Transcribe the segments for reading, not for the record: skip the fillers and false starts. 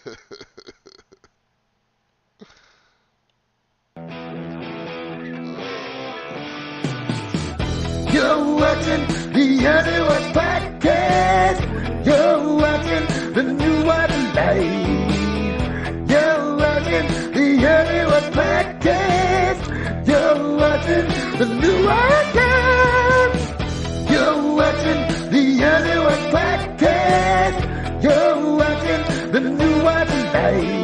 You're watching the Underwatch Podcast. You're watching the new one live. You're watching the Underwatch Podcast. You're watching the new one live. You're watching the Underwatch Podcast. You're watching the new one live.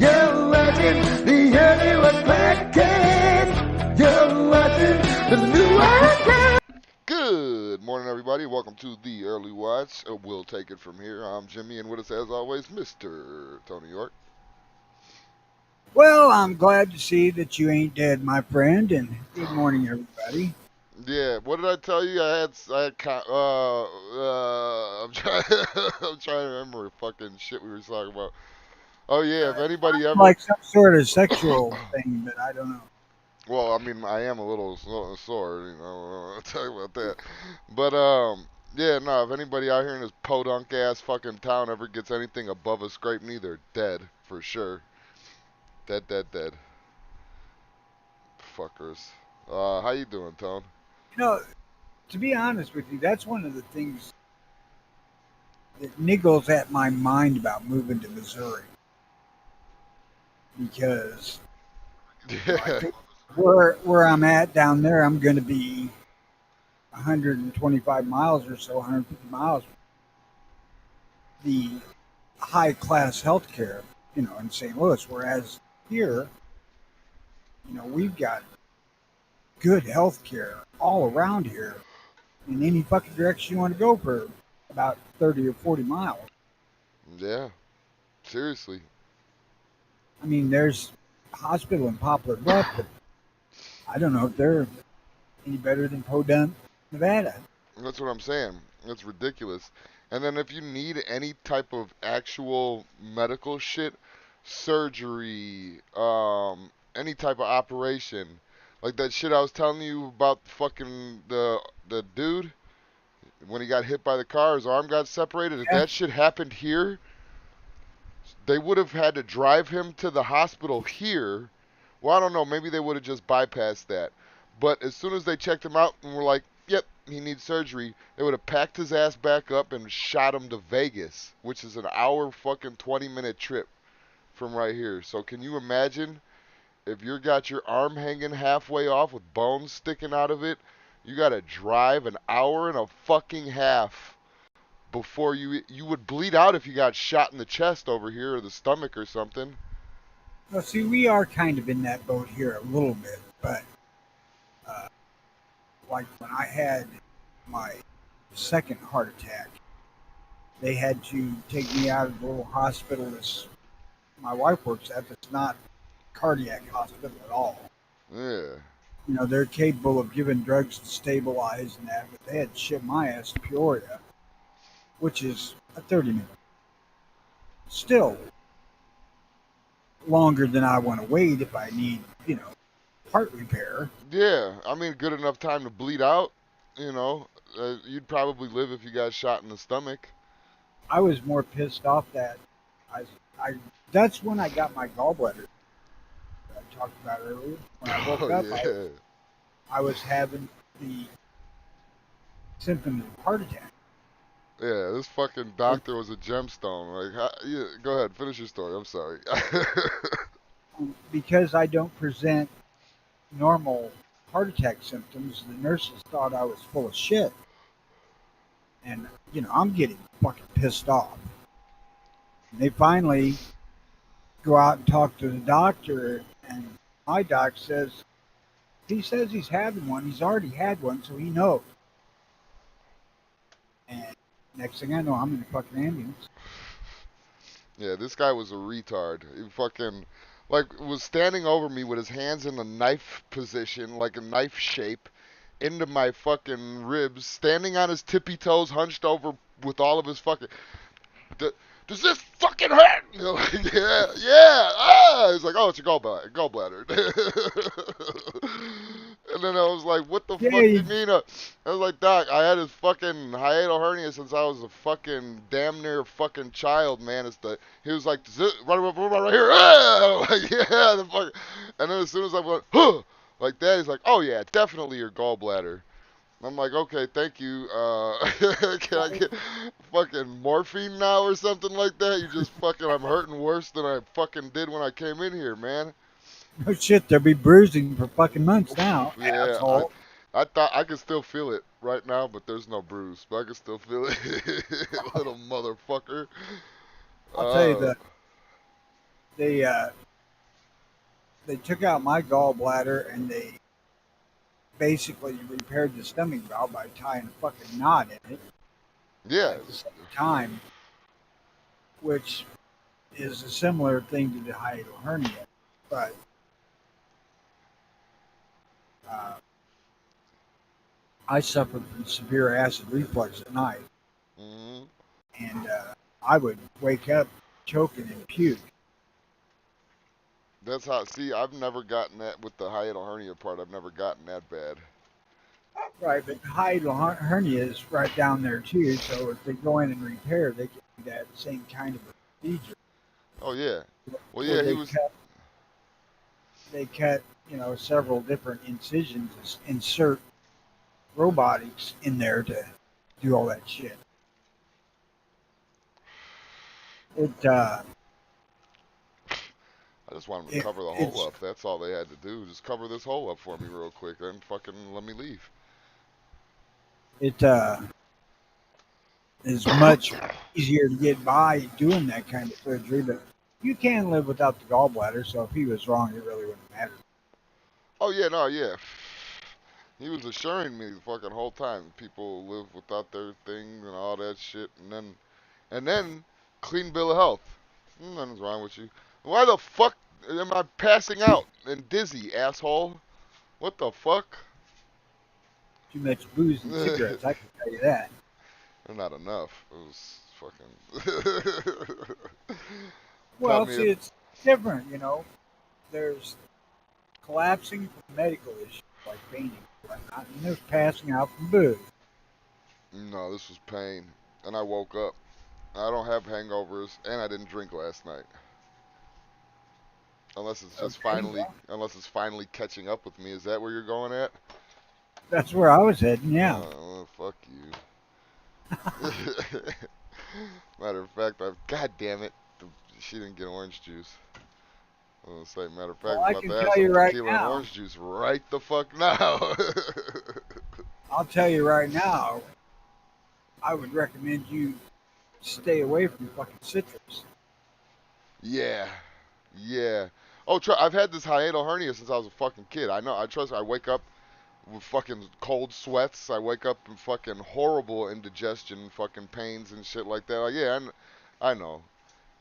You're watching the Underwatch Podcast. You're watching the new one. Good morning, everybody. Welcome to the Early Watch. We'll take it from here. I'm Jimmy, and with us, as always, Mr. Tony York. Well, I'm glad to see that you ain't dead, my friend, and good morning, everybody. Yeah, what did I tell you? I'm trying, I'm trying to remember fucking shit we were talking about. Oh yeah, if anybody ever Like some sort of sexual thing, but I don't know. Well, I mean, I am a little sore, you know, I'll tell you about that. But, yeah, no, if anybody out here in this podunk-ass fucking town ever gets anything above a scrape knee, they're dead, for sure. Dead. Fuckers. How you doing, Tone? You know, to be honest with you, that's one of the things that niggles at my mind about moving to Missouri. Because Yeah. where I'm at down there, I'm going to be 125 miles or so, 150 miles. The high-class healthcare, in St. Louis, whereas here, we've got good healthcare all around here in any fucking direction you want to go for about 30 or 40 miles. Yeah. Seriously. I mean, there's a hospital in Poplar Bluff, but I don't know if they're any better than Podunk, Nevada. That's what I'm saying. That's ridiculous. And then if you need any type of actual medical shit, surgery, any type of operation, like that shit I was telling you about fucking the dude when he got hit by the car, his arm got separated. If that shit happened here, they would have had to drive him to the hospital here. Well, I don't know. Maybe they would have just bypassed that. But as soon as they checked him out and were like, yep, he needs surgery, they would have packed his ass back up and shot him to Vegas, which is an hour fucking 20-minute trip from right here. So can you imagine if you got your arm hanging halfway off with bones sticking out of it, you got to drive an hour and a fucking half before you would bleed out if you got shot in the chest over here or the stomach or something. Well, see, we are kind of in that boat here a little bit, but like when I had my second heart attack, they had to take me out of the little hospital my wife works at. It's not a cardiac hospital at all. Yeah. They're capable of giving drugs to stabilize and that, but they had to ship my ass to Peoria, which is a 30-minute. Still longer than I want to wait if I need, heart repair. Yeah, I mean, good enough time to bleed out, you'd probably live if you got shot in the stomach. I was more pissed off that that's when I got my gallbladder that I talked about earlier. When I woke up, Yeah. I was having the symptoms of heart attack. Yeah, this fucking doctor was a gemstone. Like, yeah, go ahead, finish your story. I'm sorry. Because I don't present normal heart attack symptoms, the nurses thought I was full of shit. And, I'm getting fucking pissed off. And they finally go out and talk to the doctor, and my doc says, he says he's having one. He's already had one, so he knows. And next thing I know, I'm in a fucking ambulance. Yeah, this guy was a retard. He fucking, was standing over me with his hands in a knife position, like a knife shape, into my fucking ribs, standing on his tippy toes, hunched over with all of his fucking... Does this fucking hurt? Like, yeah. He's like, oh, it's your gallbladder. And then I was like, what the Yeah, fuck do you mean? I was like, Doc, I had this fucking hiatal hernia since I was a fucking damn near fucking child, man. He was like, right here. Ah! Like, yeah, the fuck. And then as soon as I went, huh, like that, he's like, oh yeah, definitely your gallbladder. I'm like, okay, thank you. Can I get fucking morphine now or something like that? I'm hurting worse than I fucking did when I came in here, man. no shit. They'll be bruising for fucking months now, Yeah, asshole. I thought I could still feel it right now, but there's no bruise. But I can still feel it, little motherfucker. I'll tell you Uh, that they they took out my gallbladder and they basically repaired the stomach valve by tying a fucking knot in it yeah, at the same time, which is a similar thing to the hiatal hernia, but uh, I suffered from severe acid reflux at night, hmm and I would wake up choking and puke. that's how. See, I've never gotten that with the hiatal hernia part. I've never gotten that bad. Right, but the hiatal hernia is right down there too. So if they go in and repair, they can do that same kind of procedure. Oh yeah, well Where yeah, he was. they cut several different incisions, insert robotics in there to do all that shit. It I just want him to it cover the hole it's up. That's all they had to do. Just cover this hole up for me real quick, then fucking let me leave. it is much easier to get by doing that kind of surgery, but you can live without the gallbladder. So if he was wrong, it really wouldn't matter. Oh yeah, no, yeah. He was assuring me the fucking whole time people live without their thing and all that shit, and then clean bill of health. Nothing's wrong with you. Why the fuck am I passing out and dizzy, asshole? What the fuck? Too much booze and cigarettes, I can tell you that. Not enough. It was fucking. Tell Well, me see, if it's different. There's collapsing from medical issues like fainting and whatnot, and there's passing out from booze. no, this was pain, and I woke up. I don't have hangovers, and I didn't drink last night. Okay, well, Unless it's finally catching up with me. Is that where you're going at? that's where I was heading. Yeah. Well, fuck you. Matter of fact, God damn it, she didn't get orange juice. I was gonna say, matter of fact, Well, I'm I about can to have tell some you right tequila and now. orange juice right the fuck now. I'll tell you right now. I would recommend you stay away from fucking citrus. yeah, yeah. Oh, I've had this hiatal hernia since I was a fucking kid. I know. I trust. I wake up with fucking cold sweats. I wake up in fucking horrible indigestion, fucking pains and shit like that. Like, yeah, I know.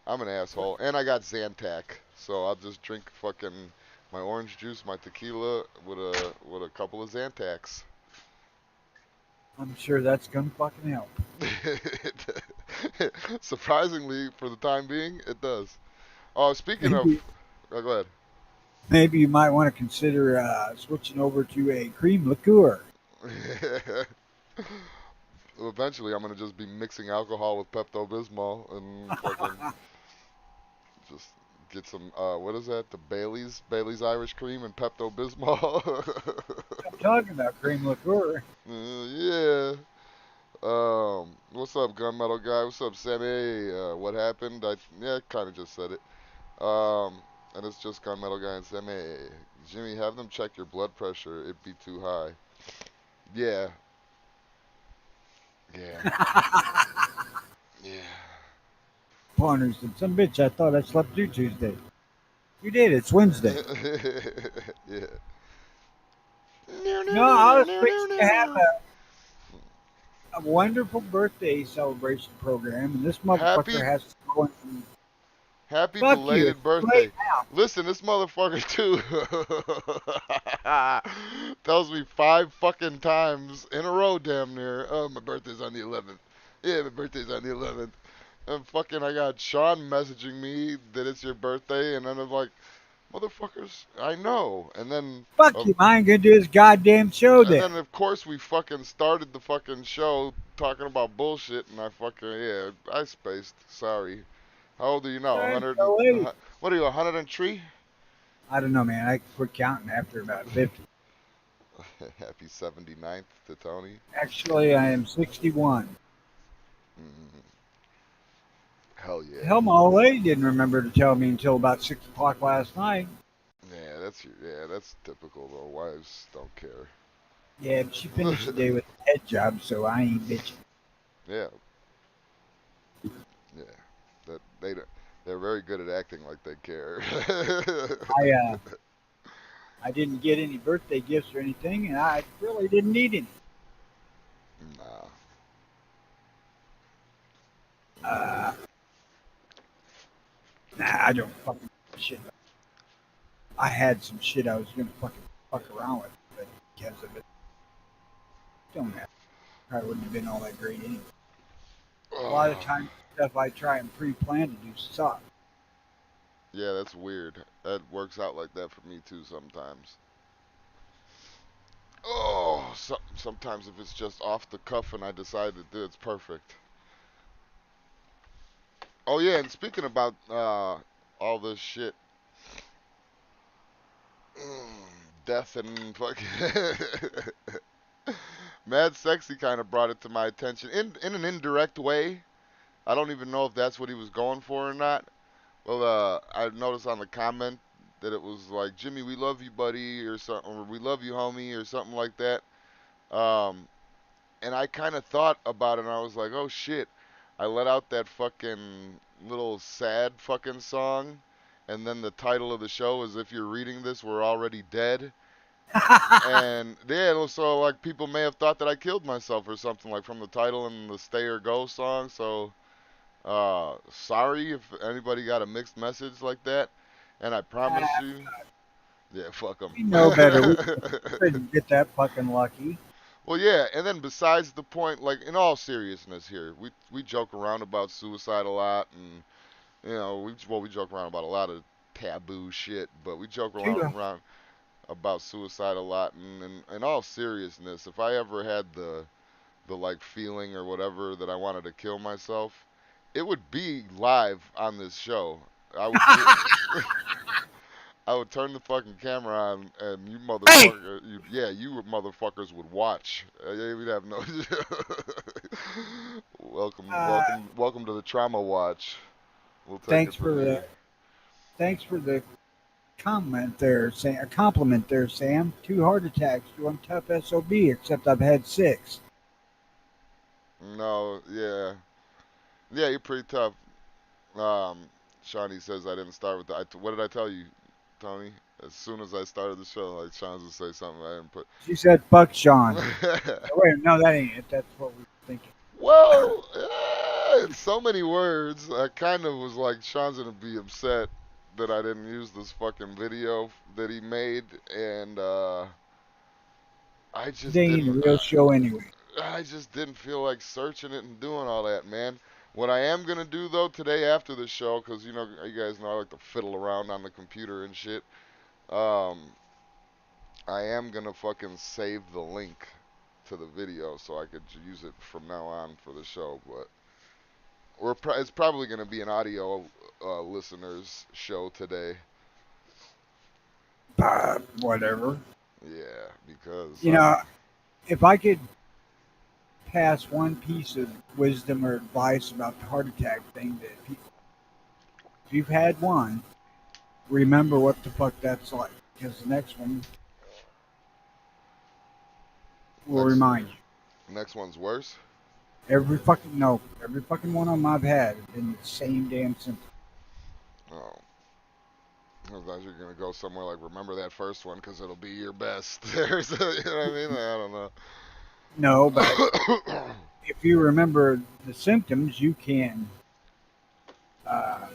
I'm an asshole, and I got Zantac, so I'll just drink fucking my orange juice, my tequila with a couple of Zantacs. I'm sure that's gonna fucking help. Surprisingly, for the time being, it does. Oh, speaking of, Maybe go ahead. maybe you might want to consider switching over to a cream liqueur. Eventually, I'm gonna just be mixing alcohol with Pepto Bismol and fucking just get some. What is that? The Bailey's Irish Cream and Pepto Bismol. I'm talking about cream liqueur. Yeah. What's up, gunmetal guy? What's up, Sammy? What happened? Yeah, kind of just said it. And it's just gunmetal guy and Sammy. Jimmy, have them check your blood pressure. It be too high. Yeah, yeah, yeah. Pawners and some bitch. I thought I slept through Tuesday. You did. It's Wednesday. Yeah. No, I was fixing to have a wonderful birthday celebration program, and this motherfucker Happy has to go and Happy fuck you. belated It's too late birthday. now. Listen, this motherfucker too tells me 5 fucking times in a row damn near, oh, my birthday's on the 11th. Yeah, my birthday's on the 11th. And fucking I got Sean messaging me that it's your birthday, and then I'm like, Motherfuckers, I know. Fuck you, I ain't gonna do this goddamn show And then. then of course we fucking started the fucking show talking about bullshit, and I fucking yeah, I spaced. Sorry. How old are you now? That's 100. so late. What are you? 103? I don't know, man. I quit counting after about 50. Happy 79th to Tony. Actually, I am 61. Mm, hell yeah. Hell, my old lady didn't remember to tell me until about 6 o'clock last night. Yeah, that's typical though. Wives don't care. Yeah, but she finished the day with a head job, so I ain't bitching. Yeah, yeah. That they don't- they're very good at acting like they care. I I didn't get any birthday gifts or anything, and I really didn't need any. Nah. Uh, nah, I don't fucking give a shit. I had some shit I was gonna fucking fuck around with, but because of it, don't matter. Probably wouldn't have been all that great anyway. A lot of Oh, times, stuff I try and pre-plan to do suck. yeah, that's weird. That works out like that for me too sometimes. Oh, sometimes if it's just off the cuff and I decide to do it's perfect. Oh yeah, and speaking about all this shit, death and fucking Mad Sexy kind of brought it to my attention in an indirect way. I don't even know if that's what he was going for or not. Well, I noticed on the comment that it was like, Jimmy, we love you, buddy, or something, or we love you, homie, or something like that. Um, and I kind of thought about it, and I was like, oh shit, I let out that fucking little sad fucking song, and then the title of the show is If You're Reading This, We're Already Dead. And yeah, so like people may have thought that I killed myself or something, like from the title and the Stay or Go song. So sorry if anybody got a mixed message like that. And I promise you, yeah, fuck them. We know better. We couldn't get that fucking lucky. Well, yeah, and then besides the point, like in all seriousness here, we joke around about suicide a lot, and you know, we joke around about a lot of taboo shit, but we joke Too. around about suicide a lot, and in all seriousness, if I ever had the like feeling or whatever that I wanted to kill myself, it would be live on this show. I would I would turn the fucking camera on, and you Hey! motherfucker, you motherfuckers would watch. Yeah, we'd have no. Uh, Welcome to the trauma watch. We'll take it thanks for from the here. thanks for the comment there, Sam. A compliment there, Sam. 2 heart attacks. I'm tough SOB, except I've had 6. No, yeah, yeah, you're pretty tough. Um, Shawnee says I didn't start with the. What did I tell you, Tony? As soon as I started the show, like Sean's would say something I didn't put. She said, "Fuck Sean." Wait, no, that ain't it. That's what we were thinking. Well, it's so many words. I kind of was like, Sean's gonna be upset that I didn't use this fucking video that he made, and I It just ain't a didn't. real show anyway. I just didn't feel like searching it and doing all that, man. What I am gonna do though today after the show, because you know, you guys know I like to fiddle around on the computer and shit. Um, I am gonna fucking save the link to the video so I could use it from now on for the show, but. It's probably going to be an audio listeners show today. Whatever. Yeah, because You know, if I could pass one piece of wisdom or advice about the heart attack thing, that people, if you've had one, remember what the fuck that's like, because the next one will next remind you. next one's worse. Every fucking no, every fucking one of them I've had have been the same damn symptom. Oh, I thought you were gonna go somewhere like remember that first one because it'll be your best. There's, you know what I mean? I don't know. No, but if you remember the symptoms, you can uh,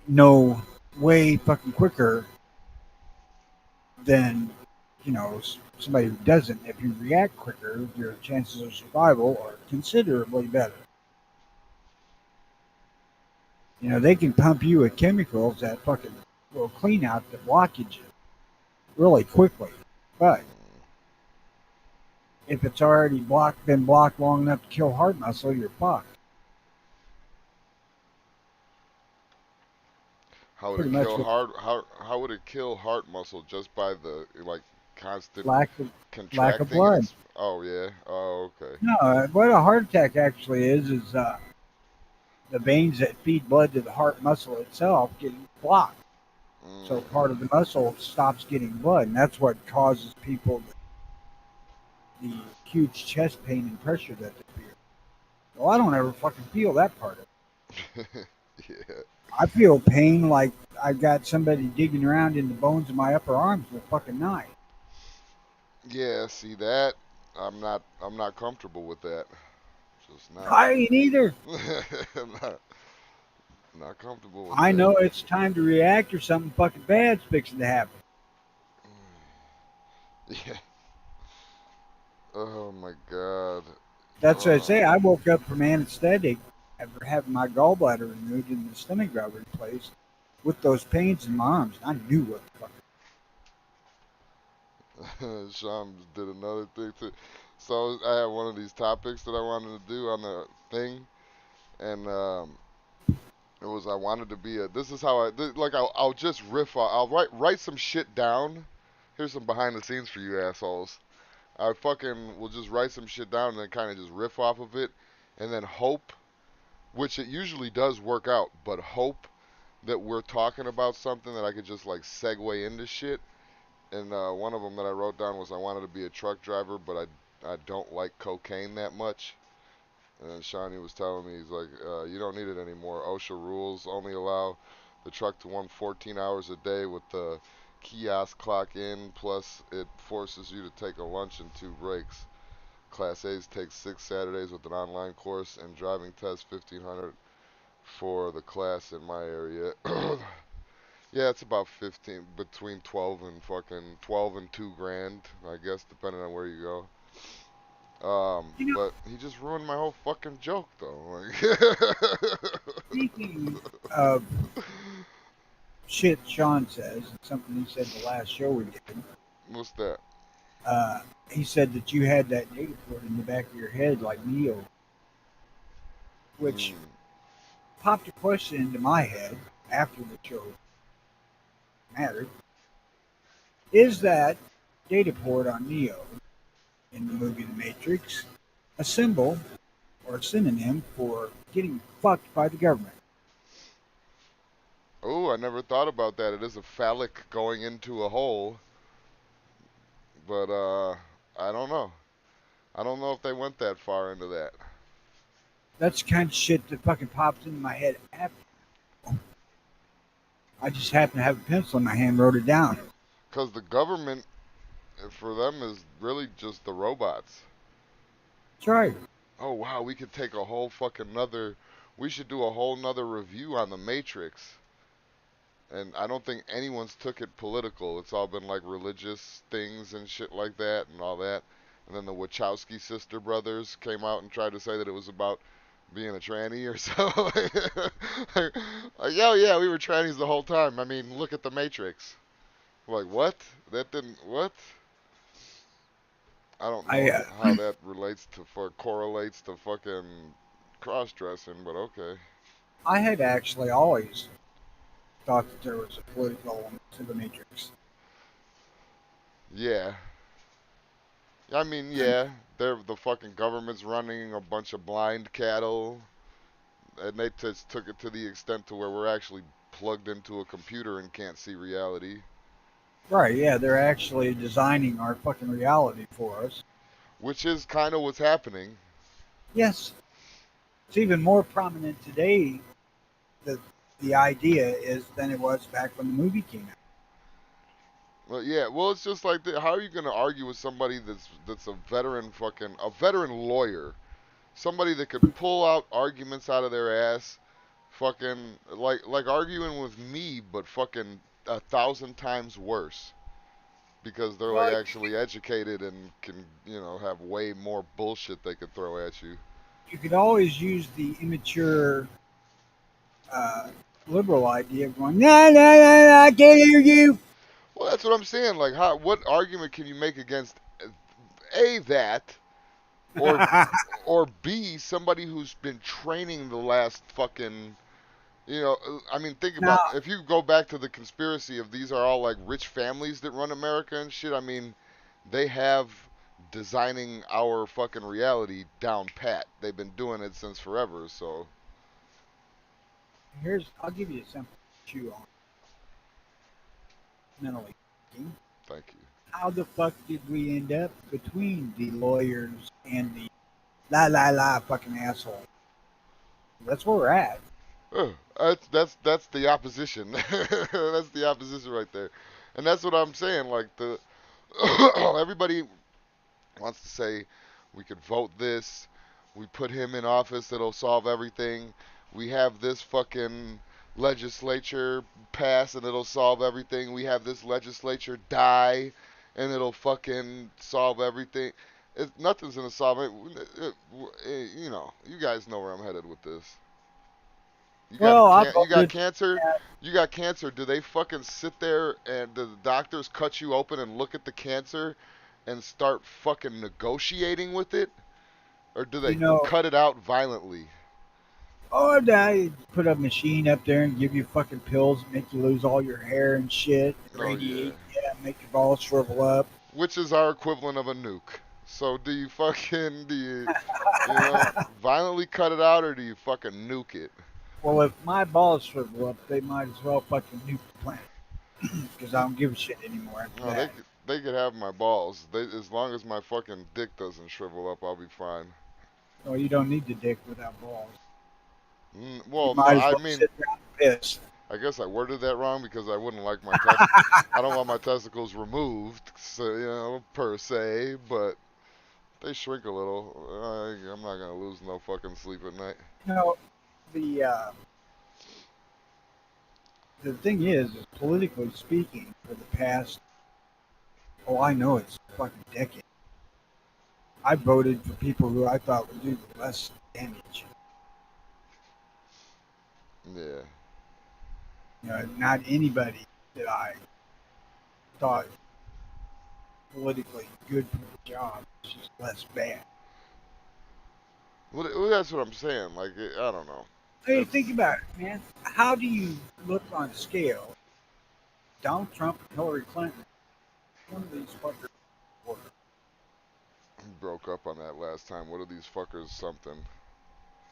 know way fucking quicker than somebody who doesn't. If you react quicker, your chances of survival are considerably better. You know, they can pump you with chemicals that fucking will clean out the blockage really quickly. But Mm. if it's already been blocked long enough to kill heart muscle, you're fucked. How would Pretty it much kill with heart? How would it kill heart muscle just by the like constant lack of contracting and blood. oh yeah, oh okay. No, what a heart attack actually is the veins that feed blood to the heart muscle itself getting blocked. So Mm. part of the muscle stops getting blood, and that's what causes people the huge chest pain and pressure that they feel. Well, I don't ever fucking feel that part of it. Yeah. I feel pain like I got somebody digging around in the bones of my upper arms with a fucking knife. Yeah, see that? I'm not comfortable with that. Just not. I ain't either. I'm not comfortable with I that. know it's time to react or something fucking bad's fixing to happen. Yeah. Oh my god. That's what I Oh. say. I woke up from anesthetic after having my gallbladder removed and the stomach valve replaced with those pains in my arms. I knew what the fuck. Sean did another thing too. So I had one of these topics that I wanted to do on the thing, and it was I wanted to be a. This is how like I'll just riff. I'll write some shit down. Here's some behind the scenes for you assholes. I fucking will just write some shit down and then kind of just riff off of it, and then hope, which it usually does work out, but hope that we're talking about something that I could just like segue into shit. And one of them that I wrote down was I wanted to be a truck driver, but I don't like cocaine that much. And then Shawnee was telling me, he's like, you don't need it anymore. OSHA rules only allow the truck to run 14 hours a day with the kiosk clock in, plus it forces you to take a lunch and 2 breaks. Class A's take 6 Saturdays with an online course and driving test 1500 for the class in my area. Yeah, it's about 15, between 12 and fucking 12 and 2 grand, I guess, depending on where you go. You know, But he just ruined my whole fucking joke, though. speaking of shit Sean says, and something he said the last show we did, What's that? uh, he said that you had that data port in the back of your head like Neo, which Mm. popped a question into my head after the show mattered. Is that data port on Neo in the movie The Matrix a symbol or a synonym for getting fucked by the government? Oh, I never thought about that. It is a phallic going into a hole, but I don't know. I don't know if they went that far into that. That's the kind of shit that fucking pops into my head after. I just happened to have a pencil in my hand, wrote it down. Because the government, for them, is really just the robots. That's right. Oh wow, we could take a whole fucking nother. We should do a whole nother review on the Matrix. And I don't think anyone's took it political. It's all been like religious things and shit like that and all that. And then the Wachowski sister brothers came out and tried to say that it was about being a tranny or so. Like, yo, yeah, we were trannies the whole time. I mean, look at the Matrix. Like, what? That didn't, what? I don't I know how that relates to, correlates to fucking cross dressing, but okay. I had actually always thought that there was a political element to the Matrix. Yeah. I mean, And yeah, they're the fucking government's running a bunch of blind cattle, and they just took it to the extent to where we're actually plugged into a computer and can't see reality, right, yeah, they're actually designing our fucking reality for us. which is kind of what's happening. Yes, it's even more prominent today that the idea is than it was back when the movie came out. Well, yeah, well, it's just like, how are you gonna argue with somebody that's a veteran fucking a veteran lawyer, somebody that could pull out arguments out of their ass, fucking like arguing with me, but fucking 1,000 times worse. Because they're like Well, actually educated and can, have way more bullshit they could throw at you. you could always use the immature uh, liberal idea of going, no, no, no, no, I can't hear you. Well, that's what I'm saying. Like, what argument can you make against a that or B somebody who's been training the last fucking I mean, think Now, about if you go back to the conspiracy of these are all like rich families that run America and shit. I mean, they have designing our fucking reality down pat. They've been doing it since forever. So I'll give you something to chew on, mentally speaking. thank you. How the fuck did we end up between the lawyers and the la fucking asshole? That's where we're at. That's the opposition. That's the opposition right there, and that's what I'm saying. Like the everybody wants to say we could vote this, we put him in office, it'll solve everything. We have this fucking legislature pass and it'll solve everything. We have this legislature die and it'll fucking solve everything. Nothing's gonna solve it. You guys know where I'm headed with this. Well, I You got voted. cancer. You got cancer. Do they fucking sit there and do the doctors cut you open and look at the cancer and start fucking negotiating with it, or do You they know, cut it out violently? oh, they put a machine up there and give you fucking pills, make you lose all your hair and shit, Oh yeah. radiate, yeah, make your balls shrivel up. Which is our equivalent of a nuke. So do you fucking violently cut it out or do you fucking nuke it? Well, if my balls shrivel up, they might as well fucking nuke the planet because I don't give a shit anymore after No, that. they could have my balls. As long as my fucking dick doesn't shrivel up, I'll be fine. Well, you don't need the dick without balls. You Well, no, might as I well mean, sit down and piss. I guess I worded that wrong because I wouldn't like my I don't want my testicles removed, so per se, but they shrink a little. I'm not gonna lose no fucking sleep at night. You know, the uh, the thing is politically speaking, for the past, oh, I know it's fucking decade. I voted for people who I thought would do the less damage. Yeah, You know, not anybody that I thought politically good for the job. It's just less bad. well, that's what I'm saying. Like, I don't know. Hey, think It's about it, man. How do you look on a scale? Donald Trump and Hillary Clinton. One of these fuckers were. broke up on that last time. What are these fuckers? Something.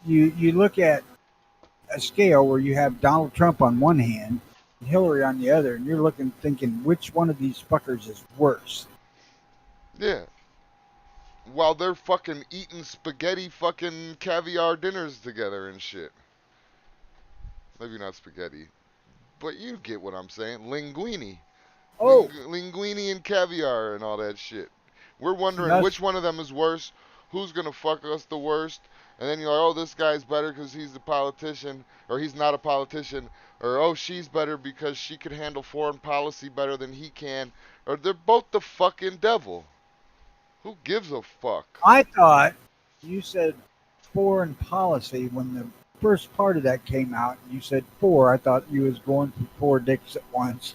You look at a scale where you have Donald Trump on one hand and Hillary on the other, and you're looking thinking which one of these fuckers is worse. Yeah. While they're fucking eating spaghetti fucking caviar dinners together and shit. Maybe not spaghetti, but you get what I'm saying. Linguine. Oh, Linguine and caviar and all that shit. We're and wondering us, which one of them is worse, who's gonna fuck us the worst, and then you're like, oh, this guy's better because he's a politician, or he's not a politician, or oh, she's better because she could handle foreign policy better than he can, or they're both the fucking devil. Who gives a fuck? I thought you said foreign policy when the first part of that came out. You said four. I thought you was going for four dicks at once.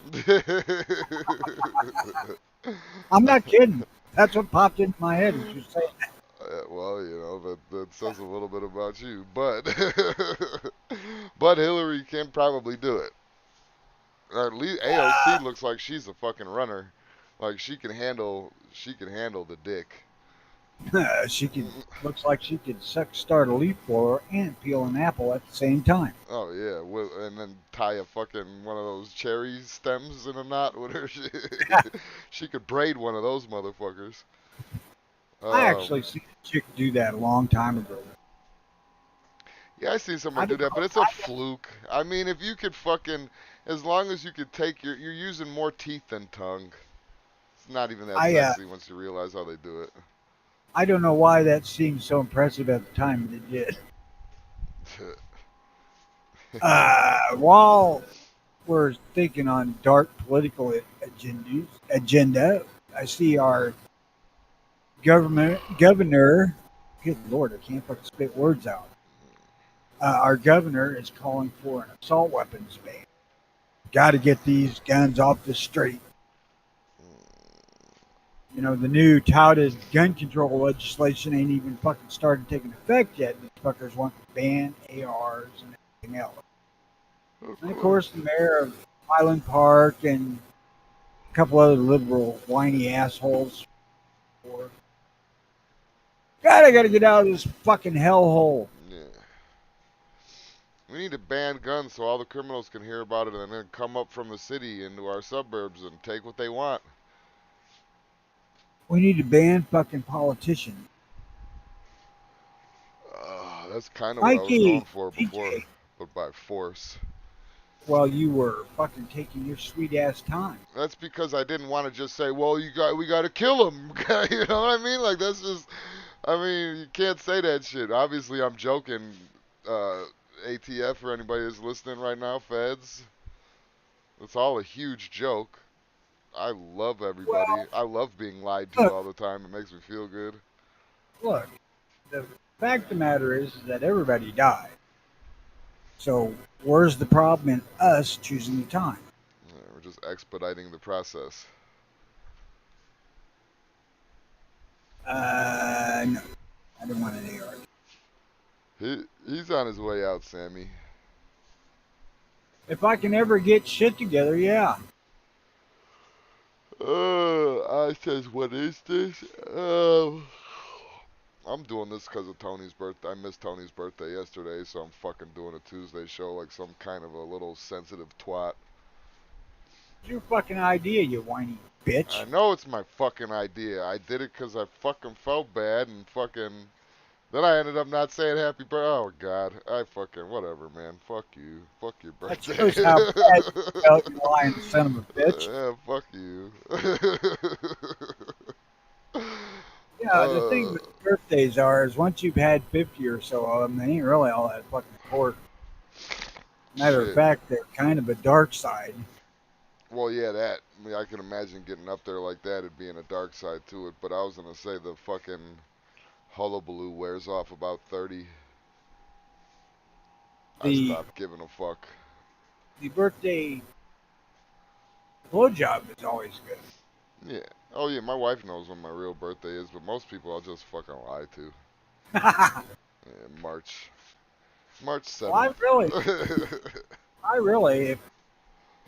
I'm not kidding. That's what popped into my head as you saying that. Well, that says a little bit about you, but but Hillary can probably do it. Or at least AOC looks like she's a fucking runner. Like she can handle the dick. She could looks like she could start a leaf blower and peel an apple at the same time. Oh yeah, and then tie a fucking one of those cherry stems in a knot with her. She could braid one of those motherfuckers. I Um, actually seen a chick do that a long time ago. yeah, I seen I somebody do don't that, but know. it's a fluke. I mean, if you could fucking, as long as you could take you're using more teeth than tongue. It's not even that I sexy once you realize how they do it. I don't know why that seemed so impressive at the time, but it did. While we're thinking on dark political agenda, I see our governor. Good lord, I can't fucking spit words out. Our governor is calling for an assault weapons ban. Got to get these guns off the street. You know, the new touted gun control legislation ain't even fucking started taking effect yet. These fuckers want to ban ARs and everything else. And of course, the mayor of Highland Park and a couple other liberal whiny assholes. God, I gotta get out of this fucking hellhole. Yeah. We need to ban guns so all the criminals can hear about it and then come up from the city into our suburbs and take what they want. We need to ban fucking politicians. That's kind of what I was going Mikey, for before, TJ, but by force. well, you were fucking taking your sweet ass time. That's because I didn't want to just say, "Well, we got to kill him." You know what I mean? Like that's just, I mean, you can't say that shit. Obviously, I'm joking. ATF for anybody who's listening right now, feds. It's all a huge joke. I love everybody. Well, I love being lied to look, all the time. It makes me feel good. look, the fact of the matter is that everybody died. So where's the problem in us choosing the time? Yeah, we're just expediting the process. No, I didn't want an AR. He's on his way out, Sammy. If I can ever get shit together, yeah. I says, what is this? I'm doing this because of Tony's birthday. I missed Tony's birthday yesterday, so I'm fucking doing a Tuesday show like some kind of a little sensitive twat. It's your fucking idea, you whiny bitch. I know it's my fucking idea. I did it because I fucking felt bad and fucking... Then I ended up not saying happy birthday. Oh, God. I fucking... Whatever, man. Fuck you. Fuck your That birthday. shows how bad you felt, you lying son of a bitch. Yeah, fuck you. Yeah, the thing with birthdays is once you've had 50 or so of them, they ain't really all that fucking important. Matter of Shit. fact, they're kind of a dark side. Well, yeah, that. I mean, I can imagine getting up there like that and being a dark side to it. But I was gonna say the fucking hullabaloo wears off about 30. I The stopped giving a fuck. the birthday blowjob is always good. Yeah. Oh yeah, my wife knows when my real birthday is, but most people I'll just fucking lie to. Well, Yeah, March I 7th. really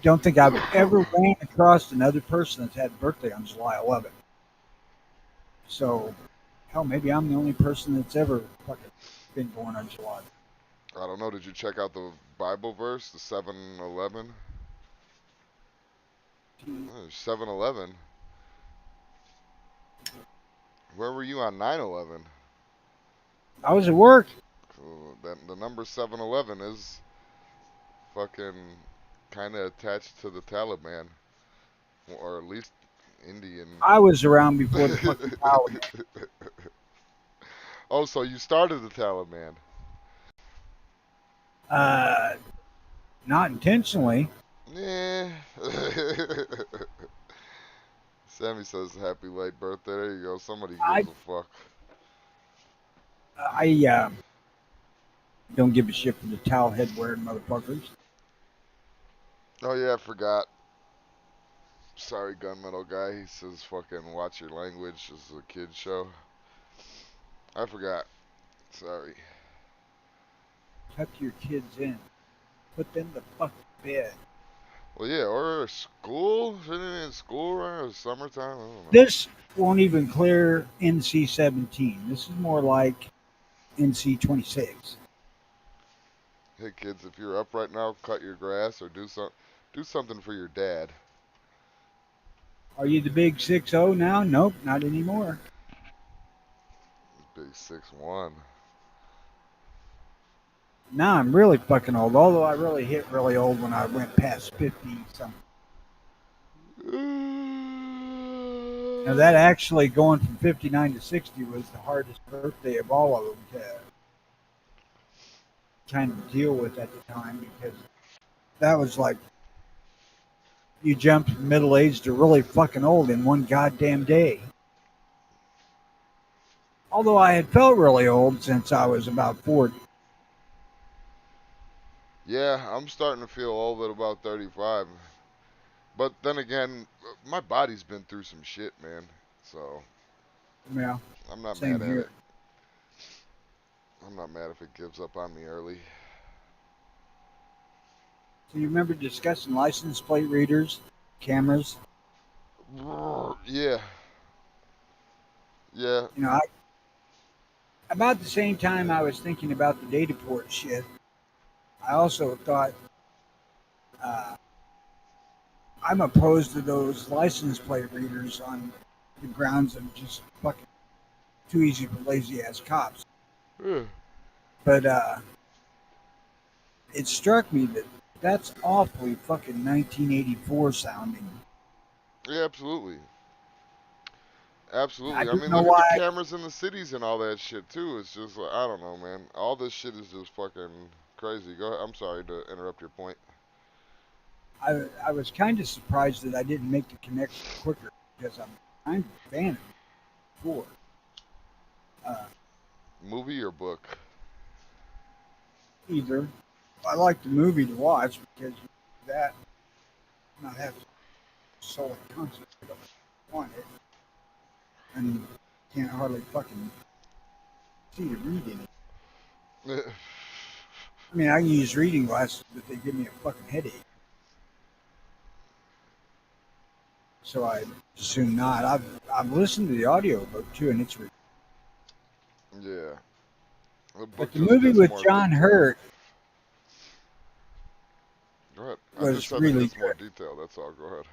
don't think I've ever ran across another person that's had a birthday on July 11th. So, hell, maybe I'm the only person that's ever fucking been born on July. I don't know. Did you check out the Bible verse, the 7-11? 7-11. Where were you on 9/11? I was at work. The number 7-11 is fucking kind of attached to the Taliban, or at least Indian. I was around before the fucking Taliban. Oh, so you started the Taliban? Not intentionally. Yeah. Sammy says happy late birthday. There you go. Somebody gives a fuck. I don't give a shit for the towel head wearing motherfuckers. Oh yeah, I forgot. Sorry, gunmetal guy. He says fucking watch your language. This is a kid's show. I forgot. Sorry. Tuck your kids in. Put them the fuck to bed. Well, yeah, or school. Shouldn't it be in school right? Or summertime. I don't know. This won't even clear NC 17. This is more like NC 26. Hey kids, if you're up right now, cut your grass or do something for your dad. Are you the big 6-0 now? Nope, not anymore. Big 6'1". Now I'm really fucking old, although I really hit really old when I went past 50 something. Now that actually going from 59 to 60 was the hardest birthday of all of them to kind of deal with at the time, because that was like you jumped from middle age to really fucking old in one goddamn day. Although I had felt really old since I was about 40. Yeah, I'm starting to feel old at about 35. But then again, my body's been through some shit, man. So Yeah, I'm not same mad at here. it. I'm not mad if it gives up on me early. So you remember discussing license plate readers, cameras? Yeah, yeah. You know, about the same time I was thinking about the data port shit, I also thought uh, I'm opposed to those license plate readers on the grounds of just fucking too easy for lazy ass cops. Yeah, But it struck me that that's awfully fucking 1984 sounding. yeah, absolutely. I Absolutely. I don't mean, know look at the why. cameras in the cities and all that shit too. It's just like I don't know, man. All this shit is just fucking crazy. Go ahead. I'm sorry to interrupt your point. I was kind of surprised that I didn't make the connection quicker because I'm kind of a fan of it before. Uh, Movie or book? Either I like the movie to watch because that not have to solely concentrate on it and can't hardly fucking see to read any. I mean, I can use reading glasses, but they give me a fucking headache. So I assume not. I've listened to the audiobook too, and it's Yeah. The but book the just movie gets with more John detailed. Hurt Go ahead. I just was said it really gets more good. detailed. That's all. Go ahead.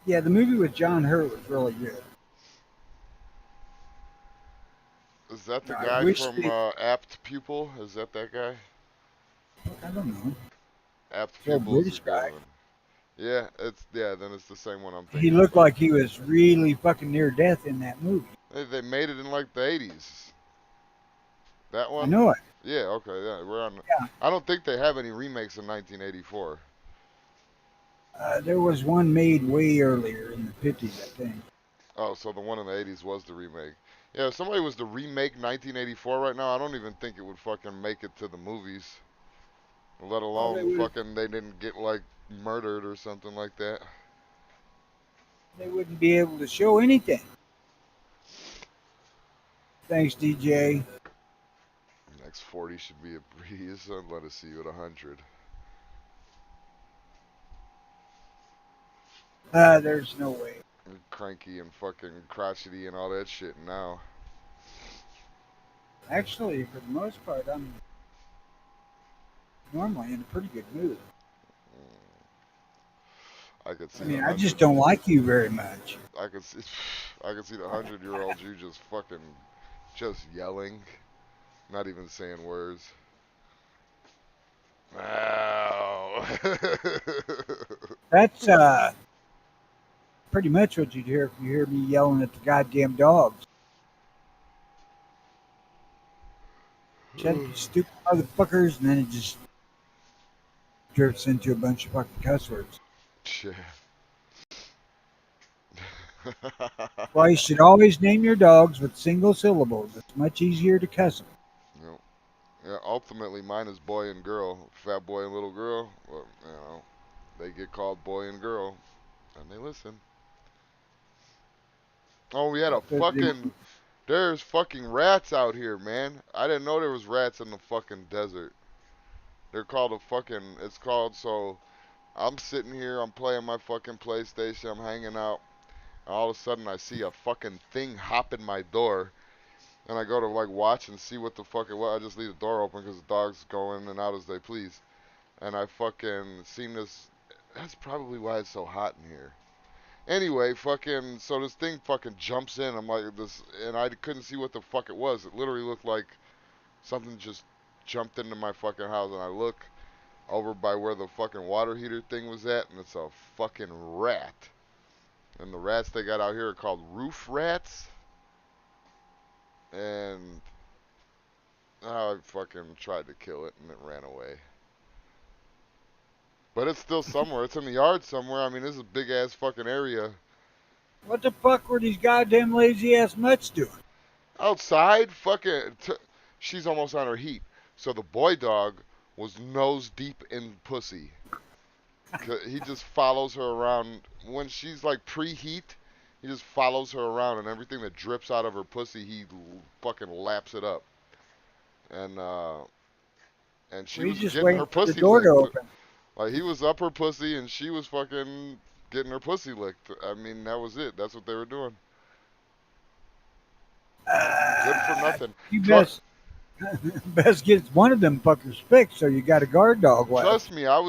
Yeah, the movie with John Hurt was really good. Is that the I guy wish from they. Apt Pupil? Is that guy? I don't know. Apt It's an old Pupil is a British good guy. one. Yeah, it's yeah. Then it's the same one I'm He thinking looked about. like he was really fucking near death in that movie. They made it in like the 80s. That I one? know it. Yeah. Okay. Yeah. We're on. Yeah. I don't think they have any remakes in 1984. There was one made way earlier in the 50s, I think. Oh, so the one in the 80s was the remake. Yeah, if somebody was to remake 1984 right now, I don't even think it would fucking make it to the movies. Let Well, they alone would fucking they didn't get like murdered or something like that. they wouldn't be able to show anything. Thanks, DJ. Next 40 should be a breeze. I'd let us see you at 100. There's no way. You're cranky and fucking crotchety and all that shit now. Actually, for the most part, I'm normally in a pretty good mood. I could I see the mean, I just 100. don't like you very much. I could see. I could see the 100-year-old you just fucking just yelling, not even saying words. Ow. That's pretty much what you'd hear if you hear me yelling at the goddamn dogs. Shut up, you stupid motherfuckers, and then it just drifts into a bunch of fucking cuss words. Shit. That's why you should always name your dogs with single syllables. It's much easier to cuss them. Yep. Yeah, ultimately mine is boy and girl. Fat boy and little girl. Well, they get called boy and girl, and they listen. Oh, we had a But fucking. There's fucking rats out here, man. I didn't know there was rats in the fucking desert. They're called a fucking. It's called so. I'm sitting here. I'm playing my fucking PlayStation. I'm hanging out. And all of a sudden, I see a fucking thing hop in my door, and I go to like watch and see what the fuck it was. I just leave the door open because the dogs go in and out as they please. And I fucking seen this. That's probably why it's so hot in here. Anyway, fucking, so this thing fucking jumps in. I'm like this, and I couldn't see what the fuck it was. It literally looked like something just jumped into my fucking house, and I look over by where the fucking water heater thing was at, and it's a fucking rat. And the rats they got out here are called roof rats. And I fucking tried to kill it, and it ran away. But it's still somewhere. It's in the yard somewhere. I mean, this is a big ass fucking area. what the fuck were these goddamn lazy ass mutts doing? Outside, fucking, she's almost on her heat. So the boy dog was nose deep in pussy. He just follows her around when she's like preheat. He just follows her around, and everything that drips out of her pussy, he fucking laps it up. And she He's was just getting waiting her for the pussy door to licked. open. Like he was up her pussy, and she was fucking getting her pussy licked. I mean, that was it. That's what they were doing. Good for nothing. You Tru- best get one of them fuckers fixed, so you got a guard dog left. Trust me, I'm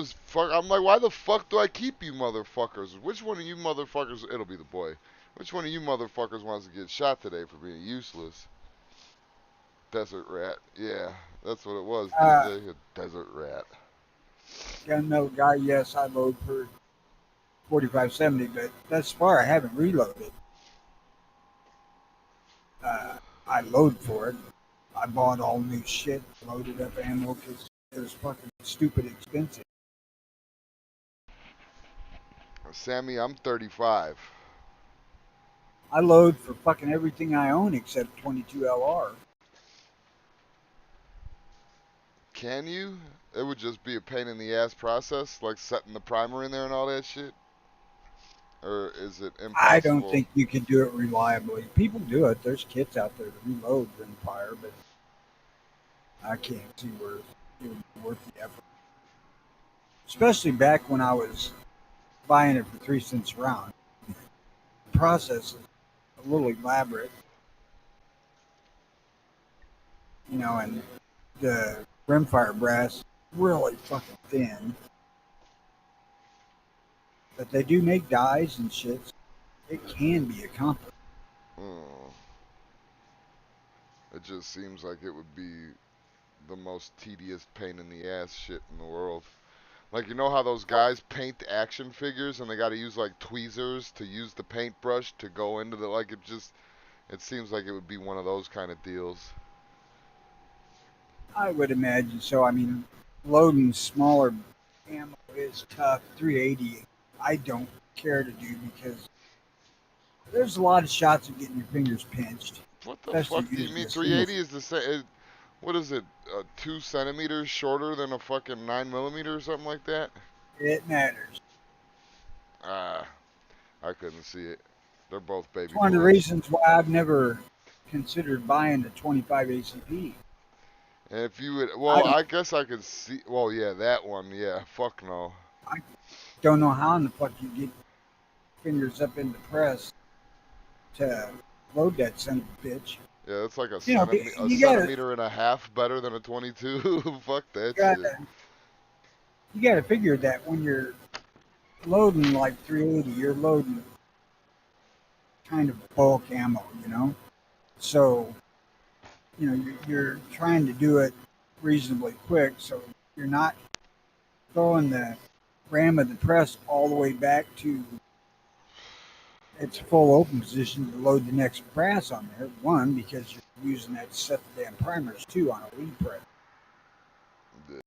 like, why the fuck do I keep you motherfuckers? Which one of you motherfuckers? It'll be the boy. Which one of you motherfuckers wants to get shot today for being useless? Desert rat. Yeah, that's what it was, Uh, DJ. A desert rat. got another guy. Yes, I load for 4570, but thus far I haven't reloaded. Uh, I load for it. I bought all new shit, loaded up ammo because it was fucking stupid expensive. Sammy, I'm 35. I load for fucking everything I own except 22 LR. Can you? It would just be a pain in the ass process, like setting the primer in there and all that shit? Or is it I don't impossible? think you can do it reliably. People do it. There's kits out there to reload rimfire, but I can't see where it would be worth the effort. Especially back when I was buying it for 3 cents a round. The process is a little elaborate, and the rimfire brass really fucking thin. But they do make dyes and shit. So it can be accomplished. Oh, it just seems like it would be the most tedious pain in the ass shit in the world. Like, you know how those guys paint action figures and they got to use like tweezers to use the paintbrush to go into the, like, it seems like it would be one of those kind of deals. I would imagine so. I mean, loading smaller ammo is tough. 380, I don't care to do because there's a lot of shots of getting your fingers pinched, What the especially fuck do you using mean a single. 380 is the same? What is it? 2 centimeters shorter than a fucking 9 millimeter or something like that? It matters. Ah, I couldn't see it. They're both It's baby one of the bullets. reasons why I've never considered buying the 25 ACP. And if you would, I well, don't. I guess I could see. Well, yeah, that one. Yeah, fuck no. I don't know how in the fuck you get fingers up in the press to load that son of a bitch. Yeah, it's like a, You know, a you gotta, centimeter and a half better than a 22. Fuck that shit. gotta, you gotta figure that when you're loading like 380, you're loading kind of bulk ammo. So, you're trying to do it reasonably quick. So you're not throwing the ram of the press all the way back to its full open position to load the next brass on there. One, because you're using that to set the damn primers too on a lead press.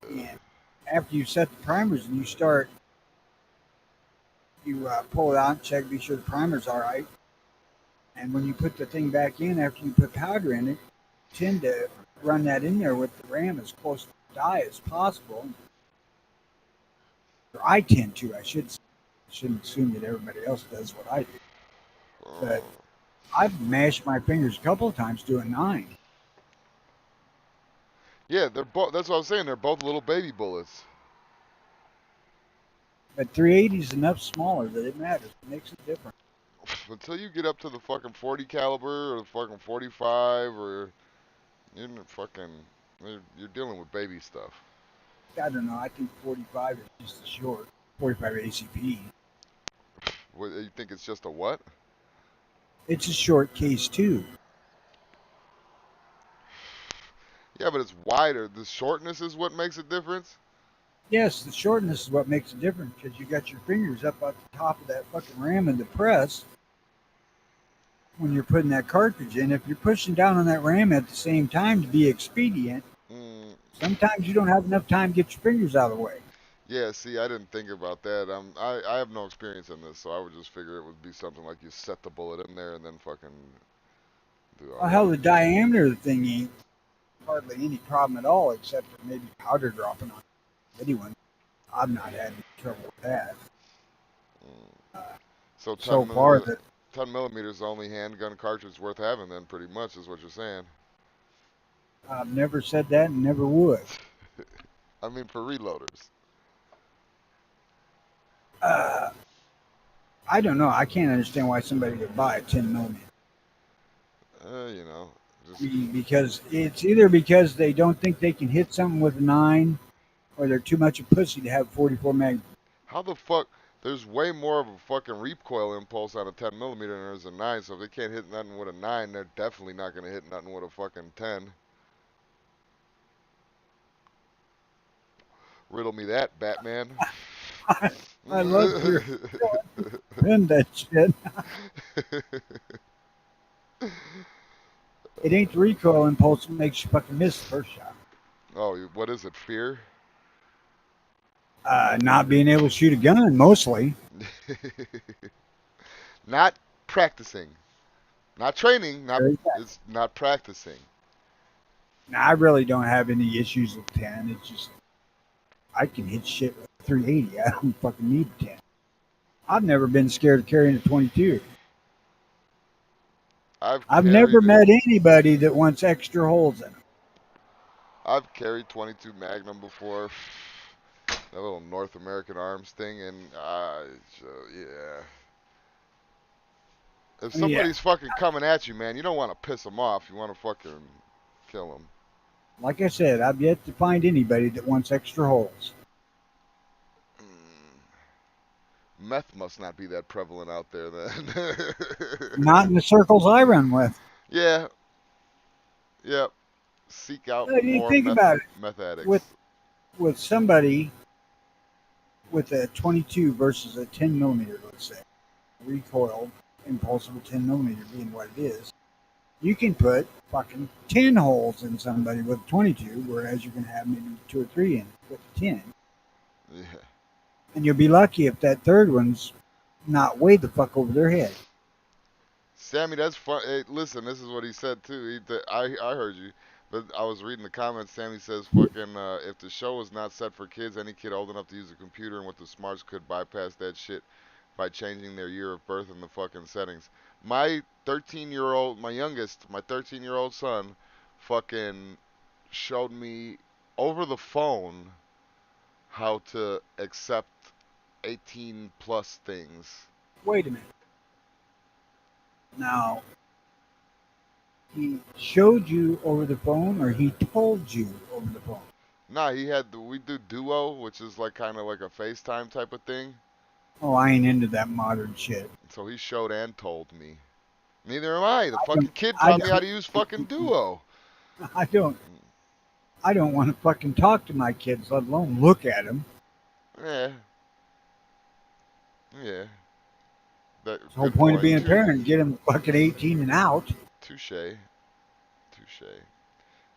And after you set the primers and you pull it out, check, be sure the primer's all right. And when you put the thing back in after you put powder in it, tend to run that in there with the ram as close to the die as possible. Or I tend to. Shouldn't assume that everybody else does what I do. But Oh. I've mashed my fingers a couple of times doing 9. Yeah, they're both. That's what I was saying. They're both little baby bullets. But 380 is enough smaller that it matters. It makes a difference. Until you get up to the fucking 40 caliber or the fucking 45, or you're in the fucking, you're dealing with baby stuff. I don't know. I think 45 is just a short. 45 ACP. What, you think it's just a what? It's a short case too. Yeah, but it's wider. The shortness is what makes a difference. Yes, the shortness is what makes a difference because you got your fingers up at the top of that fucking ram in the press when you're putting that cartridge in. If you're pushing down on that ram at the same time to be expedient, Mm, sometimes you don't have enough time to get your fingers out of the way. yeah, see, I didn't think about that. I have no experience in this, so I would just figure it would be something like you set the bullet in there and then fucking do all Well, hell, that. the diameter of the thing ain't hardly any problem at all, except for maybe powder dropping on it. anyone. I've not had any trouble with that. Mm. Uh, So so far, 10 millimeters is the only handgun cartridge worth having. Then pretty much is what you're saying. I've never said that and never would. I mean for reloaders. Uh, I don't know. I can't understand why somebody would buy a 10 millimeter. You know, I just mean, because it's either because they don't think they can hit something with a 9, or they're too much a pussy to have 44 mag. how the fuck? There's way more of a fucking recoil impulse on a 10 millimeter than there is a 9. So if they can't hit nothing with a 9, they're definitely not gonna hit nothing with a fucking 10. Riddle me that, Batman. I love your in that shit. It ain't the recoil impulse that makes you fucking miss the first shot. Oh, what is it? Fear? Not being able to shoot a gun, mostly. Not practicing. Not training. It's not practicing. Now, I really don't have any issues with 10. It's just I can hit shit with 380. I don't fucking need 10. I've never been scared of carrying a 22. I've never met anybody that wants extra holes in them. I've carried 22 Magnum before. That little North American Arms thing, and yeah. If Yeah, somebody's fucking coming at you, man, you don't want to piss them off. You want to fucking kill them. like I said, I've yet to find anybody that wants extra holes. Meth must not be that prevalent out there then. Not in the circles I run with. Yeah, yep. Seek out You more think about it. meth With addicts. with somebody with a 22 versus a 10 millimeter, let's say, recoil impulsive 10 millimeter being what it is, you can put fucking 10 holes in somebody with a 22, whereas you can have maybe 2 or 3 in with a 10. Yeah. And you'll be lucky if that third one's not way the fuck over their head. Sammy, that's fun. Hey, listen, this is what he said too. I heard you, but I was reading the comments. Sammy says, "Fucking, if the show was not set for kids, any kid old enough to use a computer and with the smarts could bypass that shit by changing their year of birth in the fucking settings." My 13-year-old, my youngest, my 13-year-old son, fucking showed me over the phone how to accept 18 plus things. Wait a minute. Now, he showed you over the phone or he told you over the phone? Nah, we do Duo, which is like kind of like a FaceTime type of thing. Oh, I ain't into that modern shit. So he showed and told me. Neither am I. The I don't, fucking kid I taught me how don't, to use fucking Duo. I don't, I don't want to fucking talk to my kids, let alone look at them. Yeah, yeah. That The whole good point of point. being a parent, get them fucking 18 and out. Touche, touche.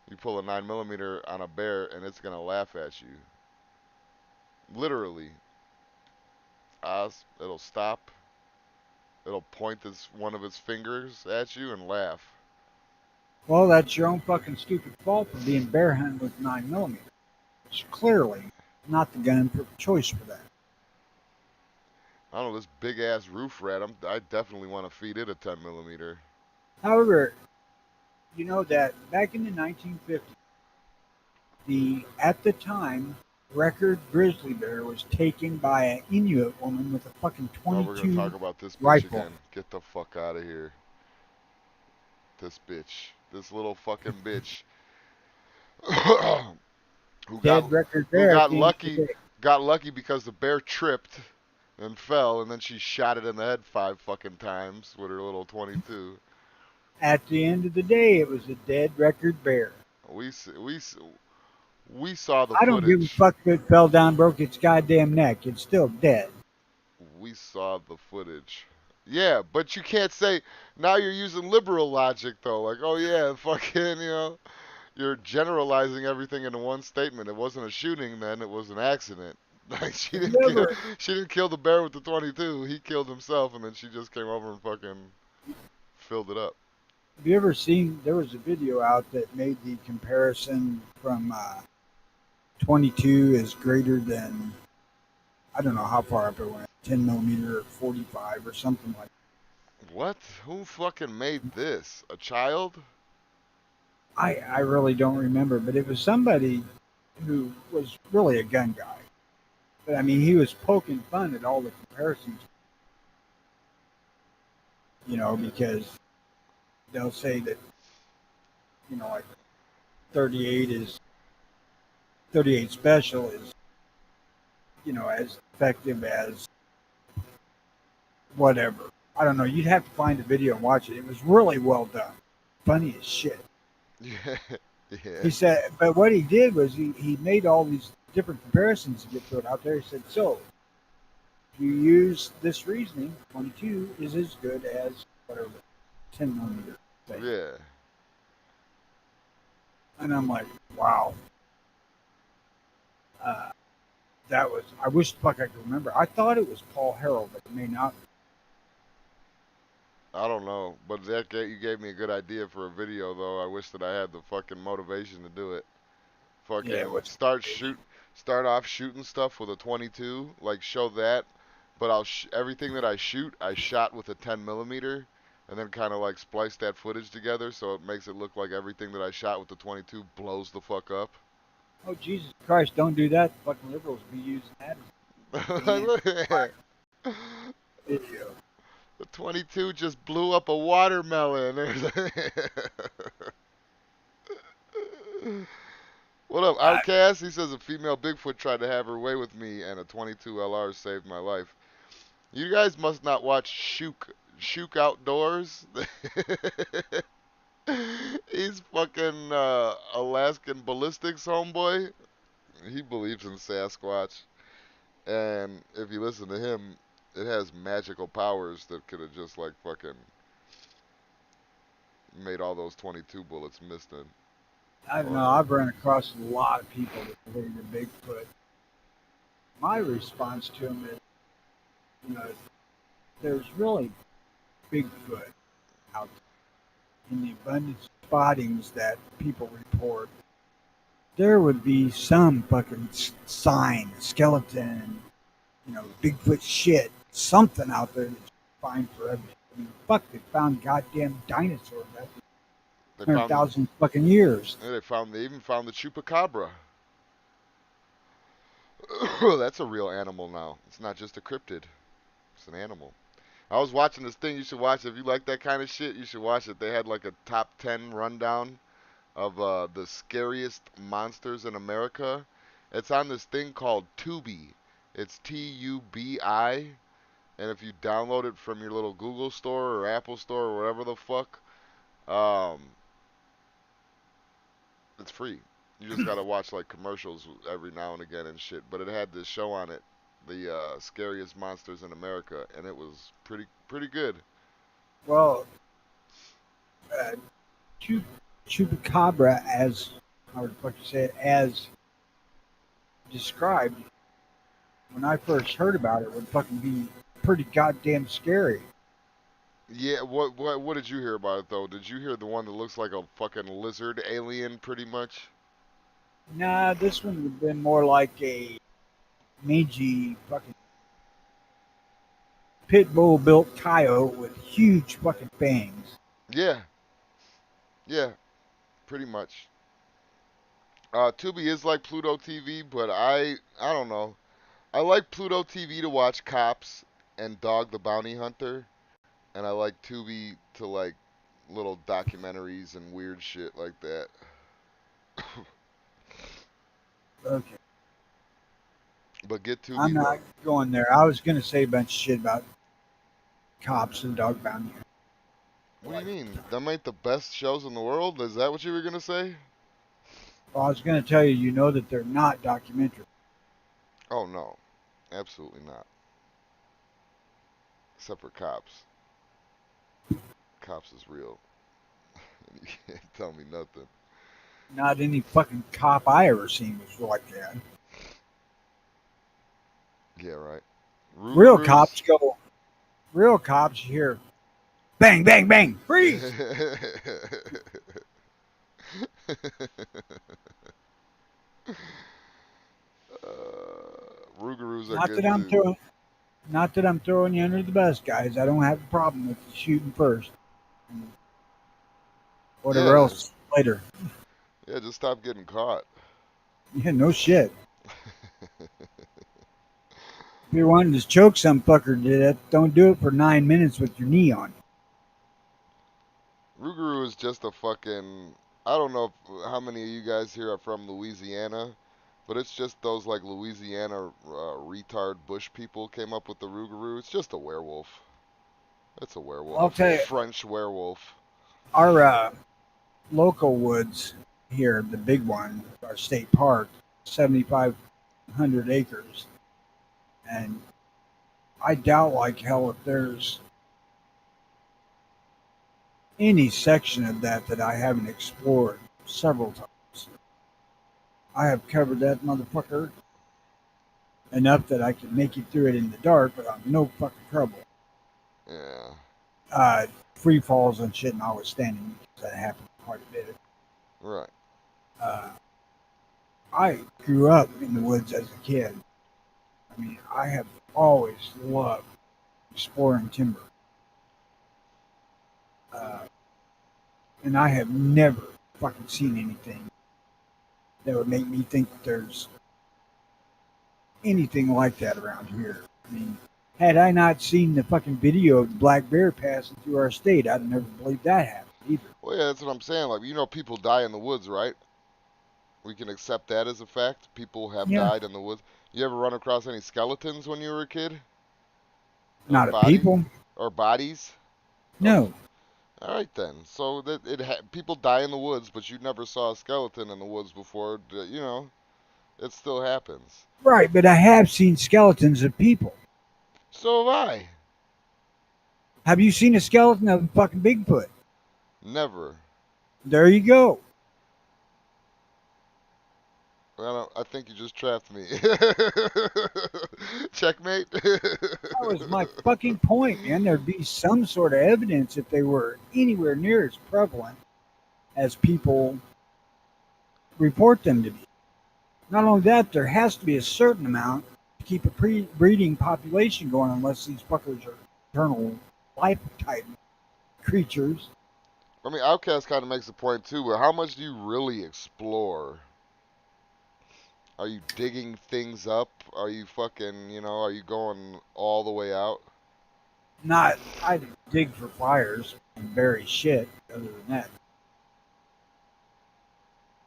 You pull a 9 millimeter on a bear and it's gonna laugh at you. Literally. It'll stop. It'll point one of its fingers at you and laugh. Well, that's your own fucking stupid fault for being bear hunting with 9 millimeter. It's clearly not the gun for choice for that. I don't know, this big ass roof rat, I definitely want to feed it a 10 millimeter. However, you know that back in the 1950s, the at the time record grizzly bear was taken by an Inuit woman with a fucking Oh, we're gonna 22 talk about this bitch rifle. again. Get the fuck out of here. This bitch. This little fucking bitch. who got Dead record who bear at got the end of the lucky day. got lucky because the bear tripped and fell and then she shot it in the head 5 fucking times with her little 22. At the end of the day, it was a dead record bear. We s- we s- we saw the I don't give a footage. fuck if it fell down, broke its goddamn neck. It's still dead. We saw the footage. Yeah, but you can't say now you're using liberal logic though. Like, oh yeah, fucking, you're generalizing everything into one statement. It wasn't a shooting then, it was an accident. Like Have you ever, she didn't kill the bear with the 22. He killed himself and then she just came over and fucking filled it up. have you ever seen? There was a video out that made the comparison from 22 is greater than, I don't know how far up it went, 10 millimeter or 45 or something like What? Who fucking made this? A child? that. I really don't remember, but it was somebody who was really a gun guy. But I mean, he was poking fun at all the comparisons, because they'll say that, like 38 is 38 special is, as effective as whatever. I don't know. You'd have to find the video and watch it. It was really well done. Funny as shit. Yeah. Yeah. He said, but what he did was he made all these different comparisons to get put out there. He said, so if you use this reasoning, 22 is as good as whatever, 10 millimeter thing. Yeah. And I'm like, wow. Uh, that was, I wish the fuck I could remember. I thought it was Paul Harrell, but it may not. I don't know, but you gave me a good idea for a video though. I wish that I had the fucking motivation to do it. Yeah, Fucking what's start off shooting stuff with a 22, like show that, but everything that I shoot, I shot with a 10 millimeter, and then kind of like splice that footage together so it makes it look like everything that I shot with the 22 blows the fuck up. Oh, Jesus Christ, don't do that. Fucking liberals be using that as a video. The 22 just blew up a watermelon. What up, Outcast? He says a female Bigfoot tried to have her way with me, and a 22 LR saved my life. You guys must not watch Shook Outdoors. He's fucking Alaskan ballistics homeboy. He believes in Sasquatch, and if you listen to him, it has magical powers that could have just like fucking made all those 22 bullets missed in. I don't know. I've run across a lot of people that believe in Bigfoot. My response to them is, there's really Bigfoot out there. In the abundance of spottings that people report, there would be some fucking sign, skeleton, Bigfoot shit, something out there that you find forever. I mean, fuck, they found goddamn dinosaurs after They 100,000 fucking years. They even found the chupacabra. That's a real animal now. It's not just a cryptid. It's an animal. I was watching this thing. You should watch it. If you like that kind of shit, you should watch it. They had like a top 10 rundown of the scariest monsters in America. It's on this thing called Tubi. It's Tubi. And if you download it from your little Google store or Apple store or whatever the fuck, it's free. You just gotta watch like commercials every now and again and shit. But it had this show on it, the scariest monsters in America, and it was pretty good. Well, uh, Chupacabra, as how would the fuck you say it, as described, when I first heard about it, would fucking be pretty goddamn scary. Yeah, what did you hear about it though? Did you hear the one that looks like a fucking lizard alien, pretty much? Nah, this one would have been more like a mangy fucking pit bull built coyote with huge fucking fangs. Yeah, yeah, pretty much. Tubi is like Pluto TV, but I don't know. I like Pluto TV to watch cops and Dog the Bounty Hunter, and I like Tubi to like little documentaries and weird shit like that. Okay. But get Tubi. I'm not going there. I was gonna say a bunch of shit about cops and dog bounty. What do you mean? Them ain't the best shows in the world? Is that what you were gonna say? Well, I was gonna tell you, that they're not documentary. Oh no, absolutely not. Except for Cops. Cops is real. You can't tell me nothing. Not any fucking cop I ever seen was like that. Yeah, right. Real cops go. Real cops, you hear, bang, bang, bang, freeze. Rougarous are Not good that I'm too. throwing, not that I'm throwing you under the bus, guys. I don't have a problem with you shooting first. And whatever Yeah, else later. yeah, just stop getting caught. Yeah, no shit. If you're wanting to choke some fucker to death, don't do it for 9 minutes with your knee on. Rougarou is just a fucking. I don't know how many of you guys here are from Louisiana, but it's just those like Louisiana retard bush people came up with the Rougarou. It's just a werewolf. It's a werewolf, I'll a tell you, French werewolf. our local woods here, the big one, our state park, 7,500 acres, and I doubt like hell if there's any section of that that I haven't explored several times. I have covered that motherfucker enough that I can make it through it in the dark without no fucking trouble. Yeah. Uh, Free falls and shit notwithstanding, because that happened quite a bit. Right. Uh, I grew up in the woods as a kid. I mean, I have always loved exploring timber. Uh, and I have never fucking seen anything that would make me think that there's anything like that around here. I mean, had I not seen the fucking video of the black bear passing through our state, I'd never believed that happened either. Well, yeah, that's what I'm saying. Like, people die in the woods, right? We can accept that as a fact. People have Yeah, died in the woods. You ever run across any skeletons when you were a kid? Or not of people. bodies of. No. All right then. So that people die in the woods, but you never saw a skeleton in the woods before. It still happens. Right, but I have seen skeletons of people. So have I. Have you seen a skeleton of a fucking Bigfoot? Never. There you go. I think you just trapped me. Checkmate. That was my fucking point, man. There'd be some sort of evidence if they were anywhere near as prevalent as people report them to be. Not only that, there has to be a certain amount to keep a breeding population going, unless these fuckers are eternal life type creatures. I mean, Outcast kind of makes a point too, but how much do you really explore? Are you digging things up? Are you are you going all the way out? Not, I dig for fires and bury shit. Other than that,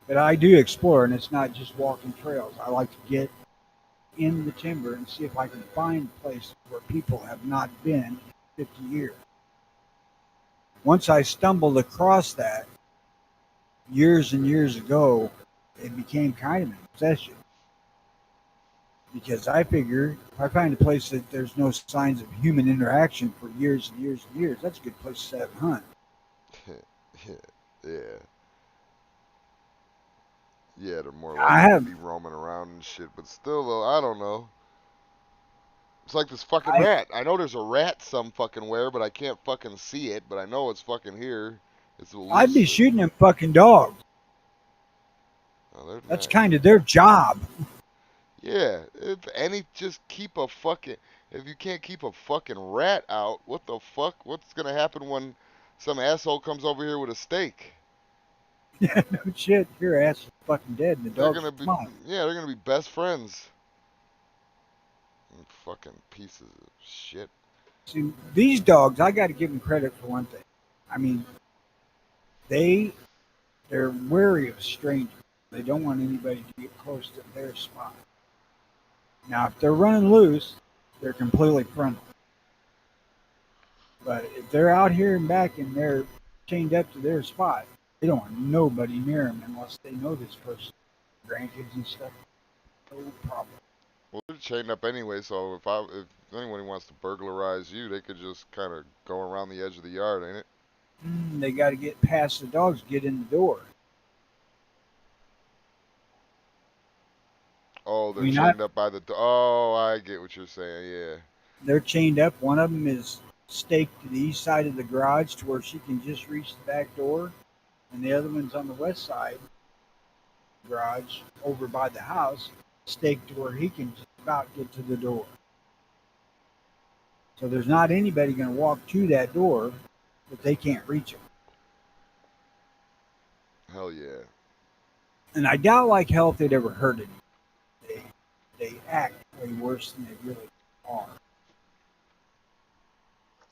but I do explore, and it's not just walking trails. I like to get in the timber and see if I can find places where people have not been in 50 years. Once I stumbled across that years and years ago, it became kind of an obsession. Because I figure if I find a place that there's no signs of human interaction for years and years and years, that's a good place to set up and hunt. Yeah. Yeah, they're more I likely to have, be roaming around and shit, but still though, I don't know. It's like this fucking I, rat. I know there's a rat some fucking where, but I can't fucking see it, but I know it's fucking here. It's I'd be elusive. shooting them fucking dogs. Oh, they're That's nice. kind of their job. Yeah, just keep a fucking. If you can't keep a fucking rat out, what the fuck? What's gonna happen when some asshole comes over here with a steak? Yeah, no shit. Your ass is fucking dead and the They're dog's gonna be, mine. yeah, they're gonna be best friends. Fucking pieces of shit. See, these dogs, I got to give them credit for one thing. I mean, they they're wary of strangers. They don't want anybody to get close to their spot. Now, if they're running loose, they're completely friendly. But if they're out here and back and they're chained up to their spot, they don't want nobody near them unless they know this person, grandkids and stuff. No problem. Well, they're chained up anyway, so if anyone wants to burglarize you, they could just kind of go around the edge of the yard, ain't it? They got to get past the dogs, get in the door. Oh, I they're mean, chained up by the. Oh, I get what you're saying. Yeah. they're chained up. One of them is staked to the east side of the garage to where she can just reach the back door, and the other one's on the west side garage over by the house staked to where he can just about get to the door. So there's not anybody going to walk to that door that they can't reach him. Hell yeah. And I doubt like hell if they'd ever hurt him. They act way worse than they really are.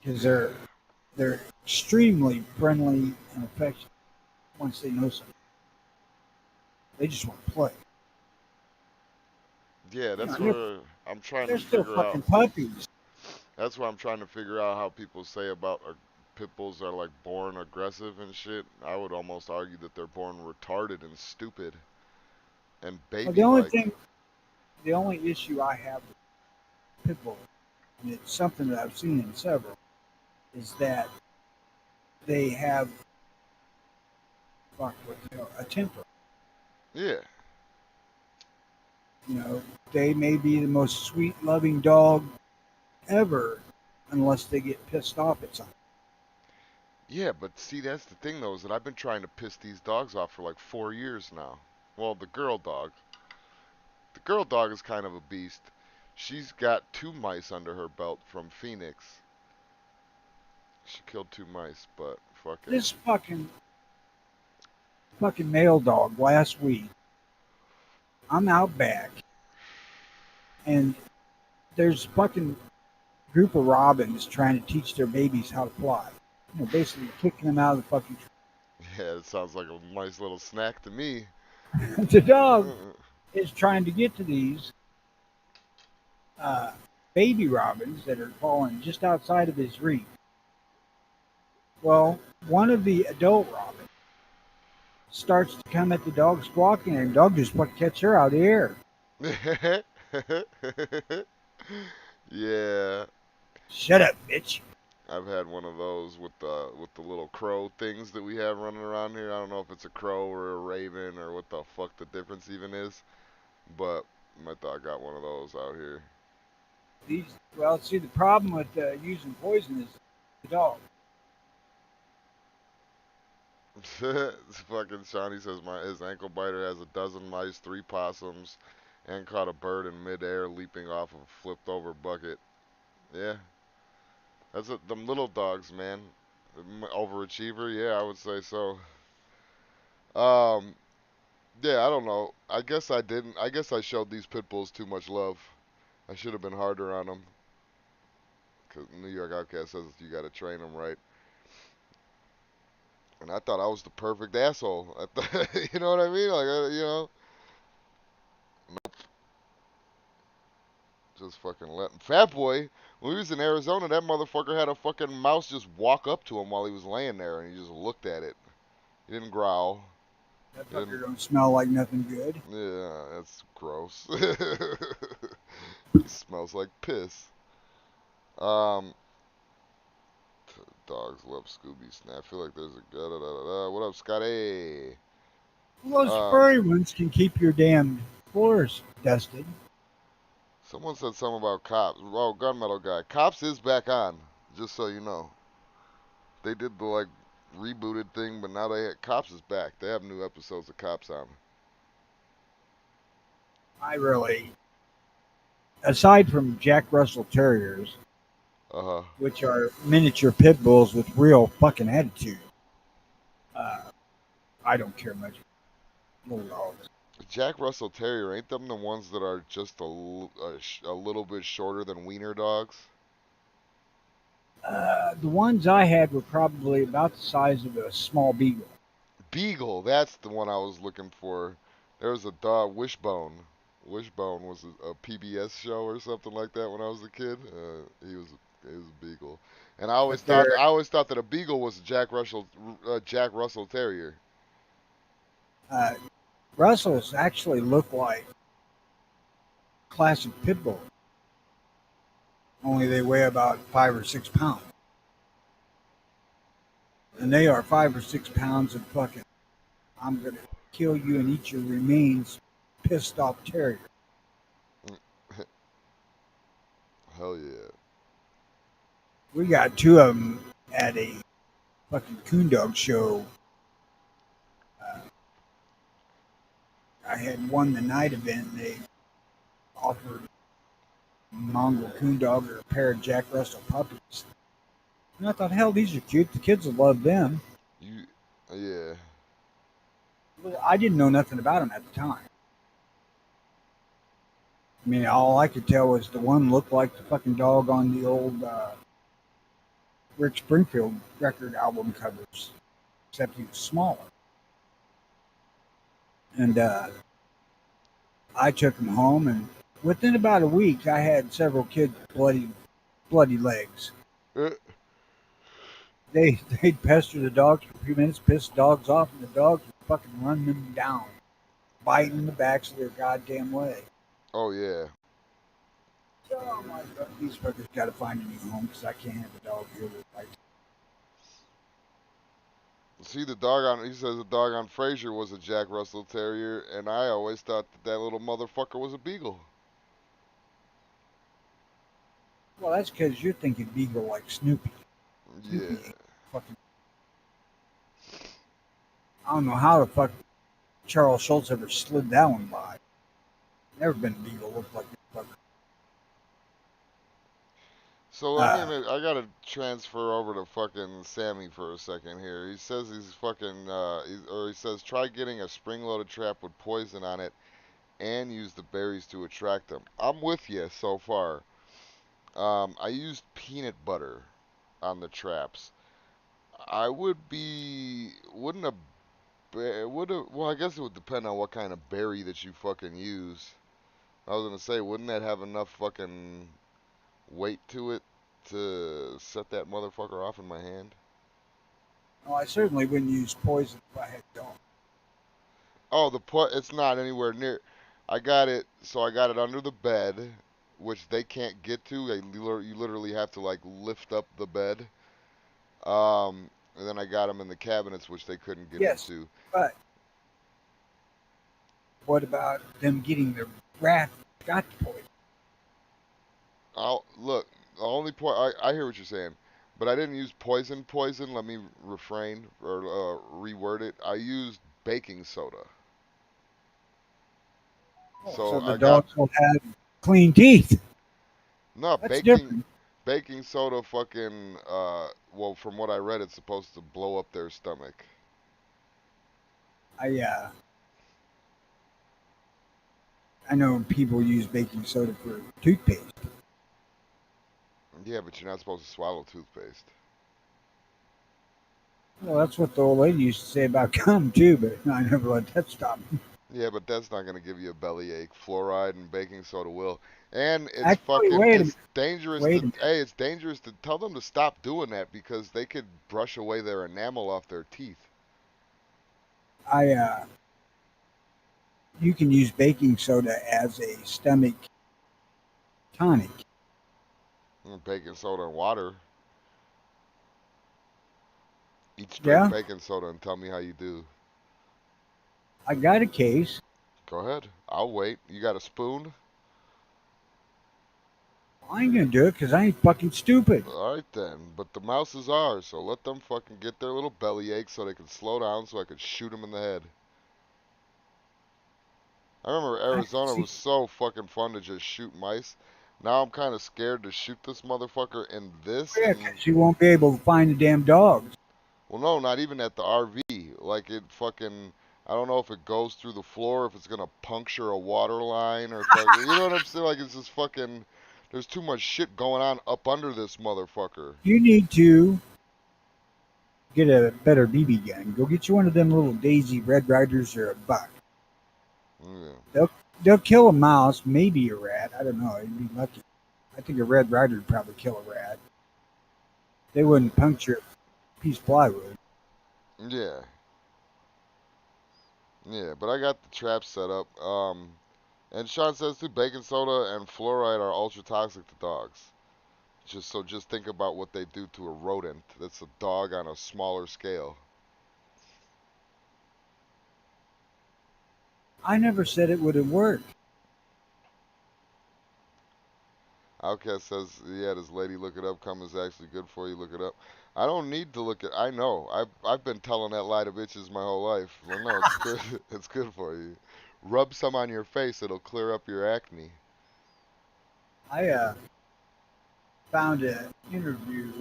Because they're extremely friendly and affectionate once they know something. They just want to play. Yeah, You know, that's where I'm trying to they're still figure out. fucking puppies. That's what I'm trying to figure out how people say about pit bulls are like born aggressive and shit. I would almost argue that they're born retarded and stupid and Well, baby like. the only issue I have with pit bull, and it's something that I've seen in several, is that they have a temper. Yeah. You know, they may be the most sweet, loving dog ever, unless they get pissed off at something. Yeah, but see, that's the thing though, is that I've been trying to piss these dogs off for like 4 years now. Well, the girl dog. The girl dog is kind of a beast. She's got 2 mice under her belt from Phoenix. She killed 2 mice, but fucking. This fucking male dog last week, I'm out back, and there's a fucking group of robins trying to teach their babies how to fly. You know, basically kicking them out of the fucking Yeah, it sounds like a nice little snack to me. tree. The dog is trying to get to these uh, baby robins that are falling just outside of his reach. Well, one of the adult robins starts to come at the dog squawking, and the dog just fucking catch her out of the air. Yeah, Shut up, bitch. I've had one of those with the little crow things that we have running around here. I don't know if it's a crow or a raven or what the fuck the difference even is, but my dog got one of those out here. Well, see, the problem with using poison is the dog. Fucking Shawnee says his ankle biter has a dozen mice, 3 possums, and caught a bird in midair leaping off of a flipped over bucket. Yeah, them little dogs, man. Overachiever, yeah, I would say so. Um, yeah, I don't know. I guess I didn't. I guess I showed these pit bulls too much love. I should have been harder on them. Cause New York Outcast says you got to train them right. And I thought I was the perfect asshole. You know what I mean? Like, you know, just fucking letting Fat Boy. When he was in Arizona, that motherfucker had a fucking mouse just walk up to him while he was laying there, and he just looked at it. He didn't growl. That He didn't. fucker don't smell like nothing good. Yeah, that's gross. He smells like piss. Um, dogs love Scooby Snap. I feel like there's a da da da da. What up, Scotty? Well, those Um, furry ones can keep your damn floors dusted. someone said something about Cops. Oh, Gunmetal guy. Cops is back on. Just so you know, they did the like rebooted thing, but now Cops is back. They have new episodes of Cops on. I really, aside from Jack Russell Terriers, Uh huh. which are miniature pit bulls with real fucking attitude, uh, I don't care much. Little dogs. Jack Russell Terrier, ain't them the ones that are just a little bit shorter than wiener dogs? The ones I had were probably about the size of a small beagle. Beagle, that's the one I was looking for. There was a dog, Wishbone. Wishbone was a PBS show or something like that when I was a kid. He was a beagle, and But they're I always thought that a beagle was a Jack Russell Terrier. uh, Russells actually look like classic pit bull, only they weigh about 5 or 6 pounds, and they are 5 or 6 pounds of fucking. I'm gonna kill you and eat your remains, pissed off terrier. Hell yeah. We got two of them at a fucking coon dog show. Uh, I had won the night event. And offered a Mongol coon dog or a pair of Jack Russell puppies. And I thought, hell, these are cute. The kids will love them. You, yeah. But I didn't know nothing about them at the time. I mean, all I could tell was the one looked like the fucking dog on the old Rick Springfield record album covers, except he was smaller. And I took him home, and within about a week, I had several kids with bloody legs. Uh, They'd pester the dogs for a few minutes, piss the dogs off, and the dogs would fucking run them down, biting in the backs of their goddamn leg. oh yeah. So I'm like, these fuckers got to find a new home because I can't have a dog here that bites. See, the dog on, he says the dog on Frasier was a Jack Russell Terrier, and I always thought that little motherfucker was a beagle. Well, that's because you're thinking beagle like Snoopy. Yeah. Snoopy ain't fucking. I don't know how the fuck Charles Schultz ever slid that one by. Never been a beagle looked like this fucker. So I gotta transfer over to fucking Sammy for a second here. He says he's fucking, he says try getting a spring-loaded trap with poison on it and use the berries to attract them. I'm with you so far. I used peanut butter on the traps. I wouldn't a, well, I guess it would depend on what kind of berry that you fucking use. I was gonna say, wouldn't that have enough fucking weight to it to set that motherfucker off in my hand? Well, I certainly wouldn't use poison if I had dogs. Oh, it's not anywhere near. I got it, so I got it under the bed, which they can't get to. You literally have to like lift up the bed. And then I got them in the cabinets, which they couldn't get Yes, into. but what about them getting the rat that got the poison? Look, the only point I hear what you're saying, but I didn't use poison. Poison. Let me refrain or reword it. I used baking soda. Oh, So so the I got dogs will have clean teeth. no That's baking different. baking soda. Fucking well, from what I read, it's supposed to blow up their stomach. I know people use baking soda for toothpaste. Yeah, but you're not supposed to swallow toothpaste. Well, that's what the old lady used to say about gum too, but I never let that stop me. Yeah, but that's not gonna give you a bellyache. Fluoride and baking soda will. And it's Actually, fucking, wait a minute. it's dangerous Wait a to, minute. hey, it's dangerous to tell them to stop doing that because they could brush away their enamel off their teeth. You can use baking soda as a stomach tonic. Baking soda and water. Eat straight Yeah, baking soda and tell me how you do. I got a case. Go ahead. I'll wait. You got a spoon? I ain't gonna do it because I ain't fucking stupid. All right then. But the mouse is ours, so let them fucking get their little bellyache so they can slow down so I could shoot them in the head. I remember I Arizona see. was so fucking fun to just shoot mice. Now I'm kind of scared to shoot this motherfucker in this Yeah, and because you won't be able to find the damn dogs. well no, not even at the RV. Like it fucking I don't know if it goes through the floor, if it's gonna puncture a water line or fucking you know what I'm saying? Like it's just fucking there's too much shit going on up under this motherfucker. You need to get a better BB gun. Go get you one of them little Daisy Red Riders or a buck. Yeah. They'll kill a mouse, maybe a rat. I don't know. You'd be lucky. I think a Red Rider would probably kill a rat. They wouldn't puncture a piece of plywood. Yeah. Yeah, but I got the trap set up. And Sean says too, baking soda and fluoride are ultra toxic to dogs. Just think about what they do to a rodent. That's a dog on a smaller scale. I never said it wouldn't work. Outcast says, yeah, this lady look it up. Cum is actually good for you. Look it up. I don't need to look it. I know. I've been telling that lie to bitches my whole life. Well, no, it's good. It's good for you. Rub some on your face. It'll clear up your acne. I found an interview,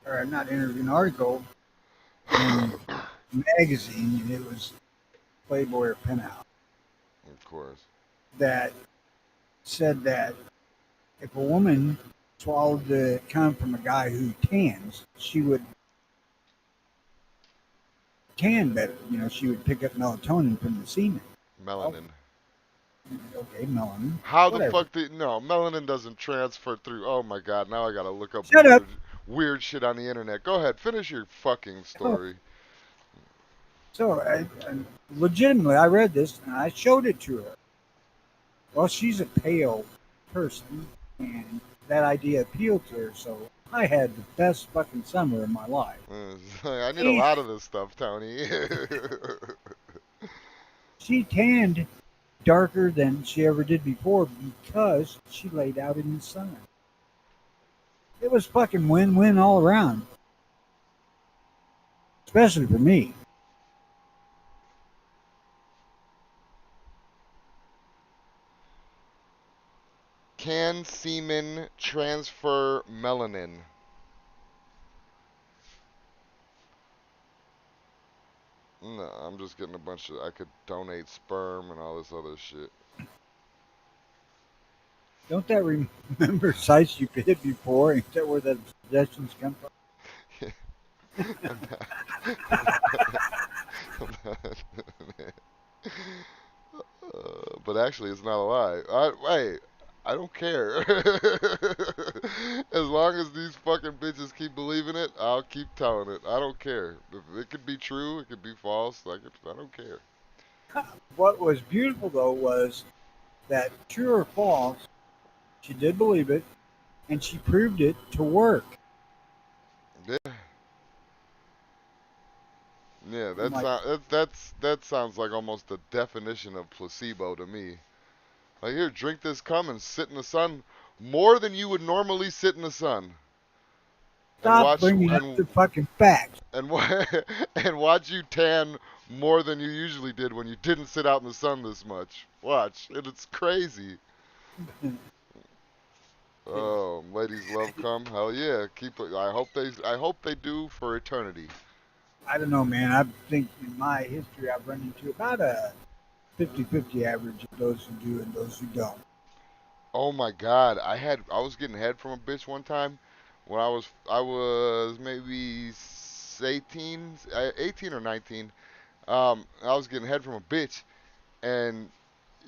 or not interview, an article in a magazine, and it was Playboy or Penthouse, Of course. that said that if a woman swallowed the cum from a guy who tans, she would tan better. You know, she would pick up melatonin from the semen. Well, Melanin. okay, melanin, How the whatever. fuck did no melanin doesn't transfer through? Oh my god! Now I gotta look up Shut up. weird shit on the internet. Go ahead, finish your fucking So, story. so legitimately, I read this and I showed it to her. Well, she's a pale person, and that idea appealed to her. So I had the best fucking summer of my life. I need a And lot of this stuff, Tony. she tanned darker than she ever did before because she laid out in the sun. It was fucking win-win all around, especially for me. Can semen transfer melanin? No, I'm just getting a bunch of. I could donate sperm and all this other shit. Don't that remember sites you've hit before? Ain't that where the suggestions come from? I'm not, I'm not, but actually, it's not a lie. Hey, I don't care. As long as these fucking bitches keep believing it, I'll keep telling it. I don't care. If it could be true, it could be false. I don't care. What was beautiful though was that true or false, she did believe it, and she proved it to work. Yeah, yeah. I'm like, That sounds like almost the definition of placebo to me. Like here, drink this cum and sit in the sun more than you would normally sit in the sun, and stop watch bringing up the fucking facts. and and watch you tan more than you usually did when you didn't sit out in the sun this much. Watch, and it's crazy. Oh, ladies love cum. Hell yeah, keep it. I hope they do for eternity. I don't know, man. I think in my history, I've run into about a 50-50 average of those who do and those who don't. Oh my God, I was getting head from a bitch one time when I was maybe 18, 18 or 19. I was getting head from a bitch, and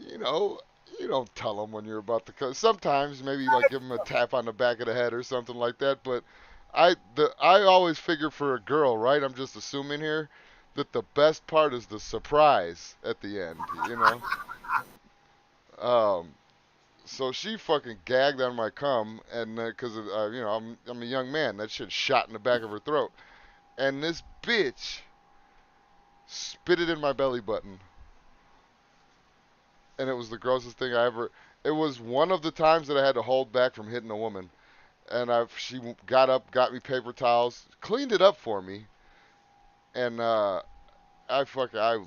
you know, you don't tell them when you're about to cut. Sometimes maybe like give them a tap on the back of the head or something like that. But I always figure for a girl, right? I'm just assuming here that the best part is the surprise at the end. Um, so she fucking gagged on my cum, and because I'm a young man, that shit shot in the back of her throat, and this bitch spit it in my belly button, and it was the grossest thing I ever. It was one of the times that I had to hold back from hitting a woman, and she got up, got me paper towels, cleaned it up for me, and I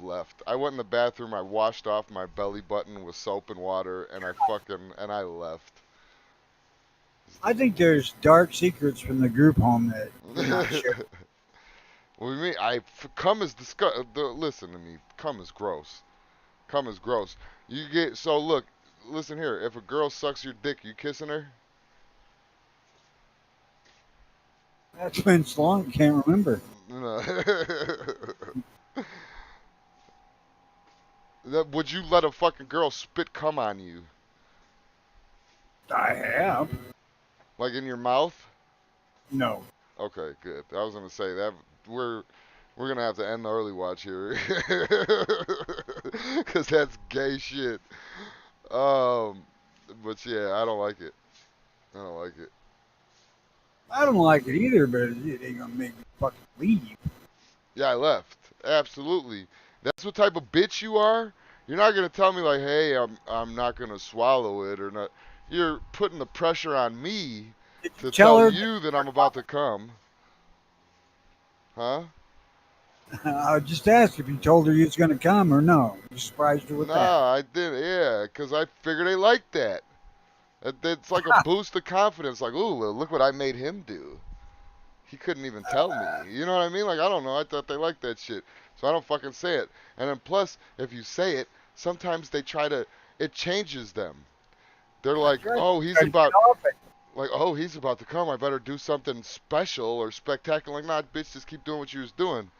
left. I went in the bathroom, I washed off my belly button with soap and water, and I left. I think there's dark secrets from the group home that we're not sharing. What do you mean? Cum is disgust. Listen to me. Cum is gross. Cum is gross. You get so look. Listen here. If a girl sucks your dick, you kissing her? That's been so long, I can't remember. No. Would you let a fucking girl spit cum on you, I have. like in your mouth? No. Okay, good. I was gonna say that we're we're gonna have to end the early watch here, cause that's gay shit. Um, but yeah, I don't like it. I don't like it. I don't like it either, but it ain't gonna make me fucking leave. Yeah, I left. Absolutely. That's what type of bitch you are. You're not gonna tell me like, hey, I'm not gonna swallow it or not. You're putting the pressure on me Did you to tell tell her? you that I'm about to come, huh? I just asked if you told her you was gonna come or no. You surprised her with that. Nah, I didn't. Yeah, 'cause I figured they liked that. It's like a boost of confidence. Like, ooh, look what I made him do. He couldn't even tell me. You know what I mean? Like, I don't know. I thought they liked that shit. So I don't fucking say it. And then plus, if you say it, sometimes they try to, it changes them. They're That's like, right. oh, Try to get off it. he's about to come. I better do something special or spectacular. Like, nah, bitch, just keep doing what you was doing.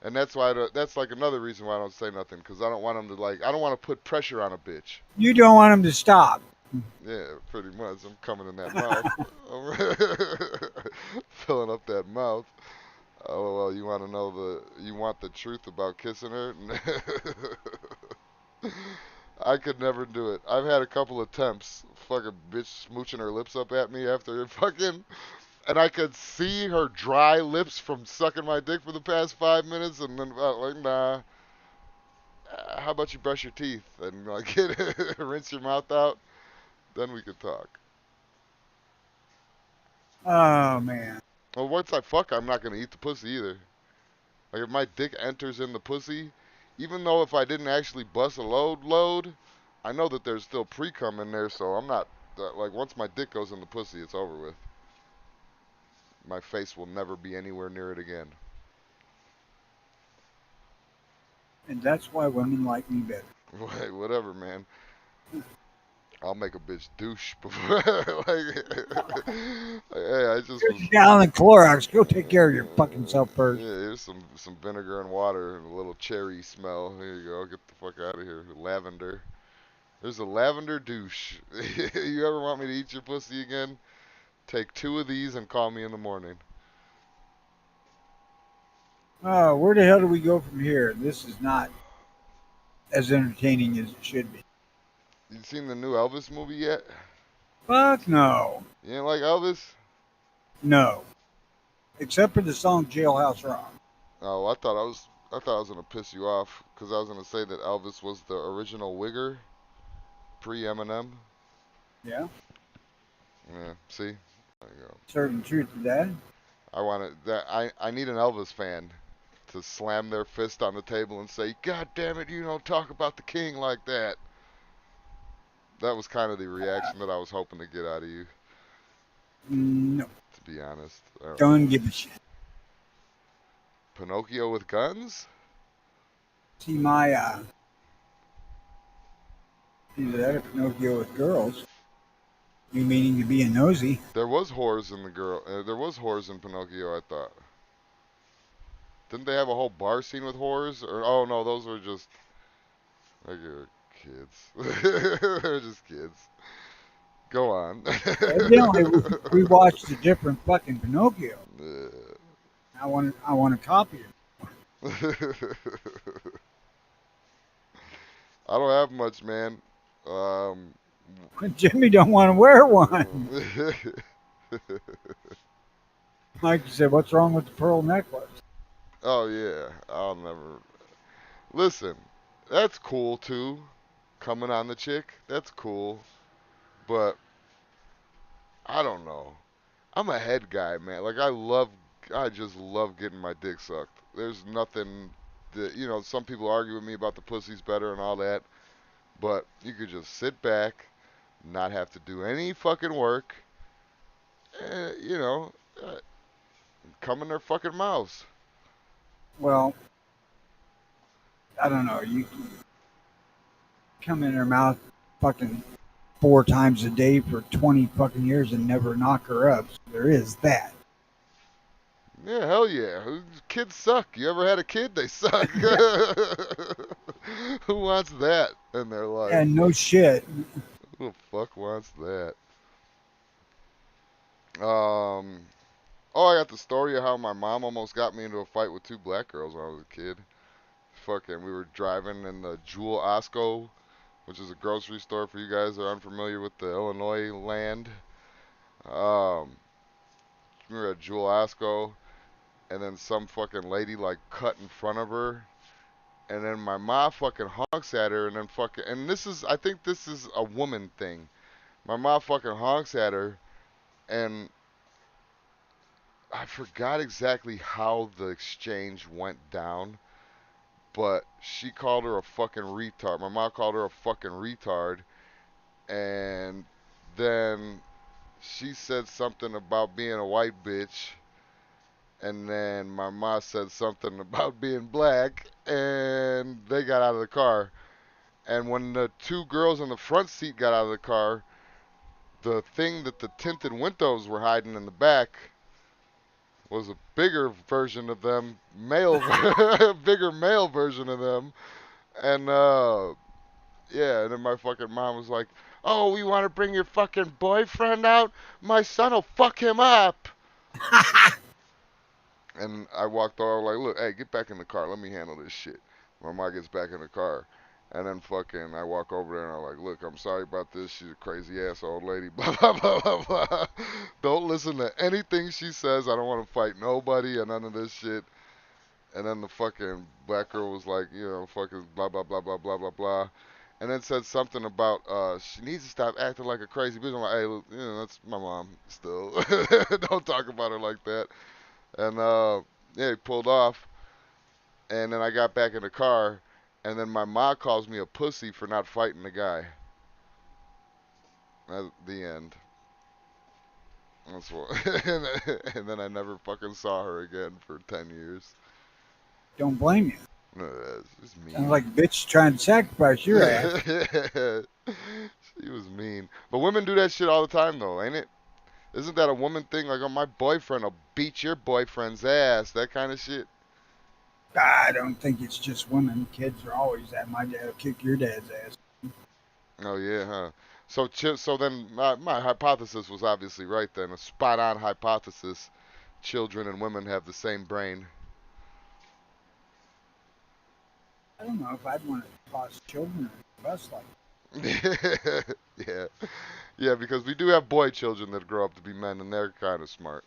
And that's why, that's like another reason why I don't say nothing. Because I don't want them to, like, I don't want to put pressure on a bitch. You don't want them to stop. Yeah, pretty much. I'm coming in that mouth. I'm filling up that mouth. Oh well, you want the truth about kissing her? I could never do it. I've had a couple attempts. Fucking bitch smooching her lips up at me after fucking, and I could see her dry lips from sucking my dick for the past 5 minutes, and then like, nah. How about you brush your teeth and like rinse your mouth out? Then we could talk. Oh man. Well, once I fuck, I'm not gonna eat the pussy either. Like if my dick enters in the pussy, even though if I didn't actually bust a load, I know that there's still pre-cum in there, so I'm not like once my dick goes in the pussy, it's over with. My face will never be anywhere near it again. And that's why women like me better. Wait, whatever, man. I'll make a bitch douche before. Like, hey, I just was. Here's a gallon of Clorox. Go take care of your fucking self first. Yeah, here's some vinegar and water and a little cherry smell. Here you go. Get the fuck out of here. Lavender. There's a lavender douche. You ever want me to eat your pussy again? Take 2 of these and call me in the morning. Oh, where the hell do we go from here? This is not as entertaining as it should be. You seen the new Elvis movie yet? Fuck no. You ain't like Elvis? No. Except for the song Jailhouse Rock. Oh, I thought I was gonna piss you off because I was gonna say that Elvis was the original wigger, pre Eminem. Yeah. Yeah, see, there you go. Certain truth to that. I need an Elvis fan to slam their fist on the table and say, "God damn it, you don't talk about the king like that." That was kind of the reaction that I was hoping to get out of you, No. to be honest. Don't give a shit. Pinocchio with guns? See my either that or Pinocchio with girls. You meaning to be a nosy. There was whores in the girl. There was whores in Pinocchio, I thought. Didn't they have a whole bar scene with whores? Or oh no, those were just regular kids. They're just kids. Go on. Evidently, we watched a different fucking Pinocchio. I want to copy it. I don't have much, man. Um, Jimmy don't want to wear one. Like you said, what's wrong with the pearl necklace? oh yeah, I'll never. Listen, that's cool too. Coming on the chick, that's cool. But I don't know. I'm a head guy, man. Like I just love getting my dick sucked. There's nothing that, some people argue with me about the pussy's better and all that, but you could just sit back, not have to do any fucking work, and, uh, come in their fucking mouths. Well, I don't know. You come in her mouth fucking 4 times a day for 20 fucking years and never knock her up. So there is that. Yeah, hell yeah. Kids suck. You ever had a kid? They suck. Who wants that in their life? And no shit. Who the fuck wants that? Oh, I got the story of how my mom almost got me into a fight with 2 black girls when I was a kid. Fucking, we were driving in the Jewel Osco, which is a grocery store for you guys that are unfamiliar with the Illinois land. Um, we were at Jewel Osco, and then some fucking lady like cut in front of her, and then my mom fucking honks at her, and then and I think this is a woman thing. My mom fucking honks at her, and I forgot exactly how the exchange went down, but she called her a fucking retard. My mom called her a fucking retard, and then she said something about being a white bitch, and then my mom said something about being black, and they got out of the car. And when the two girls in the front seat got out of the car, the thing that the tinted windows were hiding in the back was a bigger version of them, bigger male version of them. And yeah, and then my fucking mom was like, "Oh, we want to bring your fucking boyfriend out? My son'll fuck him up." And I walked over like, "Look, hey, get back in the car. Let me handle this shit." My mom gets back in the car. And then fucking I walk over there and I'm like, "Look, I'm sorry about this. She's a crazy ass old lady. Blah, blah, blah, blah, blah. Don't listen to anything she says. I don't want to fight nobody and none of this shit." And then the fucking black girl was like, fucking blah, blah, blah, blah, blah, blah, blah. And then said something about she needs to stop acting like a crazy bitch. I'm like, "Hey, look, that's my mom still. Don't talk about her like that." And yeah, he pulled off. And then I got back in the car. And then my mom calls me a pussy for not fighting the guy. At the end. That's what. And then I never fucking saw her again for 10 years. Don't blame you. No, it's just mean. Sounds like a bitch trying to sacrifice your ass. She was mean. But women do that shit all the time, though, ain't it? Isn't that a woman thing? Like, oh, my boyfriend will beat your boyfriend's ass. That kind of shit. I don't think it's just women. Kids are always that. My dad will kick your dad's ass. Oh, yeah, huh? So then my hypothesis was obviously right then. A spot-on hypothesis. Children and women have the same brain. I don't know if I'd want to toss children or bus like. Yeah. Yeah, because we do have boy children that grow up to be men, and they're kind of smart.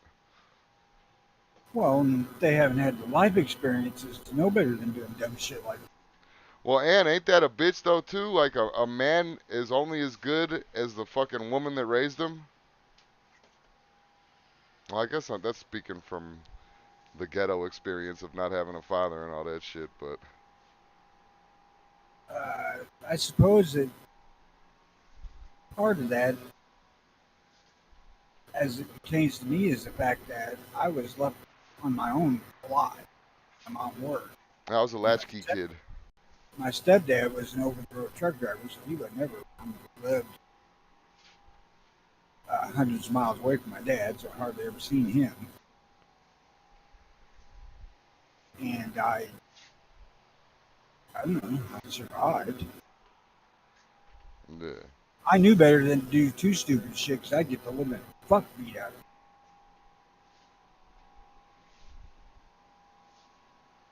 Well, and they haven't had the life experiences to know better than doing dumb shit like that. Well, Ann, ain't that a bitch, though, too? Like, a man is only as good as the fucking woman that raised him? Well, I guess that's speaking from the ghetto experience of not having a father and all that shit, but... I suppose that part of that, as it pertains to me, is the fact that I was left on my own a lot. My mom worked. I was a latchkey kid. My stepdad was an over-the-road truck driver, so he would never lived hundreds of miles away from my dad, so I hardly ever seen him. And I don't know, I survived. Yeah. I knew better than to do too stupid shit because I'd get the living fuck beat out of me.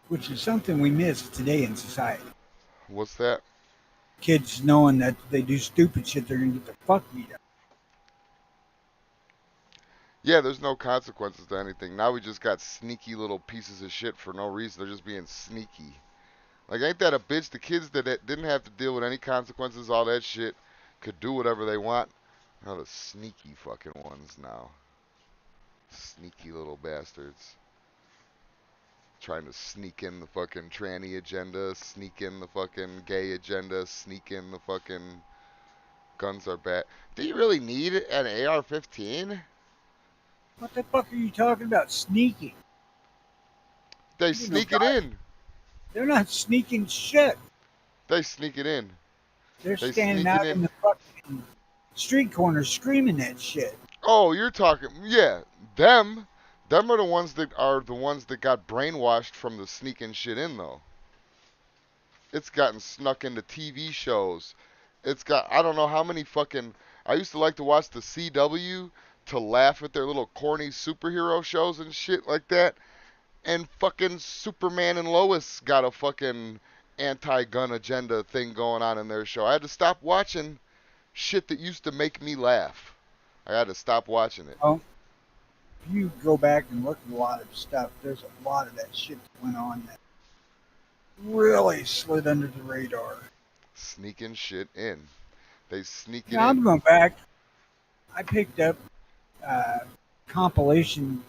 Which is something we miss today in society. What's that? Kids knowing that they do stupid shit, they're going to get the fuck beat out. Yeah, there's no consequences to anything. Now we just got sneaky little pieces of shit for no reason. They're just being sneaky. Like, ain't that a bitch? The kids that didn't have to deal with any consequences, all that shit, could do whatever they want. Now the sneaky fucking ones now. Sneaky little bastards. Trying to sneak in the fucking tranny agenda, sneak in the fucking gay agenda, sneak in the fucking guns are bad. Do you really need an AR-15? What the fuck are you talking about sneaking? They sneak it in. They're not sneaking shit. They sneak it in. They're They standing sneak it out in. in the fucking street corner screaming that shit. Oh, you're talking, yeah, them are the ones that got brainwashed from the sneaking shit in, though. It's gotten snuck into TV shows. I don't know how many fucking, I used to like to watch the CW to laugh at their little corny superhero shows and shit like that. And fucking Superman and Lois got a fucking anti-gun agenda thing going on in their show. I had to stop watching shit that used to make me laugh. I had to stop watching it. Oh, if you go back and look at a lot of stuff, there's a lot of that shit that went on that really slid under the radar. Sneaking shit in. They sneak it Now, I'm in. going back. I picked up compilation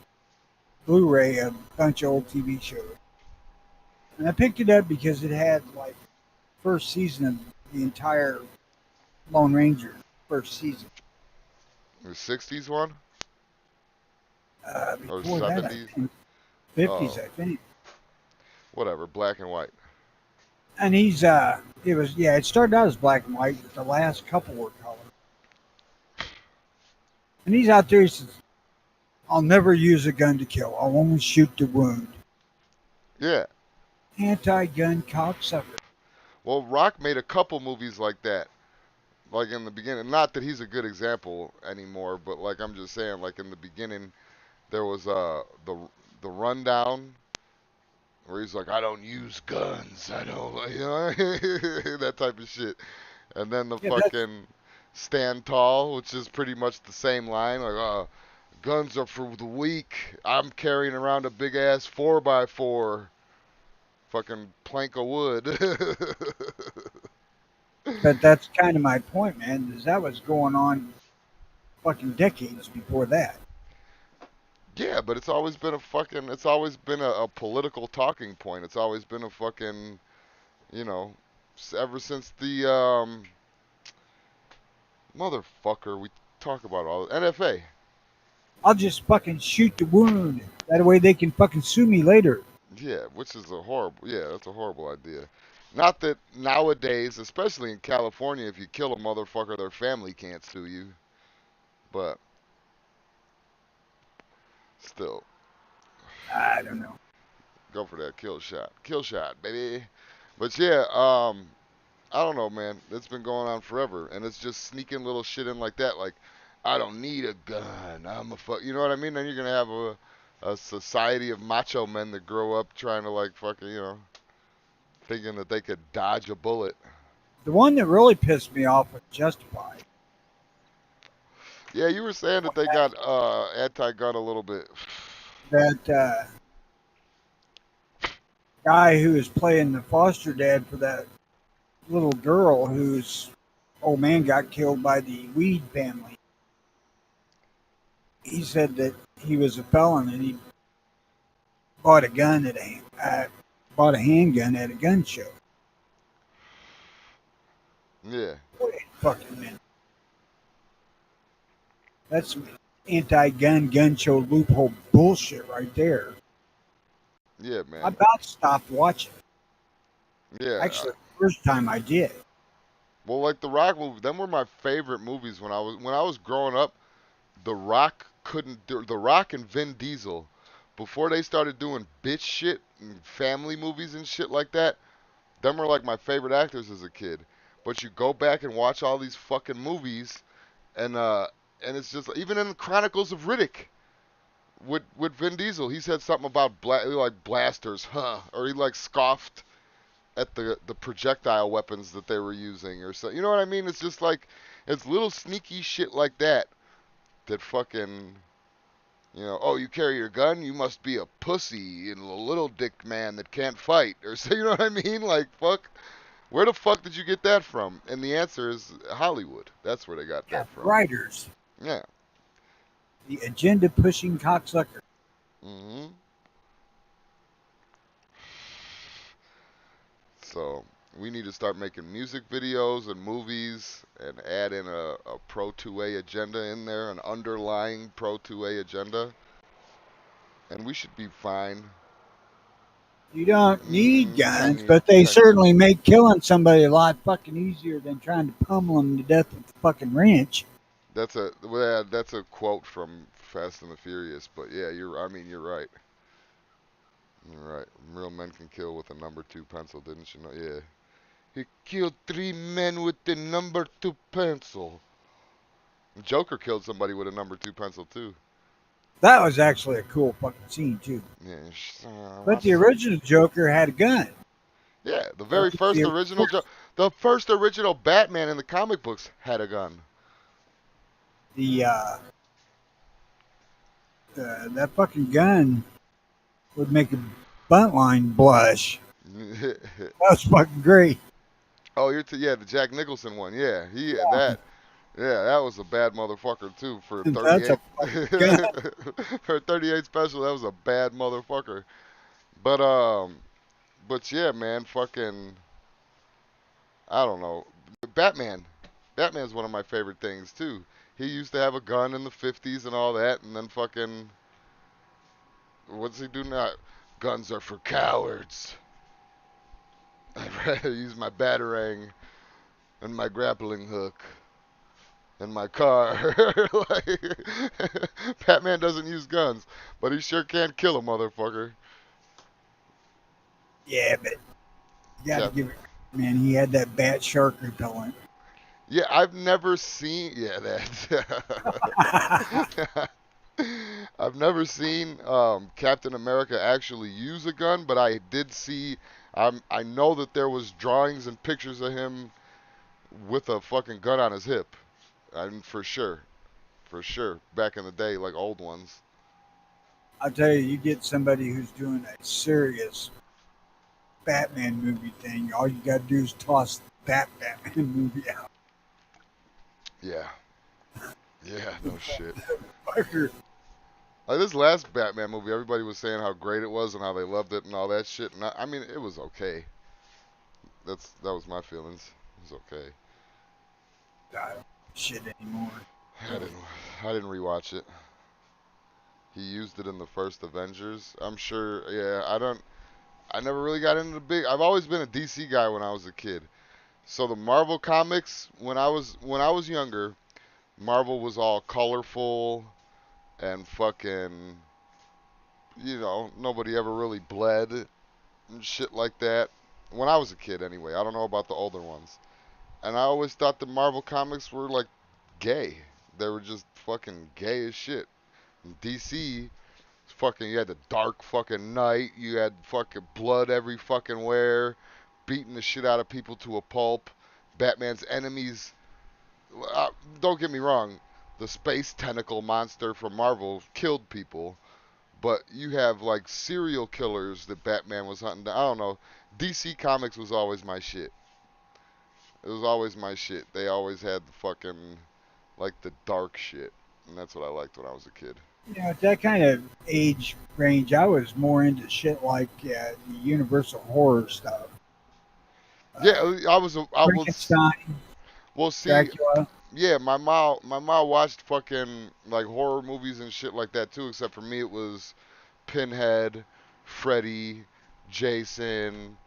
Blu-ray of a bunch of old TV shows. And I picked it up because it had like first season of the entire Lone Ranger first season. The 60s one or Before that, I 70s? think 50s, Oh, I think. whatever, black and white. And it was, yeah, it started out as black and white, but the last couple were color. And he's out there, he says, I'll never use a gun to kill. I'll only shoot to wound. Yeah. Anti-gun cocksucker. Well, Rock made a couple movies like that. Like in the beginning, not that he's a good example anymore, but like I'm just saying, like in the beginning, there was the rundown where he's like, I don't use guns, I don't, you know, that type of shit. And then the Yeah, that's fucking stand tall, which is pretty much the same line, like, guns are for the weak. I'm carrying around a big ass 4x4, fucking plank of wood. but that's kind of my point, man. Is that was going on fucking decades before that. Yeah, but it's always been a political talking point. It's always been a fucking, you know, ever since the motherfucker we talk about all NFA. I'll just fucking shoot the wound. That way they can fucking sue me later. Yeah, which is a horrible. Yeah, that's a horrible idea. Not that nowadays, especially in California, if you kill a motherfucker, their family can't sue you. But still, I don't know. go for that kill shot, baby. But yeah, I don't know, man. It's been going on forever, and it's just sneaking little shit in like that. Like, I don't need a gun. I'm a fuck. You know what I mean? Then you're gonna have a society of macho men that grow up trying to like fucking, thinking that they could dodge a bullet. The one that really pissed me off was Justified. Yeah, you were saying that they got anti-gun a little bit. That guy who was playing the foster dad for that little girl whose old man got killed by the Weed family. He said that he was a felon and he bought a gun bought a handgun at a gun show. Yeah, Wait a fucking minute. That's some anti-gun gun show loophole bullshit right there. yeah, I man. about stopped watching. Yeah. Actually, the first time I did. Well, like the Rock movie, them were my favorite movies when I was growing up. The Rock couldn't do The Rock and Vin Diesel before they started doing bitch shit and family movies and shit like that. Them were like my favorite actors as a kid. But you go back and watch all these fucking movies, and it's just even in the Chronicles of Riddick with Vin Diesel, he said something about like blasters, huh? Or he like scoffed at the projectile weapons that they were using or so. You know what I mean? It's just like it's little sneaky shit like that that fucking oh, you carry your gun, you must be a pussy and a little dick man that can't fight or so. You know what I mean? Like fuck. Where the fuck did you get that from? And the answer is Hollywood. That's where they got Yeah, that from. writers. Yeah. The agenda pushing cocksucker. Mhm. So we need to start making music videos and movies and add in a Pro 2A agenda in there, an underlying Pro 2A agenda, and we should be fine. You don't need guns, Tiny, but they tiny. certainly make killing somebody a lot fucking easier than trying to pummel them to death with a fucking wrench. That's a quote from Fast and the Furious. But yeah, I mean, you're right. You're right. Real men can kill with a number 2 pencil, didn't you know? Yeah. He killed 3 men with the number 2 pencil. Joker killed somebody with a number 2 pencil too. That was actually a cool fucking scene too. Yeah, But the original Joker had a gun. yeah. The Or very first original, the first original Batman in the comic books had a gun. the that fucking gun would make a buntline blush. That was fucking great. Oh, yeah, the Jack Nicholson one. Yeah, that was a bad motherfucker too for That's a 38. fucking gun. For a 38 special, that was a bad motherfucker. But but yeah, man, fucking, I don't know. Batman. Batman's one of my favorite things too. He used to have a gun in the 50s and all that, and then fucking, what's he do now? Guns are for cowards. I'd rather use my batarang and my grappling hook in my car. Like, Batman doesn't use guns, but he sure can kill a motherfucker. Yeah, but you got to Cap- give it. Man, he had that bat shark repellent. Yeah, I've never seen. Yeah, that. I've never seen Captain America actually use a gun, but I did see. I know that there was drawings and pictures of him with a fucking gun on his hip. I mean, for sure, back in the day, like old ones. I'll tell you, you get somebody who's doing a serious Batman movie thing. All you got to do is toss that Batman movie out. Yeah, yeah, no shit. Fucker. Like this last Batman movie, everybody was saying how great it was and how they loved it and all that shit. And I mean, it was okay. That was my feelings. It was okay. I don't shit anymore. I didn't I didn't rewatch it. He used it in the first Avengers. I'm sure. Yeah, I never really got into the big. I've always been a DC guy when I was a kid. So the Marvel comics, when I was younger, Marvel was all colorful and fucking. Nobody ever really bled and shit like that. When I was a kid, anyway. I don't know about the older ones. And I always thought the Marvel comics were like gay. They were just fucking gay as shit. DC, fucking, you had the Dark fucking Knight. You had fucking blood every fucking where, beating the shit out of people to a pulp. Batman's enemies. Uh, don't get me wrong, the space tentacle monster from Marvel killed people, but you have like serial killers that Batman was hunting down. I don't know. DC Comics was always my shit. It was always my shit. They always had the fucking like the dark shit, and that's what I liked when I was a kid. You know, at that kind of age range, I was more into shit like the Universal horror stuff. Yeah, I was. Frankenstein, Well, see, Dracula. yeah, my mom watched fucking like horror movies and shit like that too. Except for me, it was Pinhead, Freddy, Jason,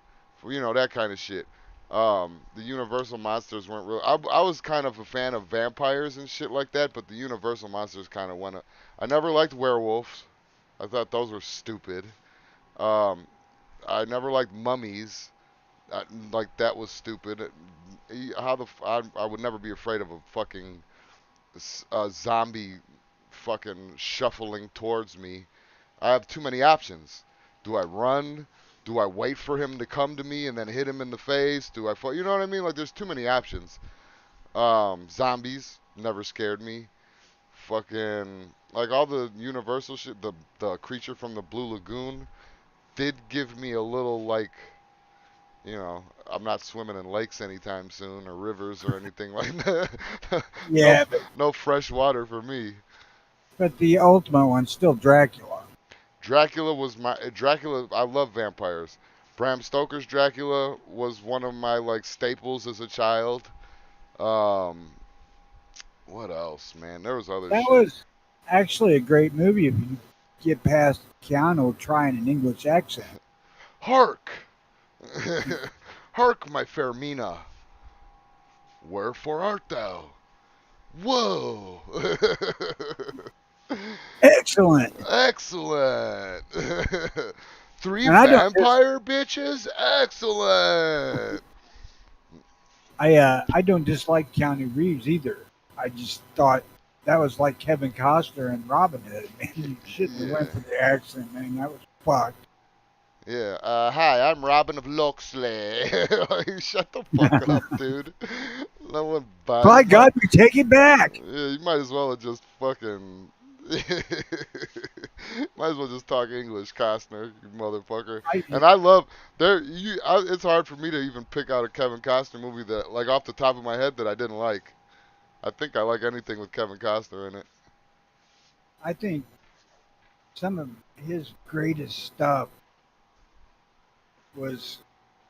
that kind of shit. The Universal monsters weren't real. I was kind of a fan of vampires and shit like that, but the Universal monsters kind of went. I never liked werewolves. I thought those were stupid. Um, I never liked mummies. Like that was stupid. I would never be afraid of a fucking zombie fucking shuffling towards me. I have too many options. Do I run? Do I wait for him to come to me and then hit him in the face? Do I fall? You know what I mean? Like there's too many options. Zombies never scared me. Fucking like all the Universal shit. The creature from the Blue Lagoon did give me a little like I'm not swimming in lakes anytime soon or rivers or anything like that. no, Yeah, no fresh water for me. but the ultimate one's still Dracula. Dracula. I love vampires. Bram Stoker's Dracula was one of my like staples as a child. Um, what else, man? There was other That shit. was actually a great movie if you get past Keanu trying an English accent. Hark, hark, my fair Mina. Wherefore art thou? Whoa. Excellent. Excellent. Three And I don't dis- vampire bitches? Excellent. I don't dislike Keanu Reeves either. I just thought that was like Kevin Costner and Robin Hood. Man, you shouldn't have Yeah. went for the accent, man. That was fucked. Yeah. Hi, I'm Robin of Loxley. Shut the fuck up, dude. No one buys. By God, we take it back. Yeah, you might as well have just fucking. Might as well just talk English, Costner, you motherfucker. I, And I love there. It's hard for me to even pick out a Kevin Costner movie that, like, off the top of my head that I didn't like. I think I like anything with Kevin Costner in it. I think some of his greatest stuff was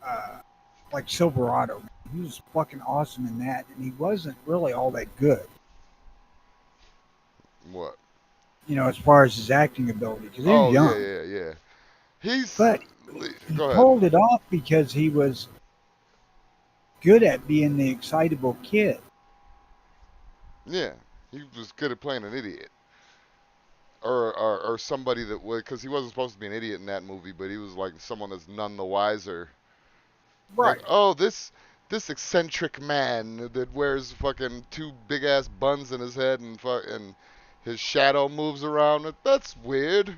uh, like Silverado. He was fucking awesome in that, and he wasn't really all that good. What? As far as his acting ability, because he was Oh yeah, young. yeah, yeah. He's. But he Go ahead. pulled it off because he was good at being the excitable kid. Yeah, he was good at playing an idiot, or somebody that would, because he wasn't supposed to be an idiot in that movie, but he was like someone that's none the wiser. Like, Right. oh, this eccentric man that wears fucking two big ass buns in his head and his shadow moves around. That's weird.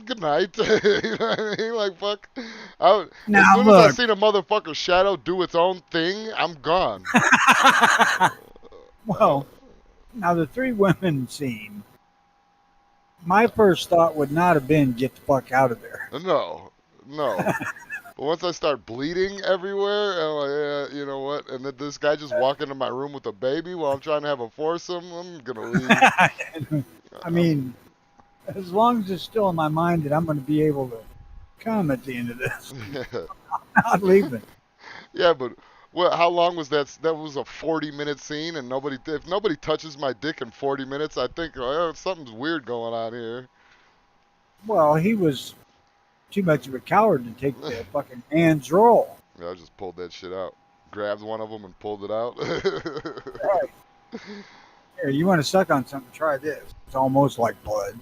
Good night. You know what I mean? Like, fuck. As Now soon as I look. seen a motherfucker's shadow do its own thing, I'm gone. Well, now the three women scene. My first thought would not have been get the fuck out of there. No, no. But once I start bleeding everywhere, I'm like, yeah, you know what? And then this guy just walk into my room with a baby while I'm trying to have a foursome, I'm gonna leave. I mean, as long as it's still in my mind that I'm going to be able to come at the end of this, I'm not leaving. Yeah, but how long was that? That was a 40-minute scene, and if nobody touches my dick in 40 minutes, I think something's weird going on here. Well, he was too much of a coward to take the fucking man's role. Yeah, I just pulled that shit out. Grabbed one of them and pulled it out. Right. Here, you want to suck on something? Try this. It's almost like blood.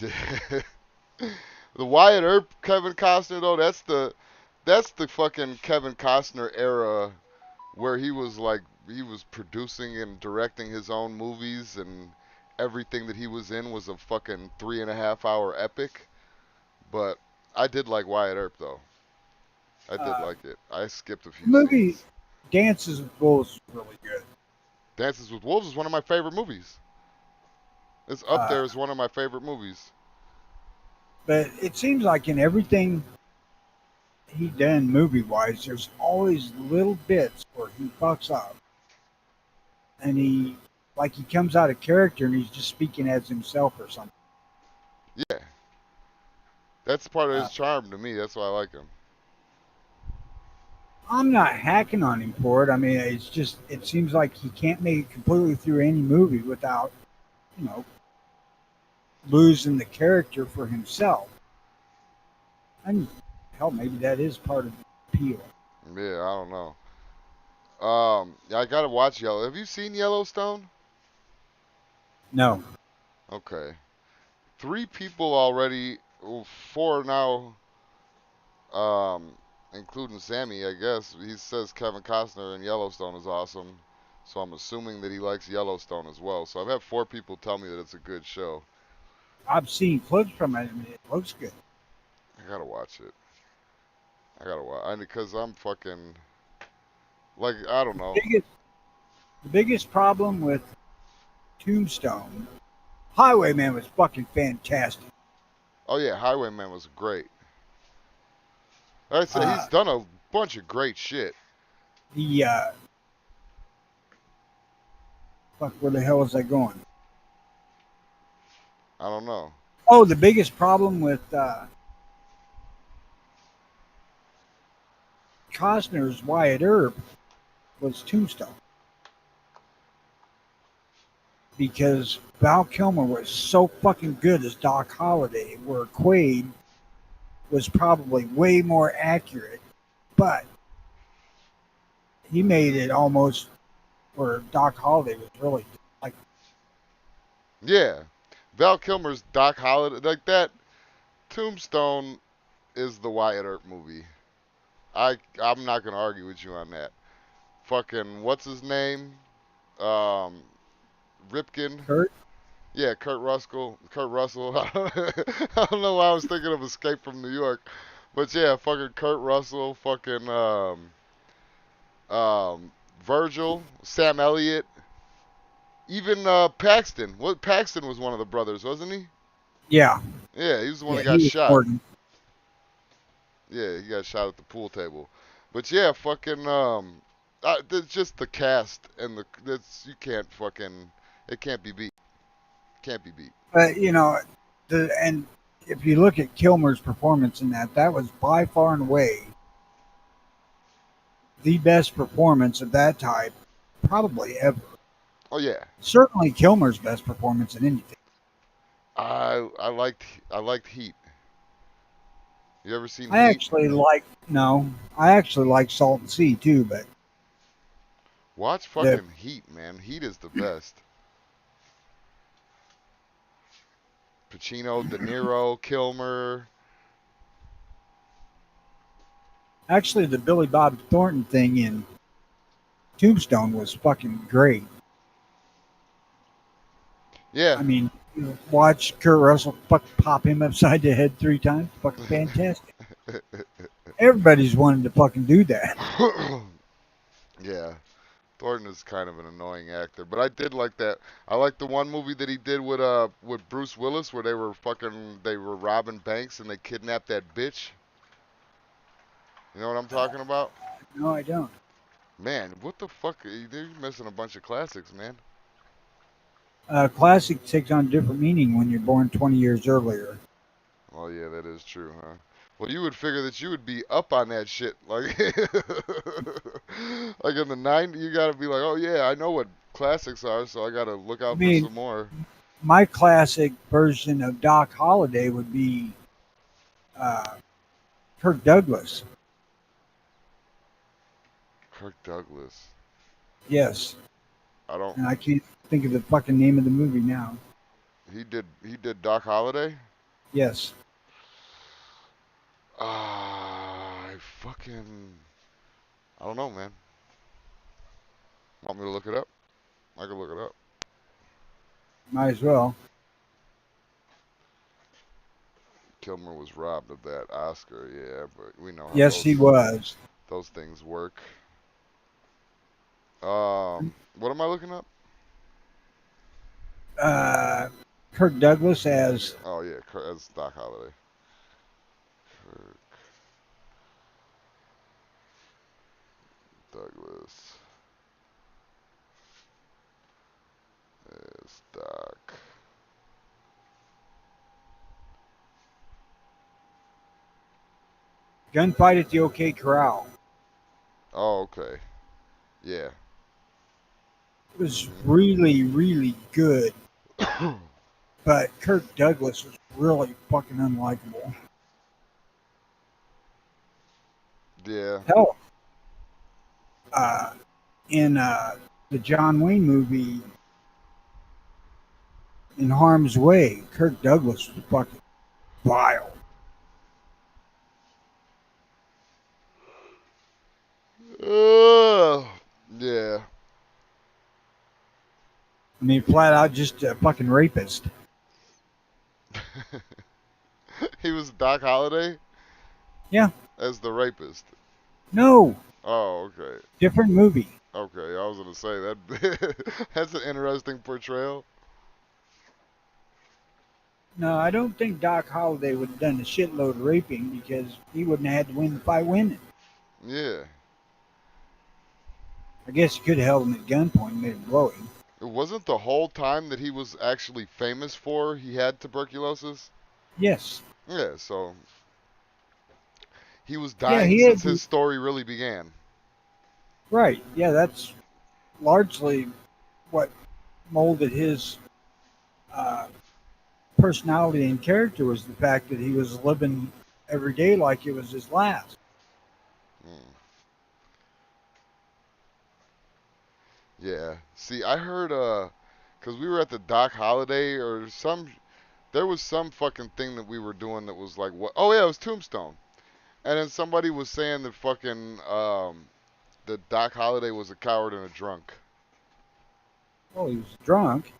The Wyatt Earp Kevin Costner though, that's the fucking Kevin Costner era where he was producing and directing his own movies, and everything that he was in was a fucking 3.5 hour epic. But I did like Wyatt Earp though. I did Uh, like it. I skipped a the few movie scenes. Dances with Wolves is really good. Dances with Wolves is one of my favorite movies. It's up Uh, there as one of my favorite movies. but it seems like in everything he done movie wise, there's always little bits where he fucks up. And he comes out of character and he's just speaking as himself or something. Yeah, that's part of Uh, his charm to me. That's why I like him. I'm not hacking on him for it. I mean, it's just it seems like he can't make it completely through any movie without, you know, losing the character for himself. And hell, maybe that is part of the appeal. Yeah, I don't know. Yeah, I gotta watch Yellow. Have you seen Yellowstone? No, Okay, three people already. Four now. Including Sammy, I guess. He says Kevin Costner in Yellowstone is awesome. So I'm assuming that he likes Yellowstone as well. So I've had four people tell me that it's a good show. I've seen clips from it and it looks good. I gotta watch it. I gotta watch. Because I'm fucking. Like, I don't know. Biggest, the biggest problem with Tombstone, Highwayman was fucking fantastic. Oh, yeah, Highwayman was great. Like I said, he's Uh, done a bunch of great shit. the fuck, where the hell is I going? I don't know. Oh, the biggest problem with Costner's Wyatt Earp was Tombstone because Val Kilmer was so fucking good as Doc Holliday, where Quaid was probably way more accurate, but he made it almost where Doc Holliday was really like, Yeah. Val Kilmer's Doc Holliday. Like that. Tombstone is the Wyatt Earp movie. I'm not gonna argue with you on that. Fucking what's his name? Um, Ripken. Kurt. Yeah, Kurt Russell. Kurt Russell. I don't know why I was thinking of Escape from New York, but yeah, fucking Kurt Russell. Fucking Virgil, Sam Elliott, even Paxton. What Paxton was one of the brothers, wasn't he? Yeah, Yeah, he was the one yeah, that he got was shot. Morgan. Yeah, he got shot at the pool table. But yeah, fucking it's just the cast and you can't fucking it can't be beat. Can't be beat. But and if you look at Kilmer's performance in that was by far and away the best performance of that type probably ever. Oh yeah, Certainly Kilmer's best performance in anything. I liked Heat. You ever seen I Heat? actually like no, I actually like Salt and Sea too, but Watch the fucking Heat, man. Heat is the best. Pacino, De Niro, Kilmer. actually the Billy Bob Thornton thing in Tombstone was fucking great. Yeah. I mean, you watch Kurt Russell pop him upside the head 3 times. Fucking fantastic. Everybody's wanted to fucking do that. Yeah. Thornton is kind of an annoying actor, but I did like that. I like the one movie that he did with Bruce Willis where they were robbing banks and they kidnapped that bitch. You know what I'm talking about? No, I don't. Man, what the fuck? You're missing a bunch of classics, man. Classic takes on a different meaning when you're born 20 years earlier. Oh yeah, that is true, huh? Well, you would figure that you would be up on that shit, like, like in the '90s. You gotta be like, oh yeah, I know what classics are, so I gotta look I out for mean, some more. my classic version of Doc Holliday would be uh, Kirk Douglas. Kirk Douglas. Yes, I don't. and I can't think of the fucking name of the movie now. He did Doc Holliday. Yes, I fucking. I don't know, man. Want me to look it up? I can look it up. might as well. Kilmer was robbed of that Oscar, yeah, but we know how Yes, he was. those things work. What am I looking up? Uh, Kirk Douglas as Oh yeah, as Doc Holliday. Kirk Douglas as Doc. Gunfight at the OK Corral. Oh, okay. Yeah. It was Mhm. really, really good, but Kirk Douglas was really fucking unlikable. Yeah. Hell, uh, in the John Wayne movie, In Harm's Way, Kirk Douglas was fucking vile. Yeah. I mean, flat out just a fucking rapist. He was Doc Holliday Yeah, as the rapist. no, Oh, okay. different movie. Okay, I was gonna say that. That's an interesting portrayal. No, I don't think Doc Holliday would have done a shitload of raping because he wouldn't have had to win the fight winning. Yeah. I guess he could have held him at gunpoint and made him blow him. It wasn't the whole time that he was actually famous for he had tuberculosis. Yes. Yeah, so he was Yeah, dying he had since his story really began. right. Yeah, that's largely what molded his uh, personality and character was the fact that he was living every day like it was his last. Mm. Yeah. See, I heard cuz we were at the Doc Holiday or there was some fucking thing that we were doing that was like what? Oh yeah, it was Tombstone. And then somebody was saying that fucking that Doc Holiday was a coward and a drunk, Well, he was drunk.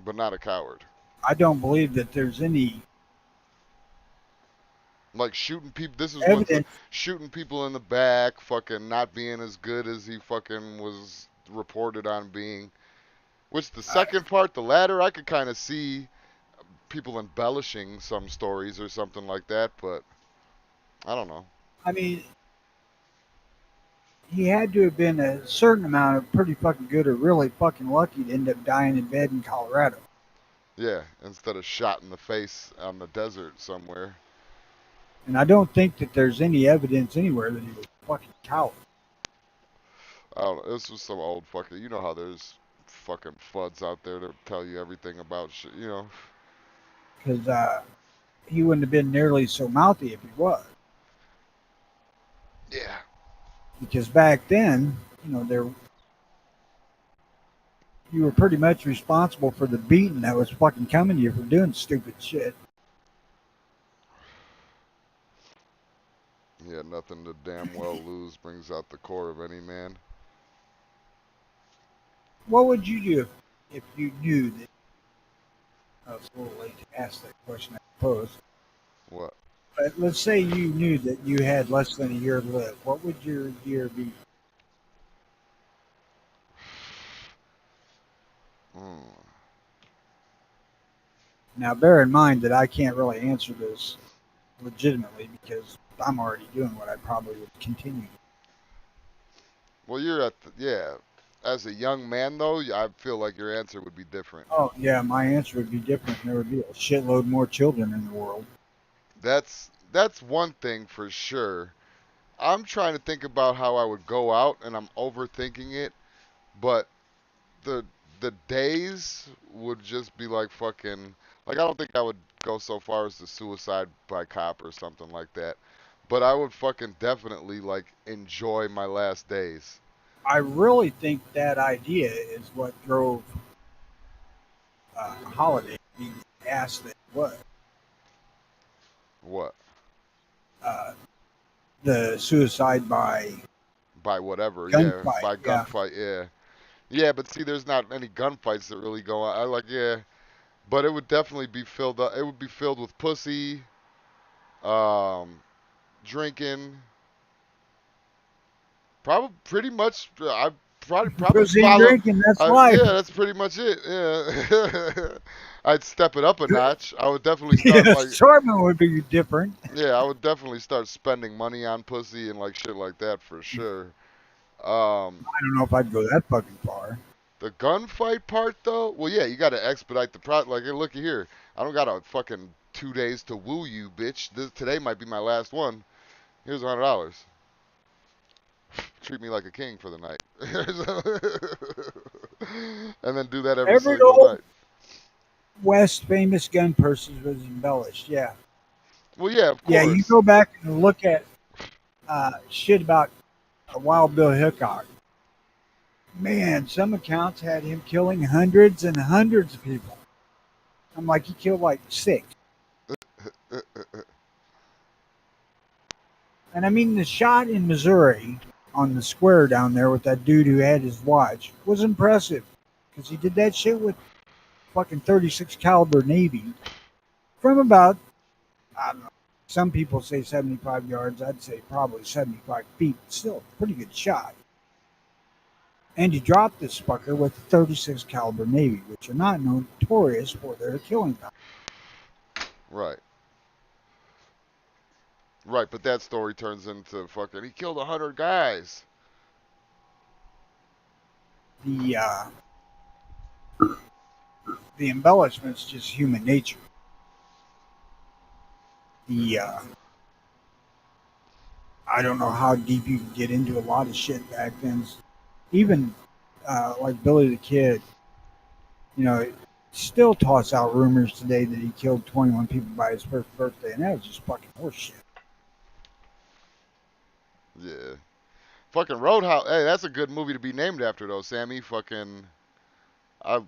but not a coward. I don't believe that there's any Like shooting people. This is what the evidence. shooting people in the back, fucking not being as good as he fucking was reported on being. Which the second part, the latter, I could kind of see people embellishing some stories or something like that, but I don't know. I mean, he had to have been a certain amount of pretty fucking good or really fucking lucky to end up dying in bed in Colorado. Yeah, instead of shot in the face on the desert somewhere. And I don't think that there's any evidence anywhere that he was a fucking coward. I don't know. This was some old fucking. You know how there's fucking FUDs out there that tell you everything about shit. You know. because he wouldn't have been nearly so mouthy if he was. Yeah. Because back then, there you were pretty much responsible for the beating that was fucking coming to you for doing stupid shit. Yeah. Nothing to damn well lose brings out the core of any man. What would you do if you knew that? I was a little late to ask that question, I suppose. What? But let's say you knew that you had less than a year to live. What would your year be? Hmm. Now, bear in mind that I can't really answer this legitimately because I'm already doing what I probably would continue. Well, you're at the, yeah. As a young man, though, I feel like your answer would be different. Oh, yeah, my answer would be different. There would be a shitload more children in the world. That's one thing for sure. I'm trying to think about how I would go out, and I'm overthinking it. But the the days would just be like fucking. Like I don't think I would go so far as to suicide by cop or something like that. But I would fucking definitely like enjoy my last days. I really think that idea is what drove Holiday to be the ass that he was. What? Uh, the suicide by By whatever, yeah. gunfight, By yeah. gunfight, yeah. Yeah, but see, there's not any gunfights that really go on. I like, yeah. But it would definitely be filled up. It would be filled with pussy, um, drinking. Probably, pretty much. I probably Pussy and follow. drinking, that's life. Yeah, that's pretty much it. Yeah, I'd step it up a notch. I would definitely The start like, assortment would be different. yeah, I would definitely start spending money on pussy and like shit like that for sure. Um, I don't know if I'd go that fucking far. the gunfight part though, well, yeah, you got to expedite the process. Like, hey, looky here, I don't got a fucking 2 days to woo you, bitch. Today might be my last one. Here's $100. Treat me like a king for the night. And then do that every Every single old night. West famous gun person was embellished. Yeah, Well, yeah, of yeah. You course. go back and look at shit about Wild Bill Hickok. Man, some accounts had him killing hundreds and hundreds of people. I'm like, he killed like six. And I mean, the shot in Missouri on the square down there with that dude who had his watch was impressive because he did that shit with fucking 36 caliber Navy from about, I don't know. Some people say 75 yards. I'd say probably 75 feet. Still a pretty good shot. And he dropped this fucker with 36 caliber Navy, which are not notorious for their killing power. Right. Right, but that story turns into fucking. He killed 100 guys. The uh, the embellishment's just human nature. The I don't know how deep you can get into a lot of shit back then. Even like Billy the Kid, still toss out rumors today that he killed 21 people by his first birthday, and that was just fucking horseshit. Yeah. Fucking Roadhouse. Hey, that's a good movie to be named after, though, Sammy. Fucking.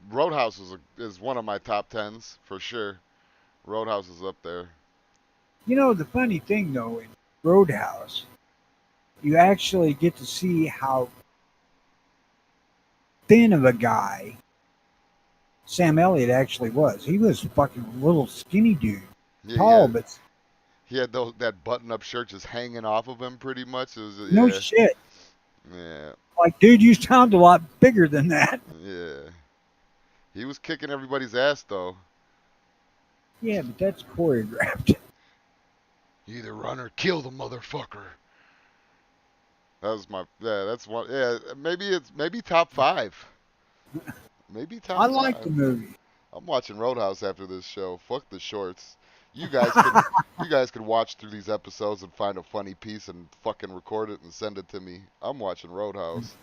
Roadhouse is one of my top tens for sure. Roadhouse is up there. The funny thing though, in Roadhouse, you actually get to see how thin of a guy Sam Elliott actually was. He was a fucking little skinny dude, Yeah, tall, but he had that button-up shirt just hanging off of him, pretty much. It was no yeah, shit. yeah, Like, dude, you sound a lot bigger than that. yeah. He was kicking everybody's ass though. Yeah, but that's choreographed. You either run or kill the motherfucker. That was my yeah. That's one. Yeah, maybe top five. Maybe I top like the five. movie. I'm watching Roadhouse after this show. Fuck the shorts. You guys could watch through these episodes and find a funny piece and fucking record it and send it to me. I'm watching Roadhouse.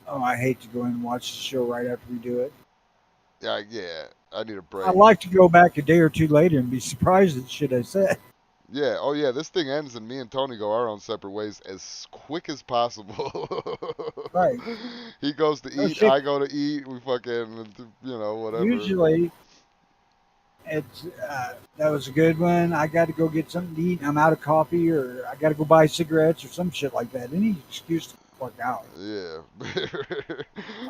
Oh, I hate to go in and watch the show right after we do it. Yeah, I need a I'd break. like to go back a day or two later and be surprised at shit I said. Yeah, oh yeah, this thing ends and me and Tony go our own separate ways as quick as possible. Right. He goes to No eat, shit. I go to eat, we fucking, whatever. Usually, it's that was a good one. I got to go get something to eat. I'm out of coffee, or I got to go buy cigarettes or some shit like that. Any excuse to fuck out. Yeah.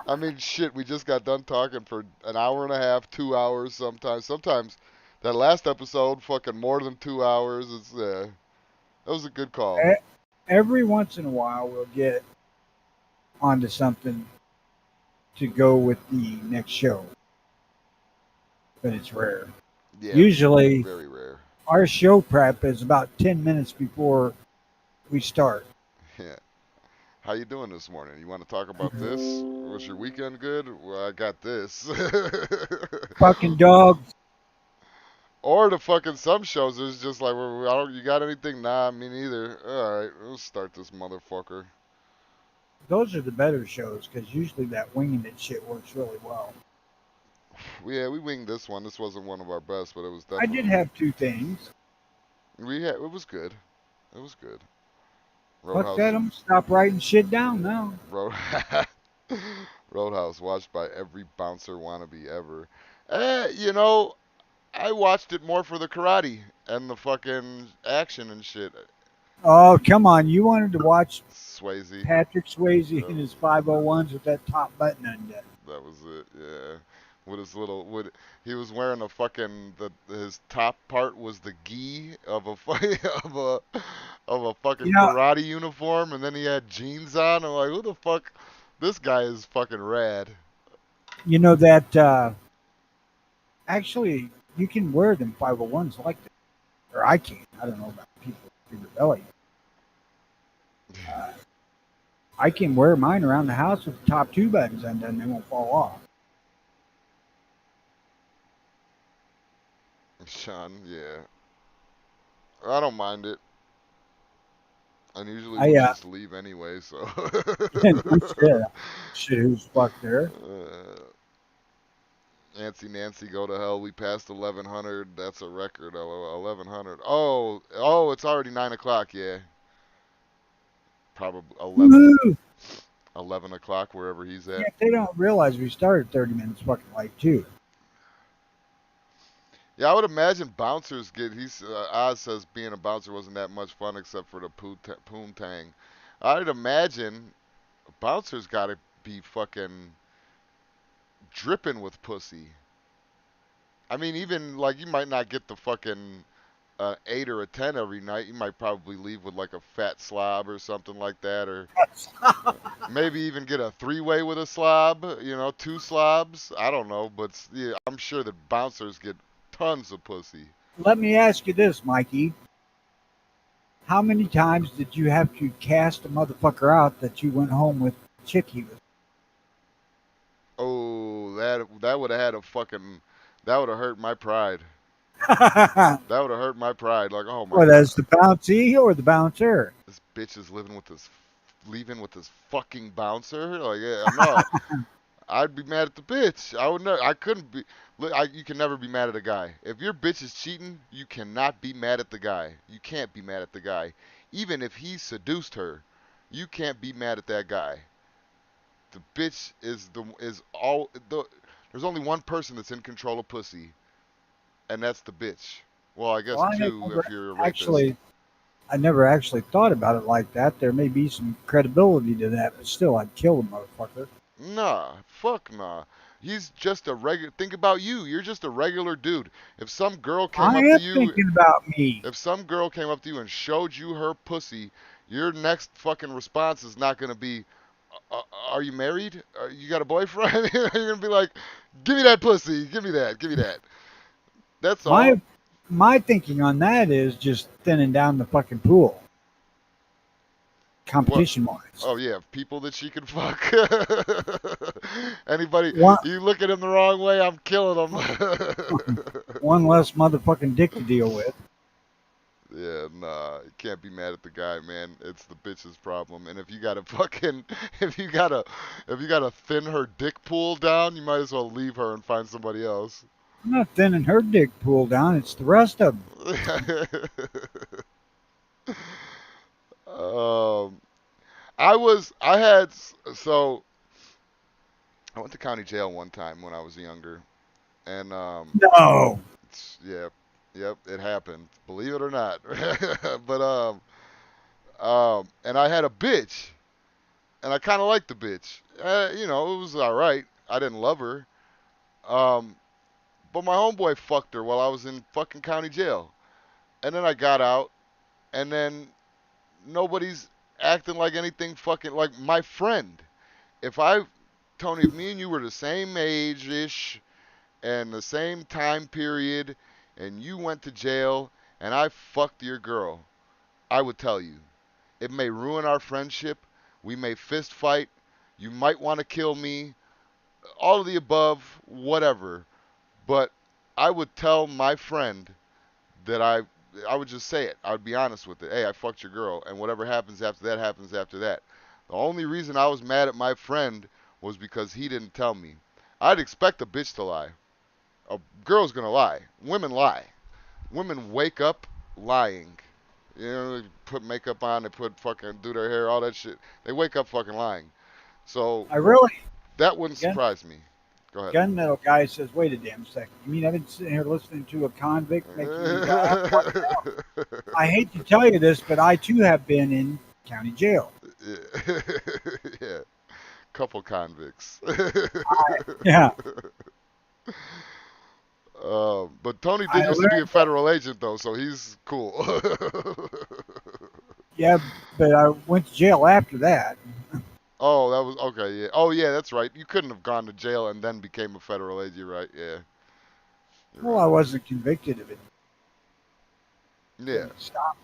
I mean, shit, we just got done talking for an hour and a half, 2 hours sometimes. Sometimes that last episode, fucking more than 2 hours. That was a good call. E- Every once in a while, we'll get onto something to go with the next show, but it's rare. Yeah, Usually, very rare. our show prep is about 10 minutes before we start. Yeah. How you doing this morning? You want to talk about this? Was your weekend good? Well, I got this. Fucking dogs. Or the fucking some shows is just like, well, I don't, you got anything? Nah, me neither. All right, we'll start this motherfucker. Those are the better shows because usually that winging it shit works really well. Yeah, we winged this one. This wasn't one of our best, but it was I did definitely have two things. it was good. It was good. Fuck that, Roadhouse, I'm stop writing shit down now. Road, Roadhouse, watched by every bouncer wannabe ever. You know, I watched it more for the karate and the fucking action and shit. Oh, come on. You wanted to watch Swayze. Patrick Swayze in That, his 501s with that top button undone. that was it. Yeah. With his little, he was wearing a fucking his top part was the gi of a of a fucking You know, karate uniform, and then he had jeans on. I'm like, who the fuck? This guy is fucking rad. you know that actually you can wear them 501s like that. Or I can. I don't know about people with bigger belly. Uh, I can wear mine around the house with the top two buttons undone. They won't fall off. Sean, yeah, I don't mind it. And usually I we'll just leave anyway, so. no shit. Shit, who's fuck there? Nancy, Nancy, go to hell. We passed 1100. That's a record. 1100. Oh, it's already 9 o'clock. Yeah, probably 11, Woo! 11 o'clock wherever he's Yeah, at. they don't realize we started 30 minutes fucking late too. Yeah, I would imagine bouncers get. Oz says being a bouncer wasn't that much fun except for the poontang. I'd imagine bouncers got to be fucking dripping with pussy. I mean, even like you might not get the fucking 8 or a 10 every night. You might probably leave with like a fat slob or something like that, or maybe even get a three-way with a slob. You know, two slobs. I don't know, but yeah, I'm sure that bouncers get tons of pussy. Let me ask you this, Mikey. How many times did you have to cast a motherfucker out that you went home with the chick he was? Oh, that would have had a fucking. That would have hurt my pride. That would have hurt my pride. Like, oh my What, god, as the bouncy or the bouncer? this bitch is leaving with this fucking bouncer. Like, yeah, no. I'd be mad at the bitch. I would never. I couldn't be. Look, you can never be mad at a guy. If your bitch is cheating, you cannot be mad at the guy. You can't be mad at the guy, even if he seduced her. You can't be mad at that guy. The bitch is all the. There's only one person that's in control of pussy, and that's the bitch. Well, I guess Well, two if you're a rapist. actually, I never actually thought about it like that. There may be some credibility to that, but still, I'd kill the motherfucker. Nah, fuck nah. He's just a regular. Think about you. You're just a regular dude. If some girl came I up to am you, thinking about me. if some girl came up to you and showed you her pussy, your next fucking response is not gonna be, "Are you married? You got a boyfriend?" You're gonna be like, "Give me that pussy. Give me that. Give me that." That's all. My thinking on that is just thinning down the fucking pool, What? competition wise. Oh yeah, people that she can fuck. Anybody, One, you look at him the wrong way, I'm killing them. one less motherfucking dick to deal with. Yeah, nah, you can't be mad at the guy, man. It's the bitch's problem. And if you gotta fucking, if you gotta, if you gotta thin her dick pool down, you might as well leave her and find somebody else. I'm not thinning her dick pool down. It's the rest of them. um, I had, so I went to county jail one time when I was younger, and No. yeah, yep, it happened. Believe it or not, but and I had a bitch, and I kind of liked the bitch. You know, it was all right. I didn't love her. Um, but my homeboy fucked her while I was in fucking county jail, and then I got out, and then nobody's acting like anything fucking like my friend. If I, Tony, if me and you were the same age ish and the same time period, and you went to jail and I fucked your girl, I would tell you. It may ruin our friendship. We may fist fight. You might want to kill me. All of the above, whatever. But I would tell my friend that I would just say it. I would be honest with it. Hey, I fucked your girl, and whatever happens after that happens after that. The only reason I was mad at my friend was because he didn't tell me. I'd expect a bitch to lie. A girl's gonna lie. Women lie. Women wake up lying. You know, they put makeup on, they put fucking do their hair, all that shit. They wake up fucking lying. So I really, that wouldn't gun, surprise me. Go ahead. gunmetal guy says, wait a damn second. You mean I've been sitting here listening to a convict making me laugh? What the hell? I hate to tell you this, but I too have been in county jail. Yeah. Yeah. Couple convicts. Yeah. But Tony I did used to be a learned, federal agent though, so he's cool. yeah, but I went to jail after that. Oh, that was okay. Yeah. Oh, yeah, that's right. You couldn't have gone to jail and then became a federal agent, right? Yeah, you're Well, right. I wasn't convicted of it. Yeah. Couldn't stop.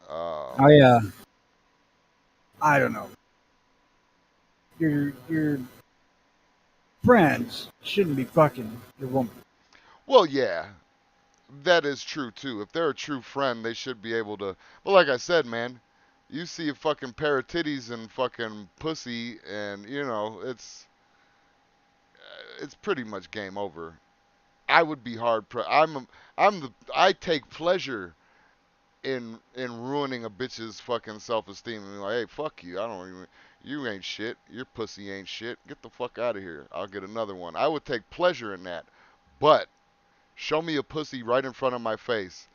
Um. I don't know. Your friends shouldn't be fucking your woman. Well, yeah, that is true too. If they're a true friend, they should be able to. But like I said, man, you see a fucking pair of titties and fucking pussy, and you know it's pretty much game over. I would be I take pleasure in ruining a bitch's fucking self esteem and be like, hey, fuck you. I don't even you ain't shit. Your pussy ain't shit. Get the fuck out of here. I'll get another one. I would take pleasure in that. But show me a pussy right in front of my face.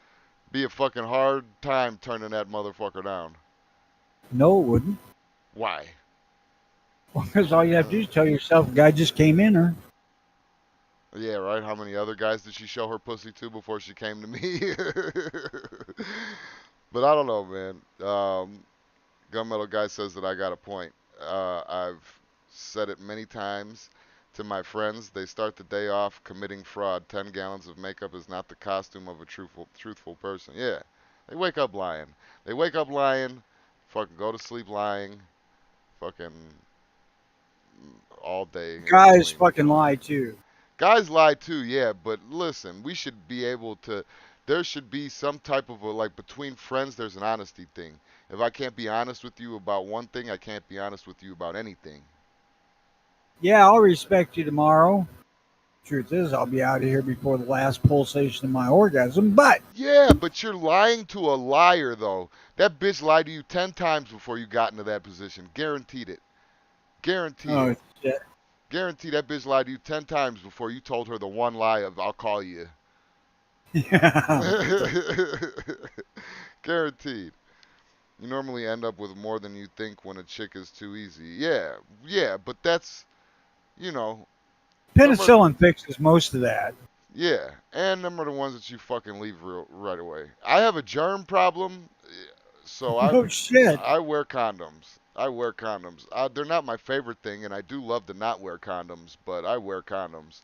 Be a fucking hard time turning that motherfucker down. No, it wouldn't. Why? Because all you have to do is tell yourself, a guy just came in her. Yeah, right. How many other guys did she show her pussy to before she came to me? But I don't know, man. Gunmetal guy says that I got a point. I've said it many times to my friends. They start the day off committing fraud. 10 gallons of makeup is not the costume of a truthful person. Yeah, they wake up lying. They wake up lying. Fucking go to sleep lying. Fucking all day in Guys between. fucking lie too. Guys lie too, yeah, but listen, we should be able to. There should be some type of a, like between friends, there's an honesty thing. If I can't be honest with you about one thing, I can't be honest with you about anything. Yeah, I'll respect you tomorrow. Truth is, I'll be out of here before the last pulsation of my orgasm. But Yeah, but you're lying to a liar, though. That bitch lied to you 10 times before you got into that position. Guaranteed it. Guaranteed it. oh shit, Guaranteed that bitch lied to you 10 times before you told her the one lie of, I'll call you. yeah. Guaranteed. You normally end up with more than you think when a chick is too easy. Yeah, yeah, but that's, you know, them are, Penicillin fixes most of that. yeah, and them are the ones that you fucking leave right away. I have a germ problem, so Oh shit. I wear condoms. I wear condoms. They're not my favorite thing, and I do love to not wear condoms, but I wear condoms.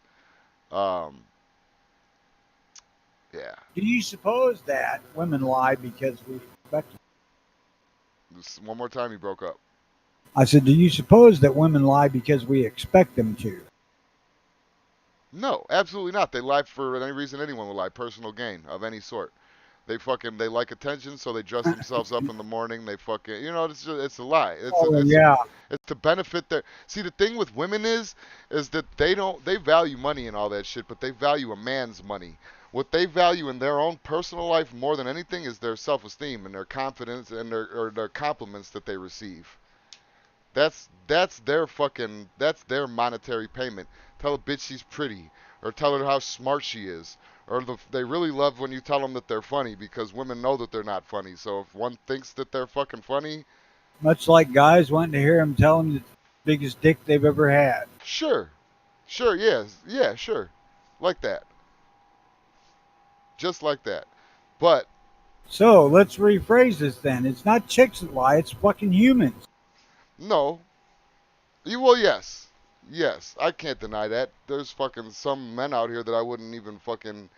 Um, yeah. Do you suppose that women lie because we expect them? One more time, you broke up. I said, do you suppose that women lie because we expect them to? No, absolutely not. They lie for any reason anyone would lie, personal gain of any sort. They like attention, so they dress themselves up in the morning. They fucking it's a lie. Oh yeah, It's to benefit their. See, the thing with women is that they value money and all that shit, but they value a man's money. What they value in their own personal life more than anything is their self-esteem and their confidence and their compliments that they receive. That's their monetary payment. Tell a bitch she's pretty, or tell her how smart she is, or they really love when you tell them that they're funny because women know that they're not funny. So if one thinks that they're fucking funny, much like guys wanting to hear him tell them the biggest dick they've ever had. sure, sure, yes, yeah, sure, like that, just like that. But So let's rephrase this then. It's not chicks that lie, it's fucking humans. no, well, yes, yes, I can't deny that. There's fucking some men out here that I wouldn't even fucking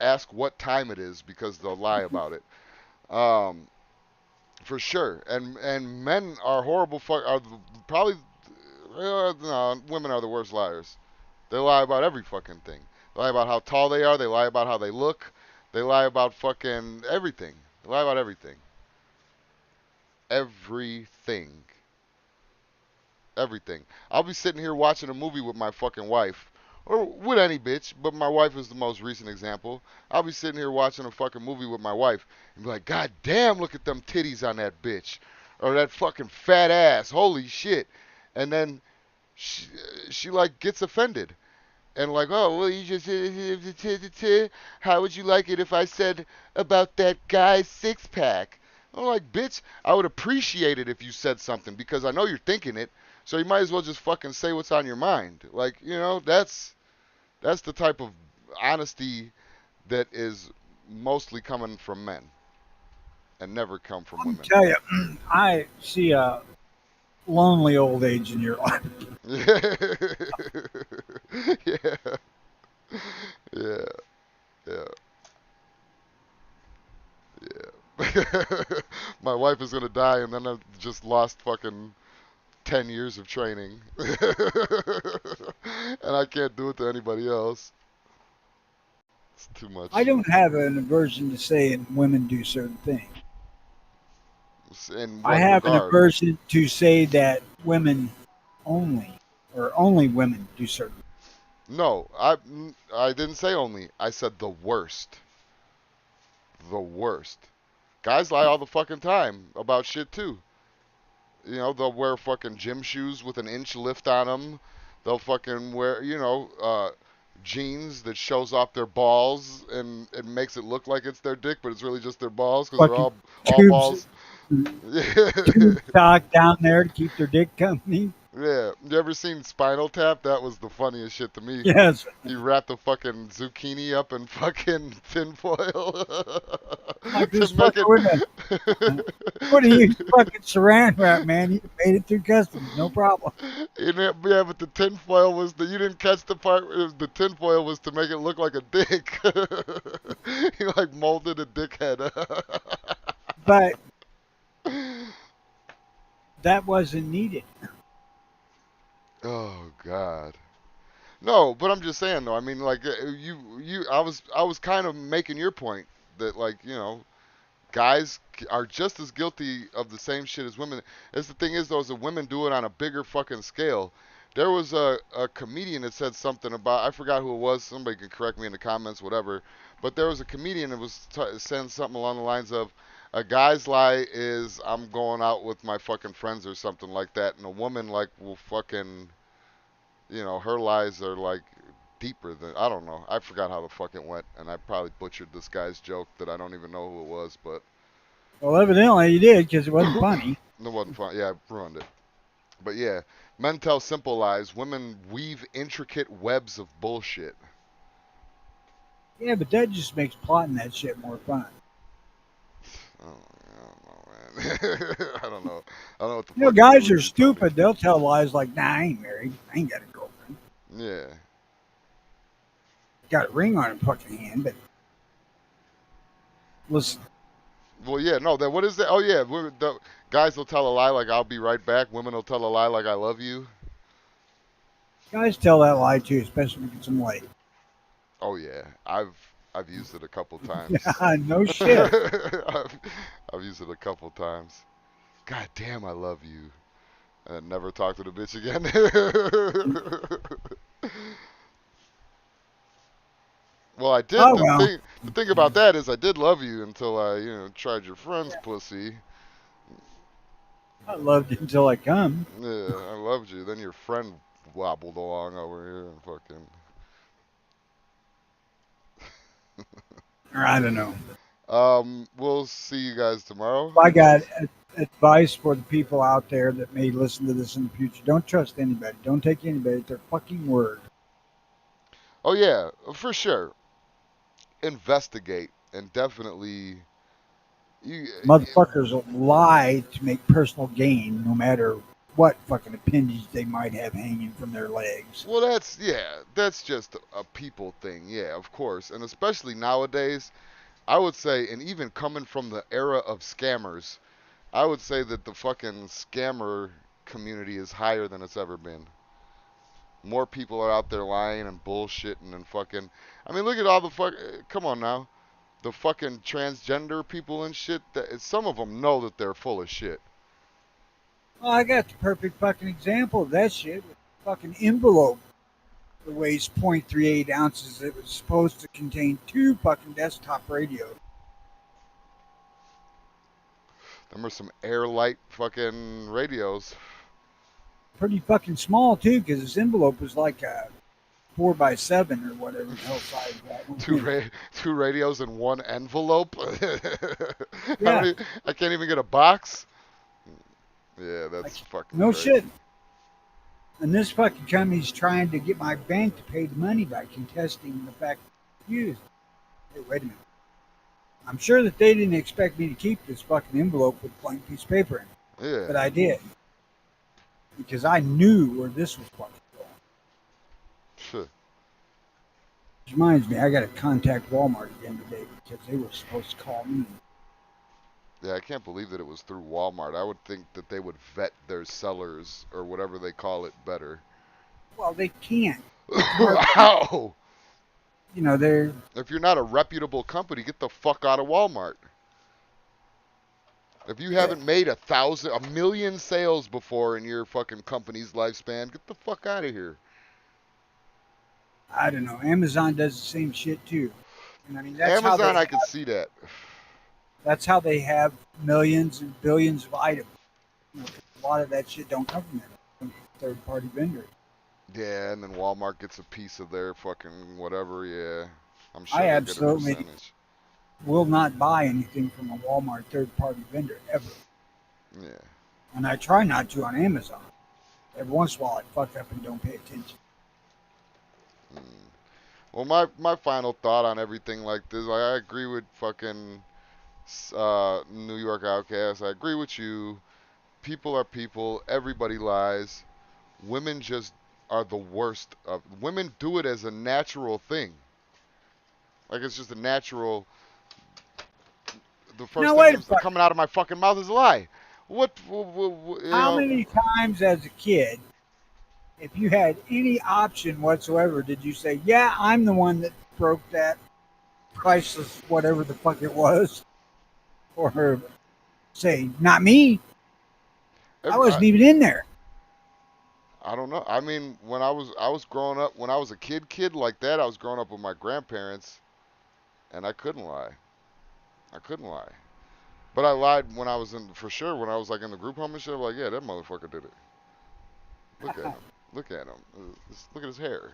ask what time it is because they'll lie about it. Um, for sure. And men are horrible. Probably no, women are the worst liars. They lie about every fucking thing. They lie about how tall they are. They lie about how they look. They lie about fucking everything. They lie about everything. Everything. Everything. I'll be sitting here watching a movie with my fucking wife. Or with any bitch, but my wife is the most recent example. I'll be sitting here watching a fucking movie with my wife and be like, God damn, look at them titties on that bitch. Or that fucking fat ass. Holy shit. And then she, she like gets offended. And like, oh, well, you just, how would you like it if I said about that guy's six pack? I'm like, bitch, I would appreciate it if you said something because I know you're thinking it. So you might as well just fucking say what's on your mind. Like, that's the type of honesty that is mostly coming from men and never come from Let me women. tell you, I see a lonely old age in your life. Yeah. Yeah. Yeah. Yeah. My wife is gonna die, and then I've just lost fucking 10 years of training, and I can't do it to anybody else. It's too I much. don't have an aversion to saying women do certain things. In I what have an regard? aversion to say that women only, or only women do certain. No, I didn't say only. I said the worst. The worst. Guys lie all the fucking time about shit too. They'll wear fucking gym shoes with an inch lift on them. They'll fucking wear, jeans that shows off their balls and it makes it look like it's their dick, but it's really just their balls because they're Fucking all tubes, balls. tube sock down there to keep their dick company. Yeah. You ever seen Spinal Tap? That was the funniest shit to me. Yes, He wrapped the fucking zucchini up in fucking tinfoil like to this make fucker it. with a what do you fucking saran wrap, man? You made it through customs, no problem. Yeah, but the tinfoil you didn't catch the part. The tinfoil was to make it look like a dick. He like molded a dick head. But that wasn't needed. Oh God. No, but I'm just saying though. I mean, like I was kind of making your point that like guys are just as guilty of the same shit as women. As the thing is though, is that women do it on a bigger fucking scale. There was a comedian that said something about I forgot who it was. Somebody can correct me in the comments, whatever. But there was a comedian that was saying something along the lines of, a guy's lie is I'm going out with my fucking friends or something like that, and a woman like will fucking her lies are like deeper than I don't know. I forgot how the fuck it went, and I probably butchered this guy's joke that I don't even know who it was, but Well, evidently you did because it wasn't funny. it wasn't fun. Yeah, I ruined it. But yeah, men tell simple lies. Women weave intricate webs of bullshit. Yeah, but that just makes plotting that shit more fun. Oh, I don't know, man. I don't know. I don't know what the You know, fuck you're guys are reading from me. stupid. They'll tell lies like, "Nah, I ain't married. I ain't got a girlfriend. Yeah. Got a ring on her fucking hand." But listen, Well, yeah, no. What is that? Oh, yeah. Guys will tell a lie like "I'll be right back." Women will tell a lie like "I love you." guys tell that lie too, especially when it's late. Oh yeah, I've used it a couple times. Yeah, no shit. I've used it a couple times. God damn, I love you. And never talk to the bitch again. Well, I did. Oh The well. thing, the thing about that is, I did love you until I, tried your friend's pussy. I loved it until I come. Yeah, I loved you. Then your friend wobbled along over here and fucking. Or I don't know. We'll see you guys tomorrow, I I got guess. advice for the people out there that may listen to this in the future. Don't trust anybody. Don't take anybody at their fucking word. Oh yeah, for sure. Investigate and definitely you. Motherfuckers will lie to make personal gain no matter what fucking appendage they might have hanging from their legs. Well, that's just a people thing. Yeah, of course, and especially nowadays, I would say, and even coming from the era of scammers, I would say that the fucking scammer community is higher than it's ever been. More people are out there lying and bullshitting and fucking. I mean, look at all the fuck. Come on now, the fucking transgender people and shit. That some of them know that they're full of shit. Well, I got the perfect fucking example of that shit with the fucking envelope that weighs 0.38 ounces. It was supposed to contain two fucking desktop radios. Them are some airlight fucking radios. Pretty fucking small too, because this envelope was like a 4x7 or whatever the hell size that one two is. two radios in one envelope. How Yeah, many? I can't even get a box. Yeah, like, that's fucking no crazy. shit. And this fucking company's trying to get my bank to pay the money by contesting the fact that it's used. Hey, wait a minute. I'm sure that they didn't expect me to keep this fucking envelope with a blank piece of paper in it, Yeah. but I did because I knew where this was fucking going. Shit. Which reminds me, I got to contact Walmart again today because they were supposed to call me. Yeah, I can't believe that it was through Walmart. I would think that they would vet their sellers or whatever they call it better. Well, they can't. It's hard. How? They're If you're not a reputable company, get the fuck out of Walmart. If you haven't made a million sales before in your fucking company's lifespan, get the fuck out of here. I don't know. Amazon does the same shit too. And I mean, Amazon, I could see that. that's how they have millions and billions of items. 'Cause a lot of that shit don't come from them, from third party vendors. Yeah, and then Walmart gets a piece of their fucking whatever. Yeah, I'm I sure they get a absolutely percentage. will not buy anything from a Walmart third party vendor ever. Yeah. And I try not to on Amazon. Every once in a while I fuck up and don't pay attention. Mm. Well, my final thought on everything like this, like I agree with fucking New York Outcast. I agree with you. People are people. Everybody lies. Women just are the worst of. Women do it as a natural thing. Like it's just a natural. The first Now thing wait a that's fuck. coming out of my fucking mouth is a lie. What, How many times as a kid, if you had any option whatsoever, did you say, "Yeah, I'm the one that broke that priceless whatever the fuck it was," or say, "Not me. I every, wasn't even in there." I don't know. I mean, when I was growing up, when I was a kid like that, I was growing up with my grandparents, and I couldn't lie. I couldn't lie. But I lied when I was in, for sure, when I was like in the group home and shit. I'm like, yeah, that motherfucker did it. Look at him. Look at him. Look at his hair.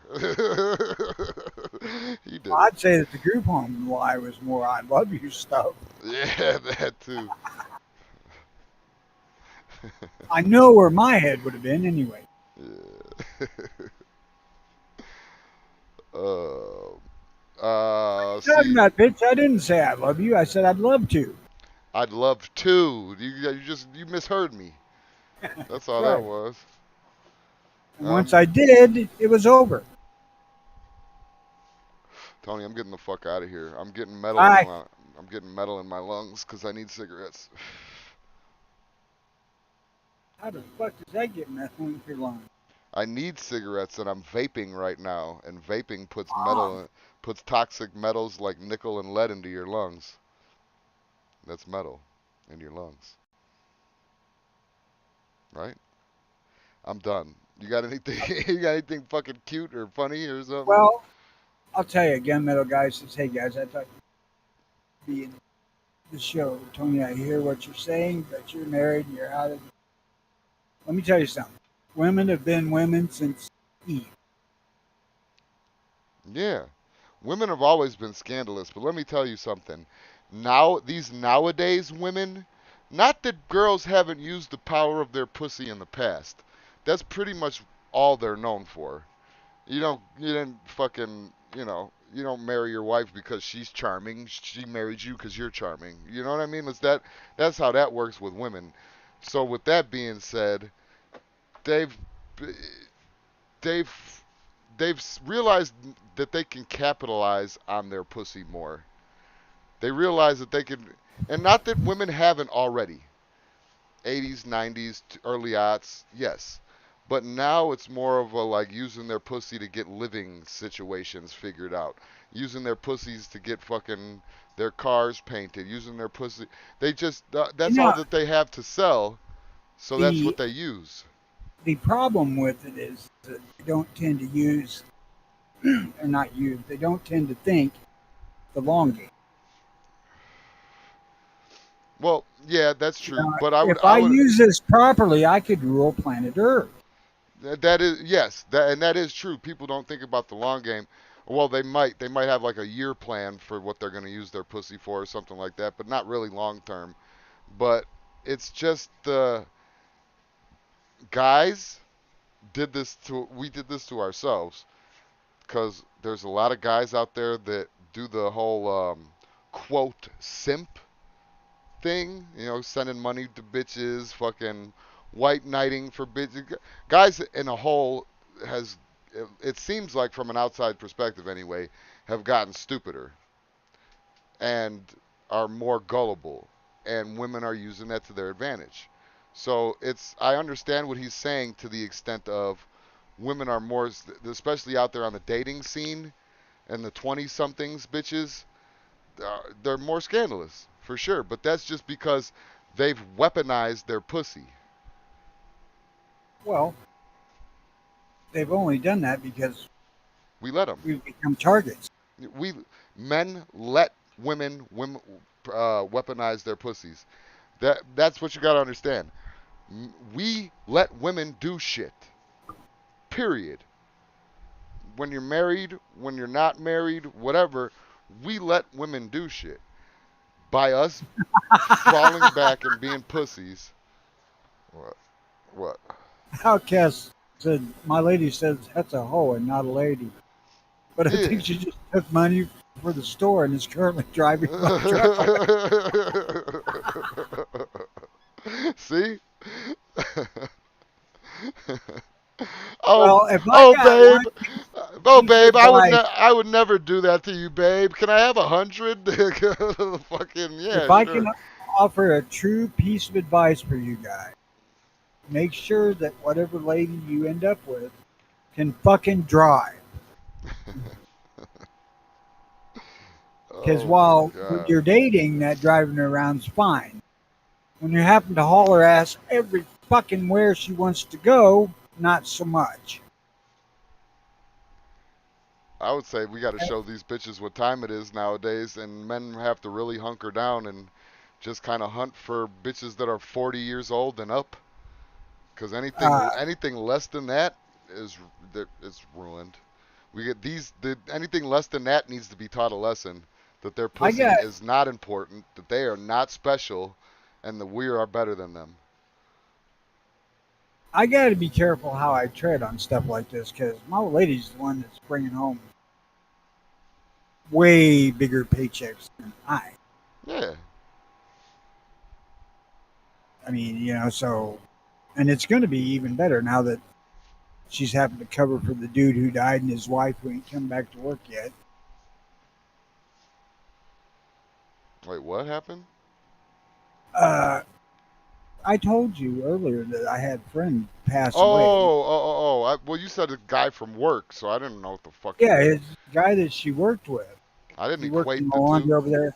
He did it. I'd say that the group home lie was more "I love you" stuff. Yeah, that too. I know where my head would have been anyway. Yeah. uh, Talking see, about, bitch, I didn't say I love you. I said I'd love to. I'd love to. You misheard me. That's all that Right. was. And once Um, I did, it was over. Tony, I'm getting the fuck out of here. Bye. I'm getting metal in my lungs because I need cigarettes. How the fuck does that get methylene for lungs? I need cigarettes, and I'm vaping right now. And vaping Ah, puts toxic metals like nickel and lead into your lungs. That's metal in your lungs, right? I'm done. You got anything? You got anything fucking cute or funny or something? well, I'll tell you, gunmetal guy says, "Hey guys, I thought you'd be in the show. Tony, I hear what you're saying, but you're married and you're out of. Let me tell you something. Women have been women since Eve. Yeah. Women have always been scandalous, but let me tell you something. Now, these nowadays women, not that girls haven't used the power of their pussy in the past. That's pretty much all they're known for. You didn't fucking, you don't marry your wife because she's charming. She married you because you're charming. You know what I mean? That's how that works with women. So with that being said, they've they've they've realized that they can capitalize on their pussy more. They realize that they can, and not that women haven't already. 80s, 90s, early aughts, yes. But now it's more of a like using their pussy to get living situations figured out. Using their pussies to get fucking their cars painted. Using their pussy. They just, You that's all know, that they have to sell. So that's the what they use. the problem with it is that they don't tend to use, or not use, they don't tend to think the long game. Well, yeah, that's You true. know, But if I I would, use this properly, I could rule planet Earth. that is yes, and that is true. People don't think about the long game. Well, they might have like a year plan for what they're going to use their pussy for or something like that, but not really long term. But it's just the guys we did this to ourselves because there's a lot of guys out there that do the whole quote simp thing, sending money to bitches, fucking white knighting for bitches. Guys in a whole it seems like from an outside perspective anyway, have gotten stupider and are more gullible, and women are using that to their advantage. So I understand what he's saying to the extent of women are more, especially out there on the dating scene and the 20 somethings bitches, they're more scandalous for sure. But that's just because they've weaponized their pussy. Well, they've only done that because We let them. we've become targets. We men let women weaponize their pussies. That's what you got to understand. We let women do shit. Period. When you're married, when you're not married, whatever, we let women do shit. By us falling back and being pussies. What? What? Outcast said, "My lady says that's a hoe and not a lady." But I Yeah. think she just took money for the store and is currently driving my truck. See? oh, Well, if I oh, got one babe. Oh, piece of babe. advice, I would never do that to you, babe. Can I have 100? Fucking yeah, if I can sure. offer a true piece of advice for you guys, make sure that whatever lady you end up with can fucking drive. Because Oh my while when god. you're dating, that driving around's fine. When you happen to haul her ass every fucking where she wants to go, not so much. I would say we got to show these bitches what time it is nowadays, and men have to really hunker down and just kind of hunt for bitches that are 40 years old and up. Because Uh, anything less than that is ruined. We get anything less than that needs to be taught a lesson that their I pussy got is not important, that they are not special, and that we are better than them. I got to be careful how I tread on stuff like this because my old lady's the one that's bringing home way bigger paychecks than I. Yeah. I mean, so, and it's going to be even better now that she's having to cover for the dude who died and his wife who ain't come back to work yet. Wait, what happened? Uh, I told you earlier that I had a friend pass away. Well, you said a guy from work, so I didn't know what the fuck you Yeah, meant. his guy that she worked with. I didn't He worked in equate the the two. laundry over there.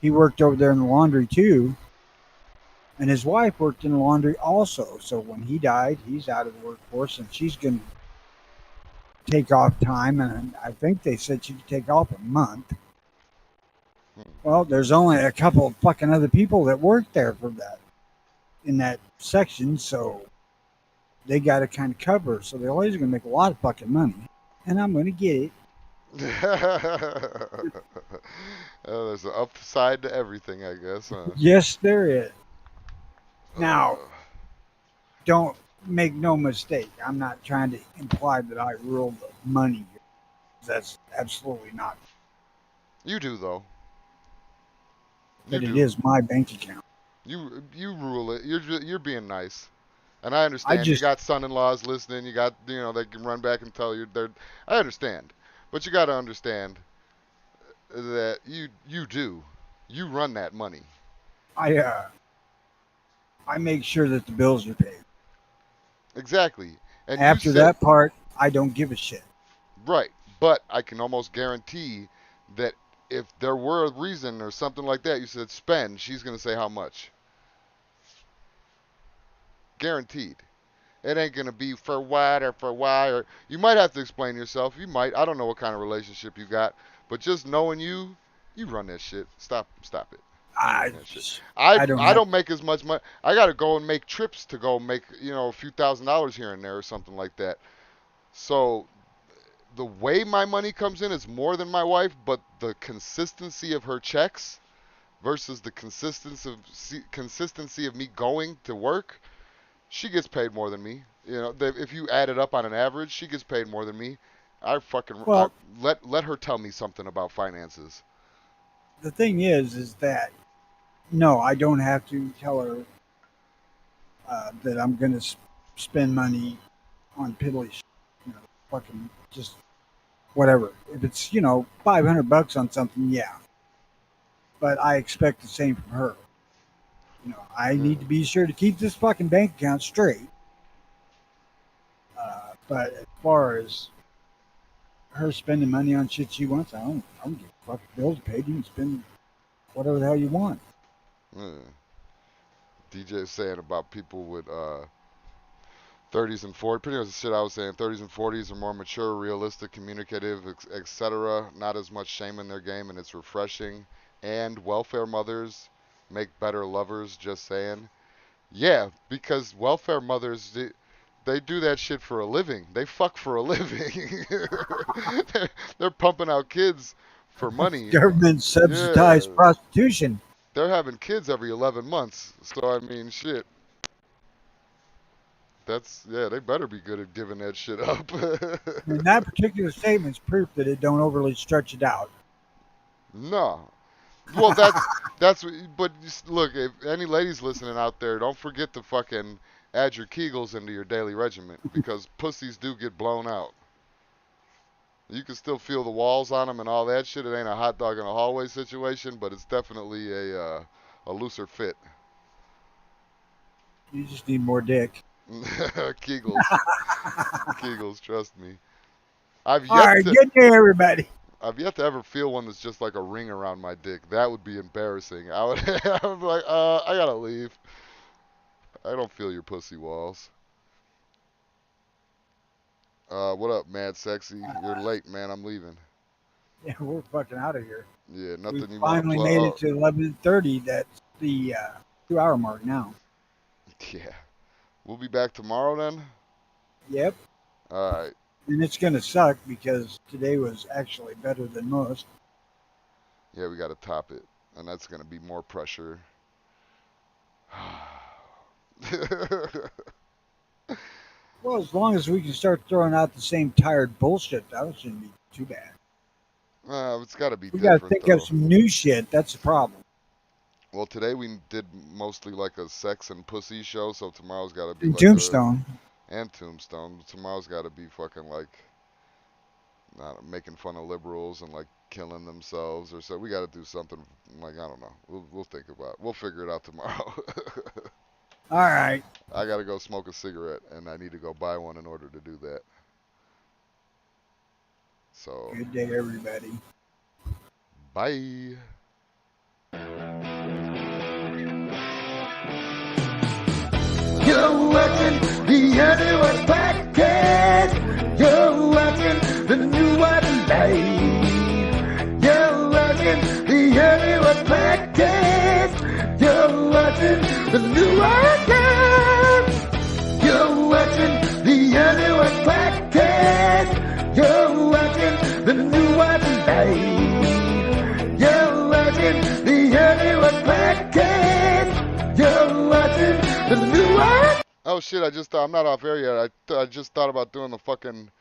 He worked over there in the laundry too, and his wife worked in the laundry also. So when he died, he's out of the workforce, and she's going to take off time. And I think they said she could take off a month. Hmm. Well, there's only a couple of fucking other people that work there for that in that section, so they got to kind of cover. So the lady's going to make a lot of fucking money, and I'm going to get it. There's an upside to everything, I guess, huh? Yes, there is. Now, Uh, don't make no mistake. I'm not trying to imply that I rule the money here. That's absolutely not. you do though. You But it do. is my bank account. You rule it. You're being nice. And I I understand you just, got son-in-laws listening. You got they can run back and tell you they're. I understand, but you got to understand that you do. You run that money. I, uh, I make sure that the bills are paid. Exactly. And you After said that part, I don't give a shit. right, but I can almost guarantee that if there were a reason or something like that, you said spend, she's going to say how much. Guaranteed. It ain't going to be for what or for why or you might have to explain yourself. You might. I don't know what kind of relationship you got, but just knowing you run that shit. Stop it. You run I, that shit. I I don't I have. don't make as much money. I got to go and make trips to go make, a few $1,000s here and there or something like that. So the way my money comes in is more than my wife, but the consistency of her checks versus the consistency of me going to work, she gets paid more than me. If you add it up on an average, she gets paid more than me. I Well, let her tell me something about finances. the thing is that no, I don't have to tell her that I'm going to spend money on piddly shit. Fucking just whatever. If it's 500 bucks on something, yeah. But I expect the same from her. I need to Hmm. be sure to keep this fucking bank account straight. But as far as her spending money on shit she wants, I don't give a fuck. Bills paid. You can spend whatever the hell you want. Hmm. DJ saying about people with 30s and 40s, pretty much the shit I was saying. 30s and 40s are more mature, realistic, communicative, etc. Not as much shame in their game, and it's refreshing. And welfare mothers make better lovers. Just saying. Yeah, because welfare mothers, they do that shit for a living. They fuck for a living. they're pumping out kids for money. Government Yeah, subsidized prostitution. they're having kids every 11 months. So I mean, shit. They better be good at giving that shit up. And that particular statement's proof that it don't overly stretch it out. No. Well, but look, if any ladies listening out there, don't forget to fucking add your Kegels into your daily regiment because pussies do get blown out. You can still feel the walls on them and all that shit. It ain't a hot dog in a hallway situation, but it's definitely a looser fit. You just need more dick. Kegels, Kegels, trust me. I've All yet right, to good day, everybody. I've yet to ever feel one that's just like a ring around my dick. That would be embarrassing. I would I would be like, I gotta leave. I don't feel your pussy walls. What up, Mad Sexy? You're late, man. I'm leaving. Yeah, we're fucking out of here. Yeah, We nothing you want to finally plug. made it Oh, to 11:30. That's the 2 hour mark now. yeah. We'll be back tomorrow then. Yep. All right. And it's going to suck because today was actually better than most. Yeah, we got to top it, and that's gonna be more pressure. Well, as long as we can start throwing out the same tired bullshit, that shouldn't be too bad. It's got to be We got to different think of though. some new shit. That's the problem. Well, today we did mostly like a sex and pussy show, so tomorrow's got to be And like a Tombstone. and Tombstone. Tomorrow's got to be fucking like not making fun of liberals and like killing themselves or so. We got to do something like I don't know. We'll think about it. We'll figure it out tomorrow. All right. I gotta go smoke a cigarette, and I need to go buy one in order to do that. So, Good day, everybody. bye. You're watching the NWP podcast. You're watching the new one live. You're watching the NWP podcast. You're watching the new one live. You're watching the NWP podcast. You're watching the new one live. You're watching the NWP podcast. You're watching the new one. Oh shit! I just I'm not off air yet. I just thought about doing the fucking